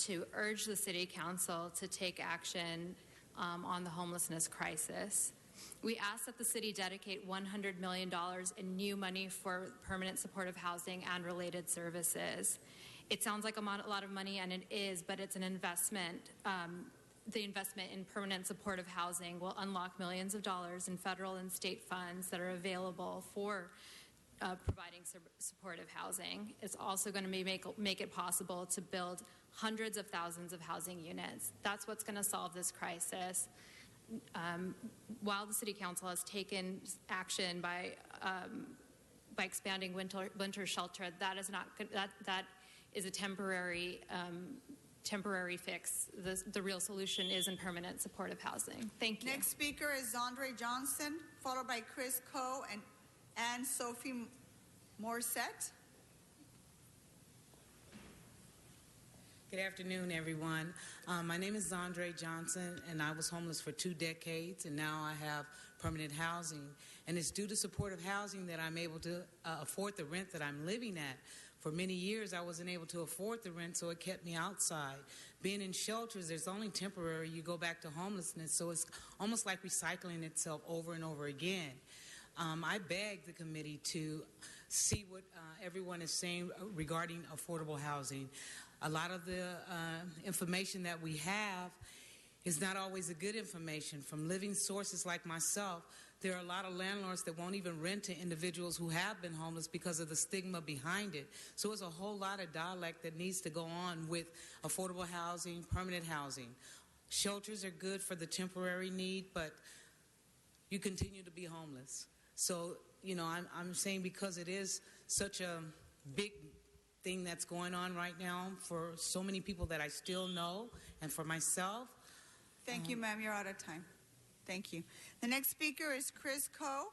S: to urge the City Council to take action on the homelessness crisis. We ask that the city dedicate $100 million in new money for permanent supportive housing and related services. It sounds like a lot of money, and it is, but it's an investment. The investment in permanent supportive housing will unlock millions of dollars in federal and state funds that are available for providing supportive housing. It's also going to make it possible to build hundreds of thousands of housing units. That's what's going to solve this crisis. While the City Council has taken action by expanding winter shelter, that is a temporary fix. The real solution is in permanent supportive housing. Thank you.
E: Next speaker is Zandre Johnson, followed by Chris Coe and Anne-Sophie Morissette.
W: Good afternoon, everyone. My name is Zandre Johnson, and I was homeless for 2 decades, and now I have permanent housing. And it's due to supportive housing that I'm able to afford the rent that I'm living at. For many years, I wasn't able to afford the rent, so it kept me outside. Being in shelters, there's only temporary. You go back to homelessness, so it's almost like recycling itself over and over again. I begged the committee to see what everyone is saying regarding affordable housing. A lot of the information that we have is not always a good information. From living sources like myself, there are a lot of landlords that won't even rent to individuals who have been homeless because of the stigma behind it. So there's a whole lot of dialect that needs to go on with affordable housing, permanent housing. Shelters are good for the temporary need, but you continue to be homeless. So, you know, I'm saying because it is such a big thing that's going on right now for so many people that I still know and for myself.
E: Thank you, ma'am. You're out of time. Thank you. The next speaker is Chris Coe,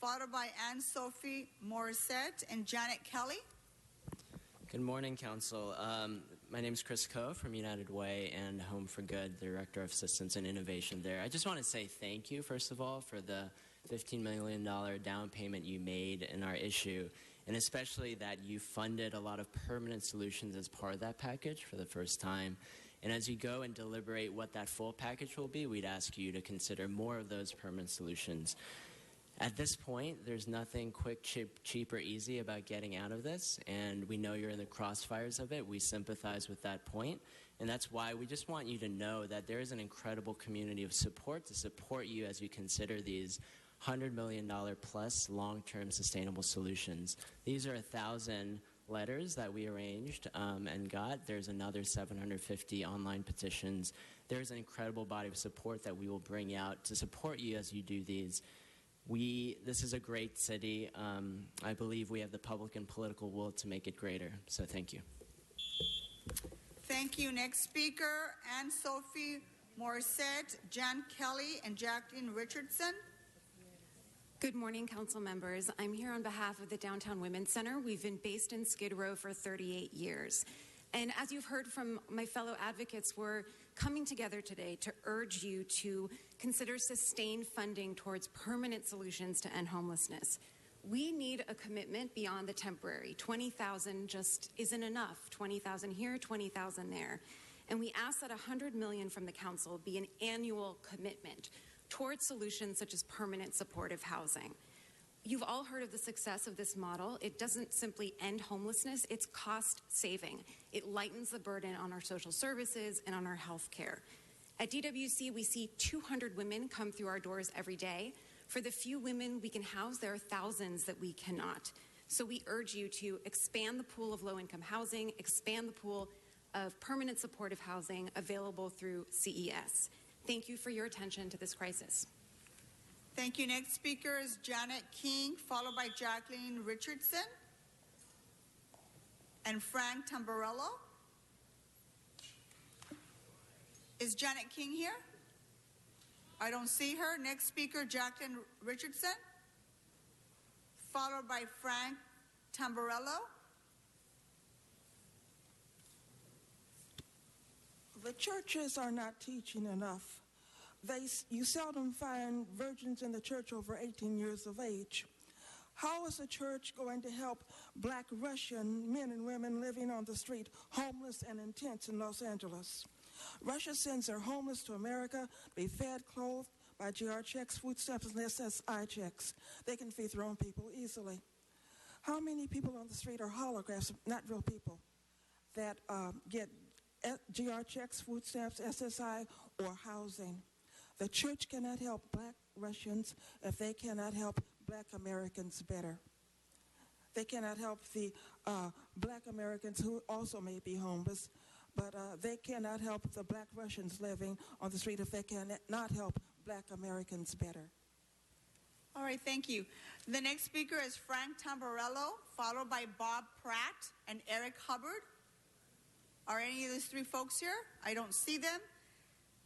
E: followed by Anne-Sophie Morissette and Janet Kelly.
X: Good morning, Council. My name is Chris Coe from United Way and Home for Good, the Director of Assistance and Innovation there. I just want to say thank you, first of all, for the $15 million down payment you made in our issue, and especially that you funded a lot of permanent solutions as part of that package for the first time. And as you go and deliberate what that full package will be, we'd ask you to consider more of those permanent solutions. At this point, there's nothing quick, cheap, or easy about getting out of this, and we know you're in the crossfires of it. We sympathize with that point, and that's why we just want you to know that there is an incredible community of support to support you as you consider these $100 million plus long-term sustainable solutions. These are 1,000 letters that we arranged and got. There's another 750 online petitions. There's an incredible body of support that we will bring out to support you as you do these. This is a great city. I believe we have the public and political will to make it greater. So thank you.
E: Thank you. Next speaker, Anne-Sophie Morissette, Jan Kelly, and Jacqueline Richardson.
D: Good morning, council members. I'm here on behalf of the Downtown Women's Center. We've been based in Skid Row for 38 years. And as you've heard from my fellow advocates, we're coming together today to urge you to consider sustained funding towards permanent solutions to end homelessness. We need a commitment beyond the temporary. 20,000 just isn't enough. 20,000 here, 20,000 there. And we ask that $100 million from the council be an annual commitment towards solutions such as permanent supportive housing. You've all heard of the success of this model. It doesn't simply end homelessness, it's cost saving. It lightens the burden on our social services and on our health care. At DWC, we see 200 women come through our doors every day. For the few women we can house, there are thousands that we cannot. So we urge you to expand the pool of low-income housing, expand the pool of permanent supportive housing available through CES. Thank you for your attention to this crisis.
E: Thank you. Next speaker is Janet King, followed by Jacqueline Richardson and Frank Tamburello. Is Janet King here? I don't see her. Next speaker, Jacqueline Richardson, followed by Frank Tamburello.
K: The churches are not teaching enough. You seldom find virgins in the church over 18 years of age. How is the church going to help black Russian men and women living on the street, homeless and in tents in Los Angeles? Russia sends their homeless to America, be fed, clothed by GR checks, food stamps, and SSI checks. They can feed their own people easily. How many people on the street are holograms, not real people, that get GR checks, food stamps, SSI, or housing? The church cannot help black Russians if they cannot help black Americans better. They cannot help the black Americans who also may be homeless, but they cannot help the black Russians living on the street if they cannot help black Americans better.
E: All right, thank you. The next speaker is Frank Tamburello, followed by Bob Pratt and Eric Hubbard. Are any of these three folks here? I don't see them.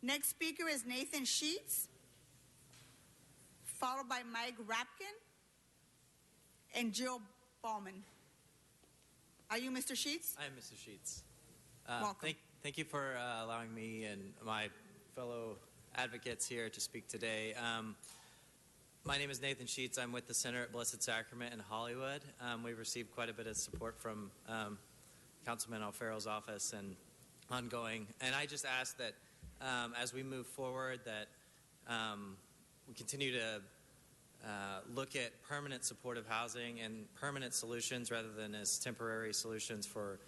E: Next speaker is Nathan Sheets, followed by Mike Rapkin and Jill Ballman. Are you Mr. Sheets?
T: I am Mr. Sheets.
E: Welcome.
T: Thank you for allowing me and my fellow advocates here to speak today. My name is Nathan Sheets. I'm with the Center at Blessed Sacrament in Hollywood. We've received quite a bit of support from Councilman Alfero's office and ongoing. And I just ask that as we move forward that we continue to look at permanent supportive housing and permanent solutions rather than as temporary solutions for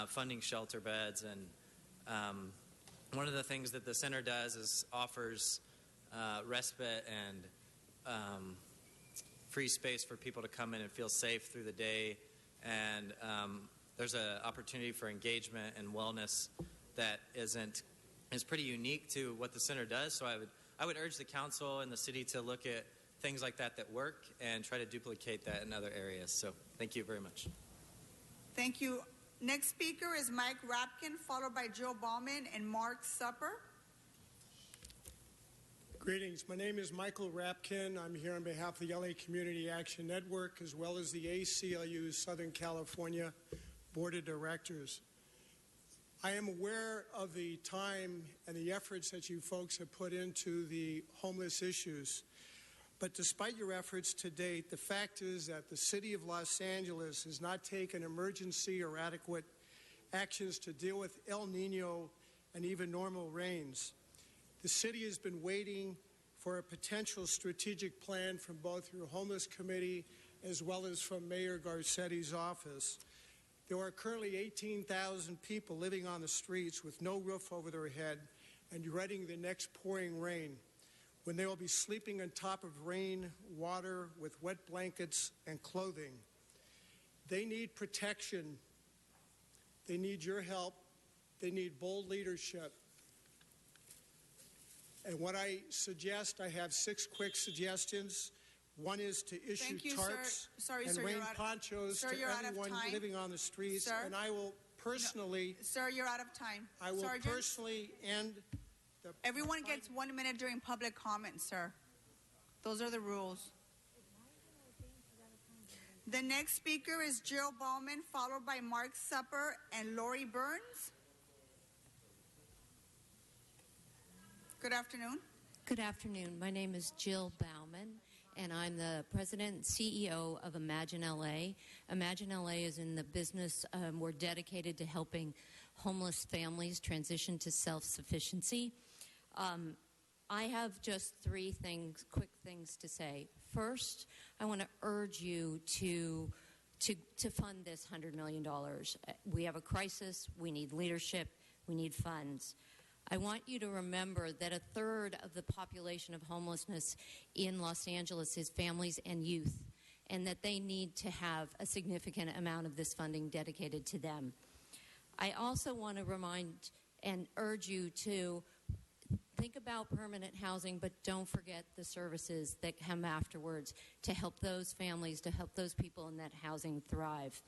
T: funding shelter beds. And one of the things that the center does is offers respite and free space for people to come in and feel safe through the day. And there's an opportunity for engagement and wellness that is pretty unique to what the center does. So I would urge the council and the city to look at things like that work and try to duplicate that in other areas. So thank you very much.
E: Thank you. Next speaker is Mike Rapkin, followed by Joe Ballman and Mark Supper.
U: Greetings. My name is Michael Rapkin. I'm here on behalf of the LA Community Action Network as well as the ACLU Southern California Board of Directors. I am aware of the time and the efforts that you folks have put into the homeless issues. But despite your efforts to date, the fact is that the city of Los Angeles has not taken emergency or adequate actions to deal with El Nino and even normal rains. The city has been waiting for a potential strategic plan from both your homeless committee as well as from Mayor Garcetti's office. There are currently 18,000 people living on the streets with no roof over their head and dreading the next pouring rain, when they will be sleeping on top of rain, water, with wet blankets and clothing. They need protection. They need your help. They need bold leadership. And what I suggest, I have 6 quick suggestions. One is to issue
E: Thank you,
U: tarps
E: sir.
U: and rain ponchos to everyone living on the streets.
E: Sir?
U: And I will personally...
E: No, sir, you're out of time.
U: I will
E: Sergeant?
U: personally end the...
E: Everyone gets 1 minute during public comment, sir. Those are the rules. The next speaker is Jill Bauman, followed by Mark Supper and Lori Burns. Good afternoon.
F: Good afternoon. My name is Jill Bauman, and I'm the president and CEO of Imagine LA. Imagine LA is in the business, we're dedicated to helping homeless families transition to self-sufficiency. I have just 3 quick things to say. First, I want to urge you to fund this $100 million. We have a crisis. We need leadership. We need funds. I want you to remember that 1/3 of the population of homelessness in Los Angeles is families and youth, and that they need to have a significant amount of this funding dedicated to them. I also want to remind and urge you to think about permanent housing, but don't forget the services that come afterwards to help those families, to help those people in that housing thrive.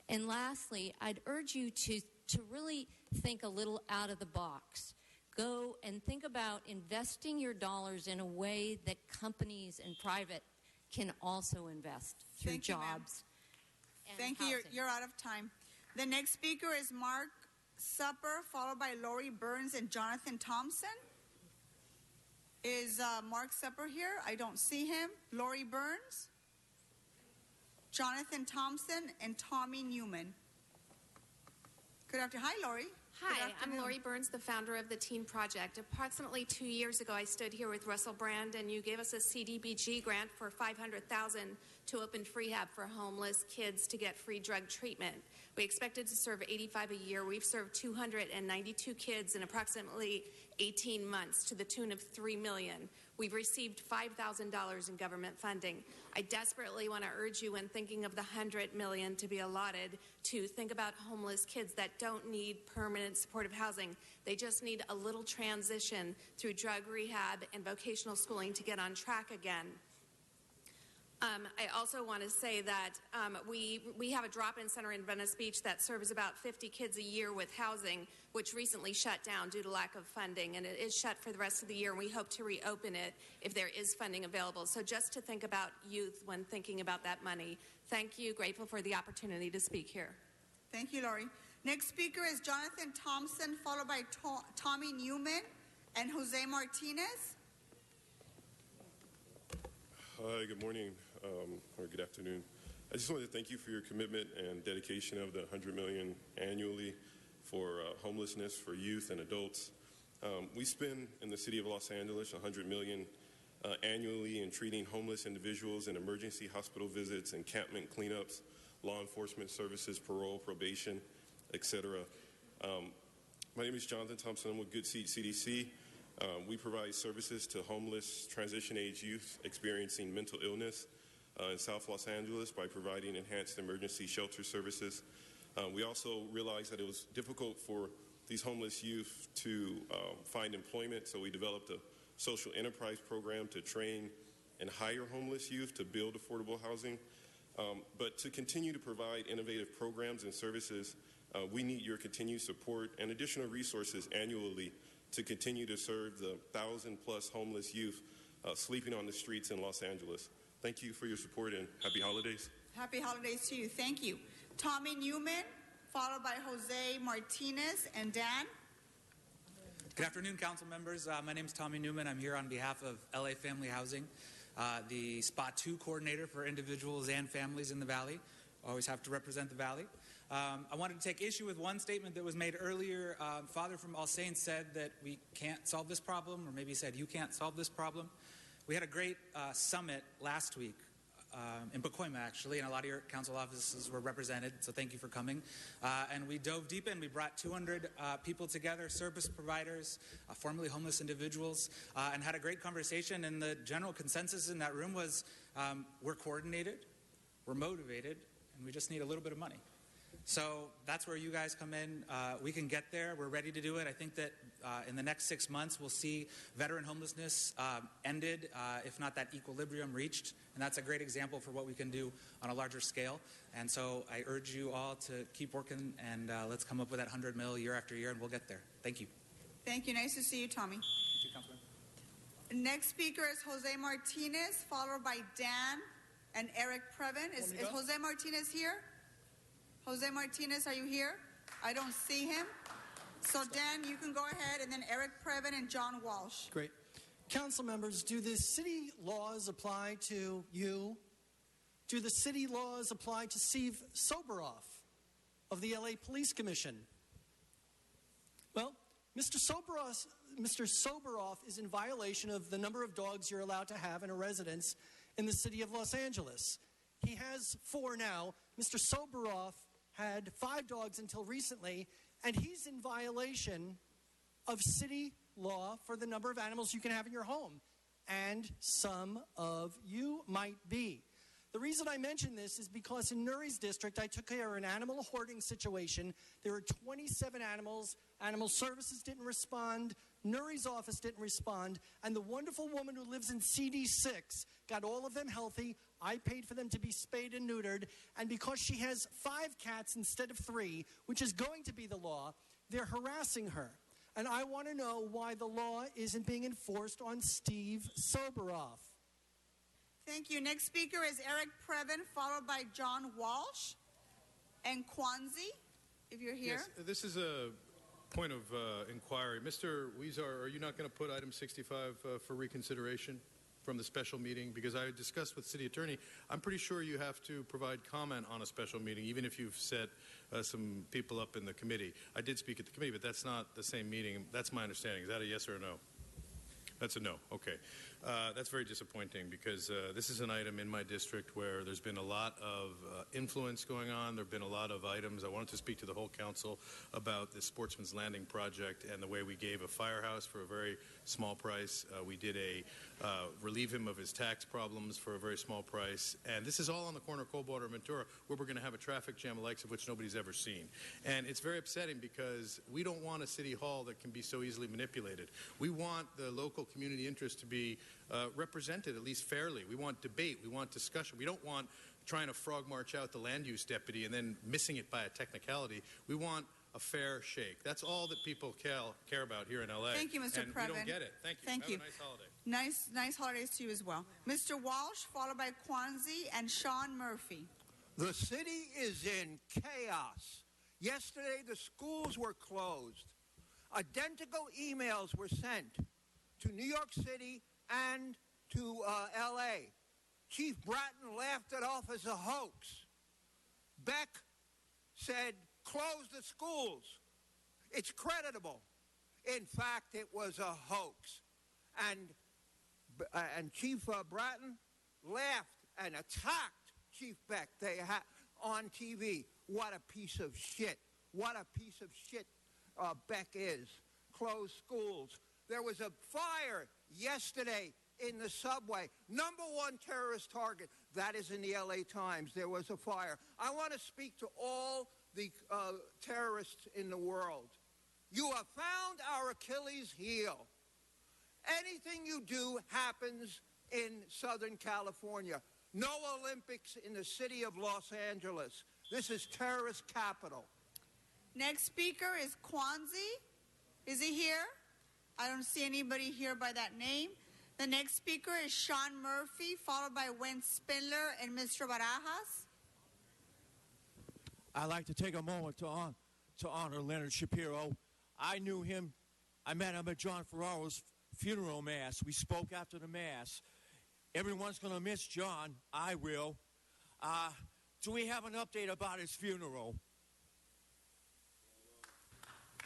F: And lastly, I'd urge you to really think a little out of the box. Go and think about investing your dollars in a way that companies and private can also invest through
E: Thank you, ma'am.
F: jobs.
E: Thank you. You're out of time. The next speaker is Mark Supper, followed by Lori Burns and Jonathan Thompson. Is Mark Supper here? I don't see him. Lori Burns, Jonathan Thompson, and Tommy Newman. Good afternoon. Hi, Lori.
J: Hi, I'm Lori Burns, the founder of the Teen Project. Approximately 2 years ago, I stood here with Russell Brand, and you gave us a CDBG grant for $500,000 to open rehab for homeless kids to get free drug treatment. We expected to serve 85 a year. We've served 292 kids in approximately 18 months to the tune of $3 million. We've received $5,000 in government funding. I desperately want to urge you when thinking of the $100 million to be allotted to think about homeless kids that don't need permanent supportive housing. They just need a little transition through drug rehab and vocational schooling to get on track again. I also want to say that we have a drop-in center in Venice Beach that serves about 50 kids a year with housing, which recently shut down due to lack of funding, and it is shut for the rest of the year, and we hope to reopen it if there is funding available. So just to think about youth when thinking about that money. Thank you. Grateful for the opportunity to speak here.
E: Thank you, Lori. Next speaker is Jonathan Thompson, followed by Tommy Newman and Jose Martinez.
M: Hi, good morning, or good afternoon. I just wanted to thank you for your commitment and dedication of the $100 million annually for homelessness for youth and adults. We spend in the city of Los Angeles $100 million annually in treating homeless individuals in emergency hospital visits, encampment cleanups, law enforcement services, parole, probation, etc. My name is Jonathan Thompson. I'm with Good Seed CDC. We provide services to homeless transition-age youth experiencing mental illness in South Los Angeles by providing enhanced emergency shelter services. We also realized that it was difficult for these homeless youth to find employment, so we developed a social enterprise program to train and hire homeless youth to build affordable housing. But to continue to provide innovative programs and services, we need your continued support and additional resources annually to continue to serve the 1,000+ homeless youth sleeping on the streets in Los Angeles. Thank you for your support and happy holidays.
E: Happy holidays to you. Thank you. Tommy Newman, followed by Jose Martinez and Dan.
P: Good afternoon, council members. My name is Tommy Newman. I'm here on behalf of LA Family Housing, the Spot 2 coordinator for individuals and families in the Valley. Always have to represent the Valley. I wanted to take issue with one statement that was made earlier. Father from All Saints said that we can't solve this problem, or maybe he said you can't solve this problem. We had a great summit last week in Pacoima, actually, and a lot of your council offices were represented, so thank you for coming. And we dove deep in. We brought 200 people together, service providers, formerly homeless individuals, and had a great conversation. And the general consensus in that room was we're coordinated, we're motivated, and we just need a little bit of money. So that's where you guys come in. We can get there. We're ready to do it. I think that in the next 6 months, we'll see veteran homelessness ended, if not that equilibrium reached. And that's a great example for what we can do on a larger scale. And so I urge you all to keep working, and let's come up with that 100 mil year after year, and we'll get there. Thank you.
E: Thank you. Nice to see you, Tommy.
P: Thank you, Councilman.
E: Next speaker is Jose Martinez, followed by Dan and Eric Previn. Is Jose Martinez here? Jose Martinez, are you here? I don't see him. So Dan, you can go ahead, and then Eric Previn and John Walsh.
I: Great. Council members, do the city laws apply to you? Do the city laws apply to Steve Soboroff of the LA Police Commission? Well, Mr. Soboroff is in violation of the number of dogs you're allowed to have in a residence in the city of Los Angeles. He has 4 now. Mr. Soboroff had 5 dogs until recently, and he's in violation of city law for the number of animals you can have in your home. And some of you might be. The reason I mention this is because in Nuri's district, I took care of an animal hoarding situation. There were 27 animals. Animal Services didn't respond. Nuri's office didn't respond. And the wonderful woman who lives in CD6 got all of them healthy. I paid for them to be spayed and neutered. And because she has 5 cats instead of 3, which is going to be the law, they're harassing her. And I want to know why the law isn't being enforced on Steve Soboroff.
E: Thank you. Next speaker is Eric Previn, followed by John Walsh and Kwanzi, if you're here.
Q: Yes, this is a point of inquiry. Mr. Huizar, are you not going to put item 65 for reconsideration from the special meeting? Because I discussed with City Attorney, I'm pretty sure you have to provide comment on a special meeting, even if you've set some people up in the committee. I did speak at the committee, but that's not the same meeting. That's my understanding. Is that a yes or a no? That's a no. Okay. That's very disappointing because this is an item in my district where there's been a lot of influence going on. There have been a lot of items. I wanted to speak to the whole council about the Sportsman's Landing project and the way we gave a firehouse for a very small price. We did relieve him of his tax problems for a very small price. And this is all on the corner of Coldwater and Ventura, where we're going to have a traffic jam the likes of which nobody's ever seen. And it's very upsetting because we don't want a city hall that can be so easily manipulated. We want the local community interest to be represented at least fairly. We want debate. We want discussion. We don't want trying to frog march out the land use deputy and then missing it by a technicality. We want a fair shake. That's all that people care about here in LA.
E: Thank you, Mr.
Q: And
E: Previn.
Q: we don't get it. Thank you.
E: Thank
Q: Have
E: you.
Q: a nice holiday.
E: Nice holidays to you as well. Mr. Walsh, followed by Kwanzi and Sean Murphy.
O: The city is in chaos. Yesterday, the schools were closed. Identical emails were sent to New York City and to L.A. Chief Bratton laughed it off as a hoax. Beck said, close the schools. It's creditable. In fact, it was a hoax. And Chief Bratton laughed and attacked Chief Beck on TV. What a piece of shit. What a piece of shit Beck is. Closed schools. There was a fire yesterday in the subway. Number 1 terrorist target. That is in the LA Times. There was a fire. I want to speak to all the terrorists in the world. You have found our Achilles heel. Anything you do happens in Southern California. No Olympics in the city of Los Angeles. This is terrorist capital.
E: Next speaker is Kwanzi. Is he here? I don't see anybody here by that name. The next speaker is Sean Murphy, followed by Wen Spindler and Mr. Barajas.
L: I'd like to take a moment to honor Leonard Shapiro. I knew him. I met him at John Ferraro's funeral mass. We spoke after the mass. Everyone's going to miss John. I will. Do we have an update about his funeral?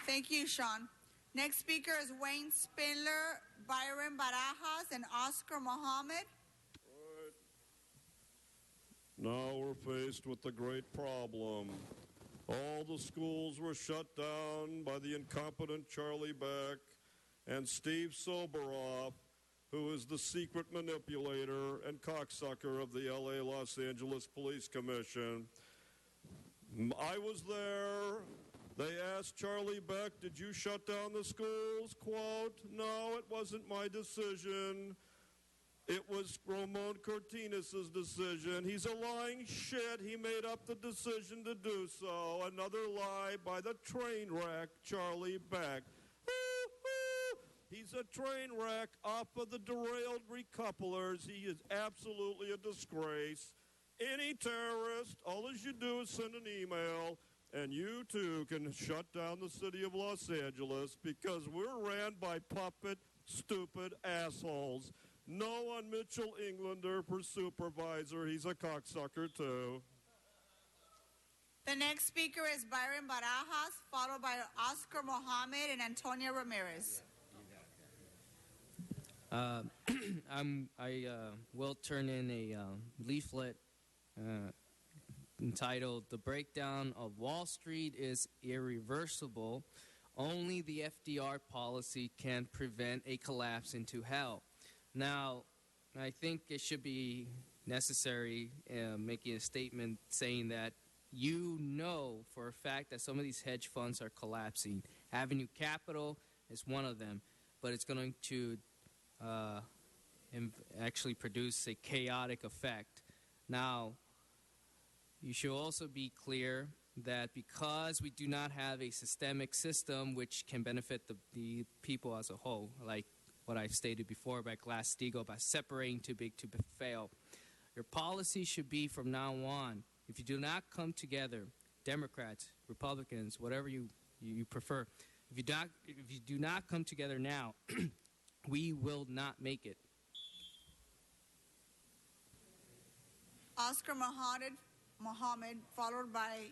E: Thank you, Sean. Next speaker is Wayne Spindler, Byron Barajas, and Oscar Mohammed.
B: Now we're faced with a great problem. All the schools were shut down by the incompetent Charlie Beck and Steve Soboroff, who is the secret manipulator and cocksucker of the LA Los Angeles Police Commission. I was there. They asked Charlie Beck, did you shut down the schools? Quote, no, it wasn't my decision. It was Ramon Cortinez's decision. He's a lying shit. He made up the decision to do so. Another lie by the train wreck, Charlie Beck. He's a train wreck off of the derailed recouplers. He is absolutely a disgrace. Any terrorist, all you do is send an email, and you too can shut down the city of Los Angeles because we're ran by puppet, stupid assholes. No on Mitchell Englander for supervisor. He's a cocksucker too.
E: The next speaker is Byron Barajas, followed by Oscar Mohammed and Antonia Ramirez.
C: I will turn in a leaflet entitled "The Breakdown of Wall Street is Irreversible. Only the FDR policy can prevent a collapse into hell." Now, I think it should be necessary making a statement saying that you know for a fact that some of these hedge funds are collapsing. Avenue Capital is one of them, but it's going to actually produce a chaotic effect. Now, you should also be clear that because we do not have a systemic system which can benefit the people as a whole, like what I've stated before by Glass-Steagall, by separating too big to fail, your policy should be from now on, if you do not come together, Democrats, Republicans, whatever you prefer, if you do not come together now, we will not make it.
E: Oscar Mohammed, followed by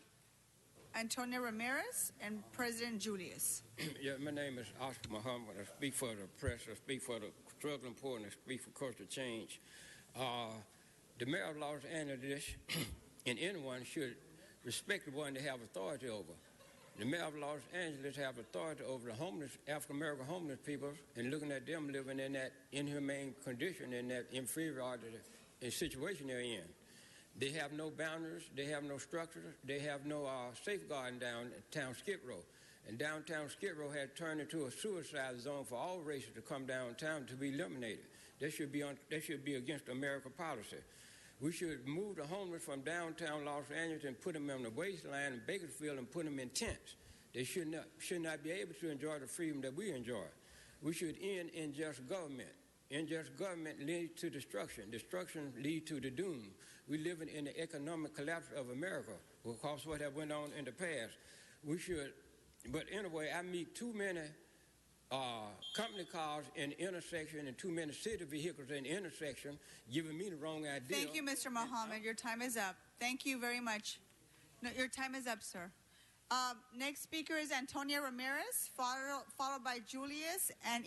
E: Antonia Ramirez and President Julius.
N: Yeah, my name is Oscar Muhammad. I speak for the press. I speak for the struggling poor, and I speak for cultural change. The mayor of Los Angeles and anyone should respect the one they have authority over. The mayor of Los Angeles have authority over the homeless, African-American homeless people, and looking at them living in that inhumane condition, in that inferiority situation they're in. They have no boundaries, they have no structures, they have no safeguarding downtown Skid Row. And downtown Skid Row had turned into a suicide zone for all races to come downtown to be eliminated. That should be against American policy. We should move the homeless from downtown Los Angeles and put them on the wasteland in Bakersfield and put them in tents. They should not be able to enjoy the freedom that we enjoy. We should end unjust government. Unjust government leads to destruction. Destruction leads to the doom. We live in the economic collapse of America because what have went on in the past. We should, but anyway, I meet too many company cars in the intersection and too many city vehicles in the intersection giving me the wrong idea.
E: Thank you, Mr. Mohammed. Your time is up. Thank you very much. No, your time is up, sir. Next speaker is Antonia Ramirez, followed by Julius and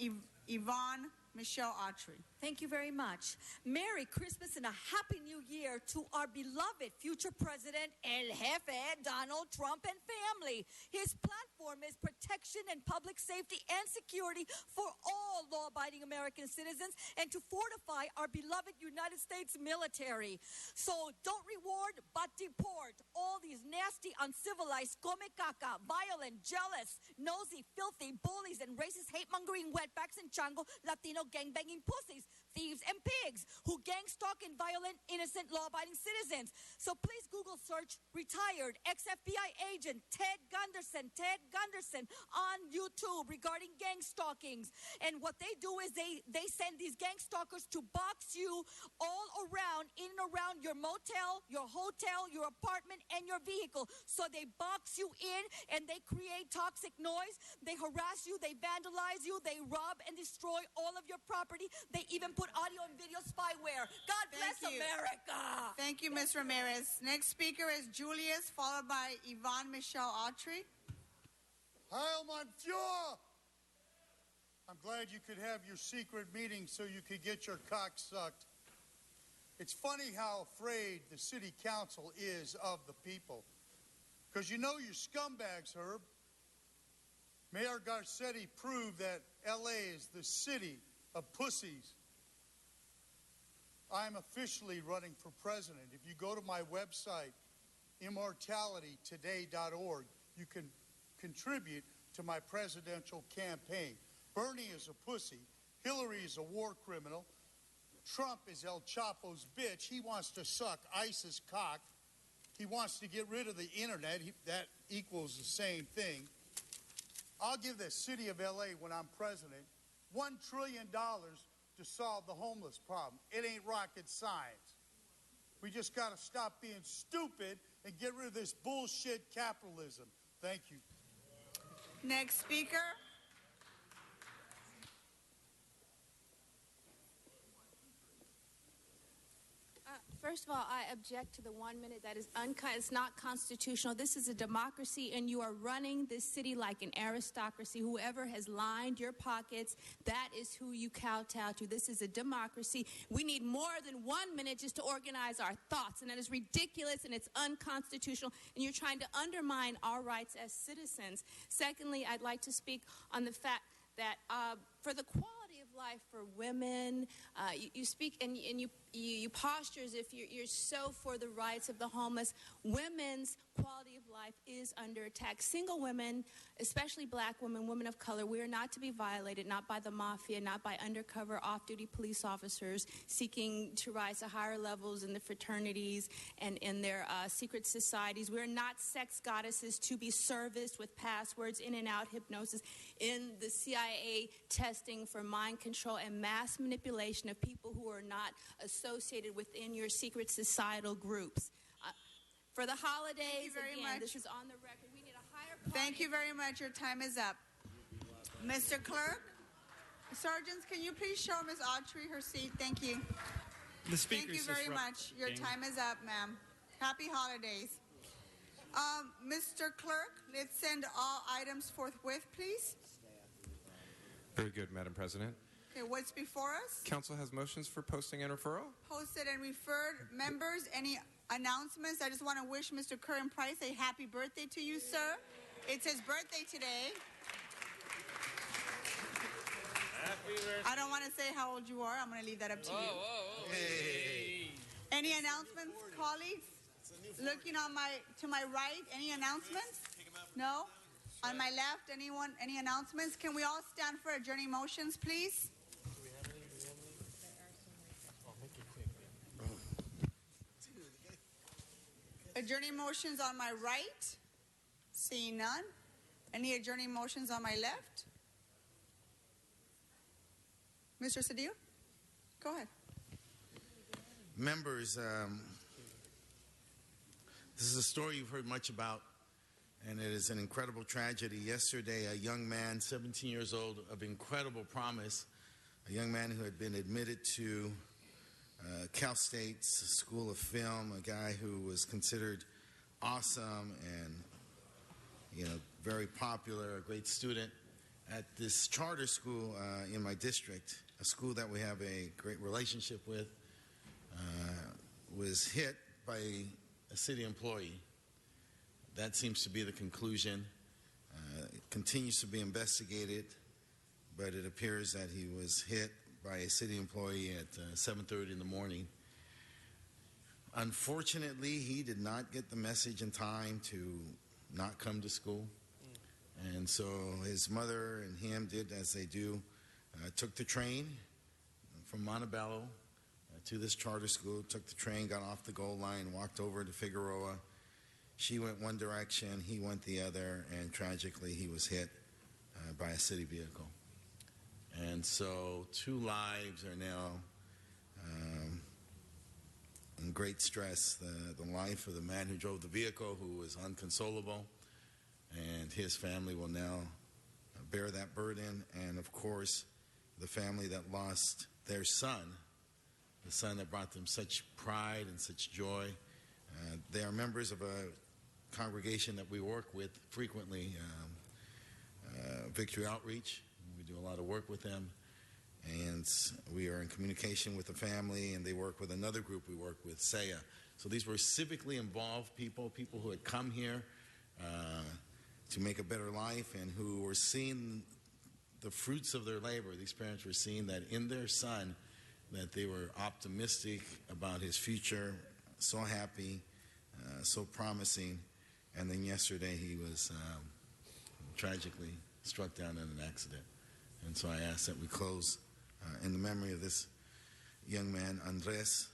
E: Yvonne Michelle Autry.
R: Thank you very much. Merry Christmas and a Happy New Year to our beloved future President, El Jefe, Donald Trump, and family. His platform is protection and public safety and security for all law-abiding American citizens and to fortify our beloved United States military. So don't reward, but deport all these nasty, uncivilized, come caca, violent, jealous, nosy, filthy, bullies, and racist, hate-mongering wetbacks and chango Latino gangbanging pussies, thieves, and pigs who gang stalk and violent, innocent, law-abiding citizens. So please Google search retired ex-FBI agent Ted Gunderson on YouTube regarding gang stalkings. And what they do is they send these gang stalkers to box you all around, in and around your motel, your hotel, your apartment, and your vehicle. So they box you in and they create toxic noise. They harass you, they vandalize you, they rob and destroy all of your property. They even put audio and video spyware. God bless America.
E: Thank you, Ms. Ramirez. Next speaker is Julius, followed by Yvonne Michelle Autry.
V: Heil Monsieur! I'm glad you could have your secret meeting so you could get your cock sucked. It's funny how afraid the city council is of the people. Because you know you're scumbags, Herb. Mayor Garcetti proved that L.A. is the city of pussies. I'm officially running for president. If you go to my website, immortalitytoday.org, you can contribute to my presidential campaign. Bernie is a pussy. Hillary is a war criminal. Trump is El Chapo's bitch. He wants to suck ISIS cock. He wants to get rid of the internet. That equals the same thing. I'll give the city of LA, when I'm president, $1 trillion to solve the homeless problem. It ain't rocket science. We just got to stop being stupid and get rid of this bullshit capitalism. Thank you.
E: Next speaker.
A: First of all, I object to the 1 minute. That is it's not constitutional. This is a democracy, and you are running this city like an aristocracy. Whoever has lined your pockets, that is who you kowtow to. This is a democracy. We need more than 1 minute just to organize our thoughts, and that is ridiculous, and it's unconstitutional, and you're trying to undermine our rights as citizens. Secondly, I'd like to speak on the fact that for the quality of life for women, you speak and you posture as if you're so for the rights of the homeless. Women's quality of life is under attack. Single women, especially black women, women of color, we are not to be violated, not by the mafia, not by undercover off-duty police officers seeking to rise to higher levels in the fraternities and in their secret societies. We are not sex goddesses to be serviced with passwords, in and out hypnosis, in the CIA testing for mind control and mass manipulation of people who are not associated within your secret societal groups. For the holidays, again, this is on the record. We need a higher quality.
E: Thank you very much. Your time is up. Mr. Clerk, sergeants, can you please show Ms. Autry her seat? Thank you.
G: The speaker
E: Thank you very much. Your time is up, ma'am. Happy holidays. Mr. Clerk, let's send all items forthwith, please.
H: Very good, Madam President.
E: Okay, what's before us?
H: Council has motions for posting and referral.
E: Posted and referred. Members, any announcements? I just want to wish Mr. Curran Price a happy birthday to you, sir. It's his birthday today.
G: Happy birthday.
E: I don't want to say how old you are. I'm going to leave that up to you.
G: Hey.
E: Any announcements, colleagues? Looking on to my right, any announcements? No? On my left, anyone? Any announcements? Can we all stand for adjourning motions, please? Adjourning motions on my right? Seeing none. Any adjourning motions on my left? Mr. Cedillo? Go ahead.
S: Members, this is a story you've heard much about, and it is an incredible tragedy. Yesterday, a young man, 17 years old, of incredible promise, a young man who had been admitted to Cal State's School of Film, a guy who was considered awesome and, very popular, a great student at this charter school in my district, a school that we have a great relationship with, was hit by a city employee. That seems to be the conclusion. It continues to be investigated, but it appears that he was hit by a city employee at 7:30 in the morning. Unfortunately, he did not get the message in time to not come to school. And so his mother and him did as they do, took the train from Montebello to this charter school, took the train, got off the goal line, walked over to Figueroa. She went one direction, he went the other, and tragically he was hit by a city vehicle. And so 2 lives are now in great stress. The life of the man who drove the vehicle, who was unconsolable, and his family will now bear that burden. And of course, the family that lost their son, the son that brought them such pride and such joy. They are members of a congregation that we work with frequently, Victory Outreach. We do a lot of work with them, and we are in communication with the family, and they work with another group we work with, SEA. So these were civically involved people who had come here to make a better life, and who were seeing the fruits of their labor. These parents were seeing that in their son, that they were optimistic about his future, so happy so promising. And then yesterday he was tragically struck down in an accident. And so I ask that we close in the memory of this young man, Andres,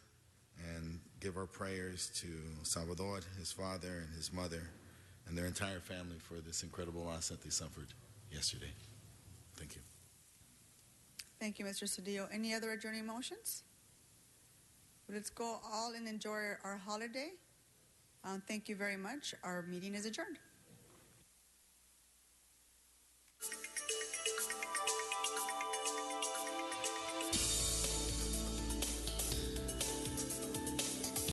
S: and give our prayers to Salvador, his father, and his mother, and their entire family for this incredible loss that they suffered yesterday. Thank you.
E: Thank you, Mr. Cedillo. Any other adjourning motions? Let's go all and enjoy our holiday. Thank you very much. Our meeting is adjourned.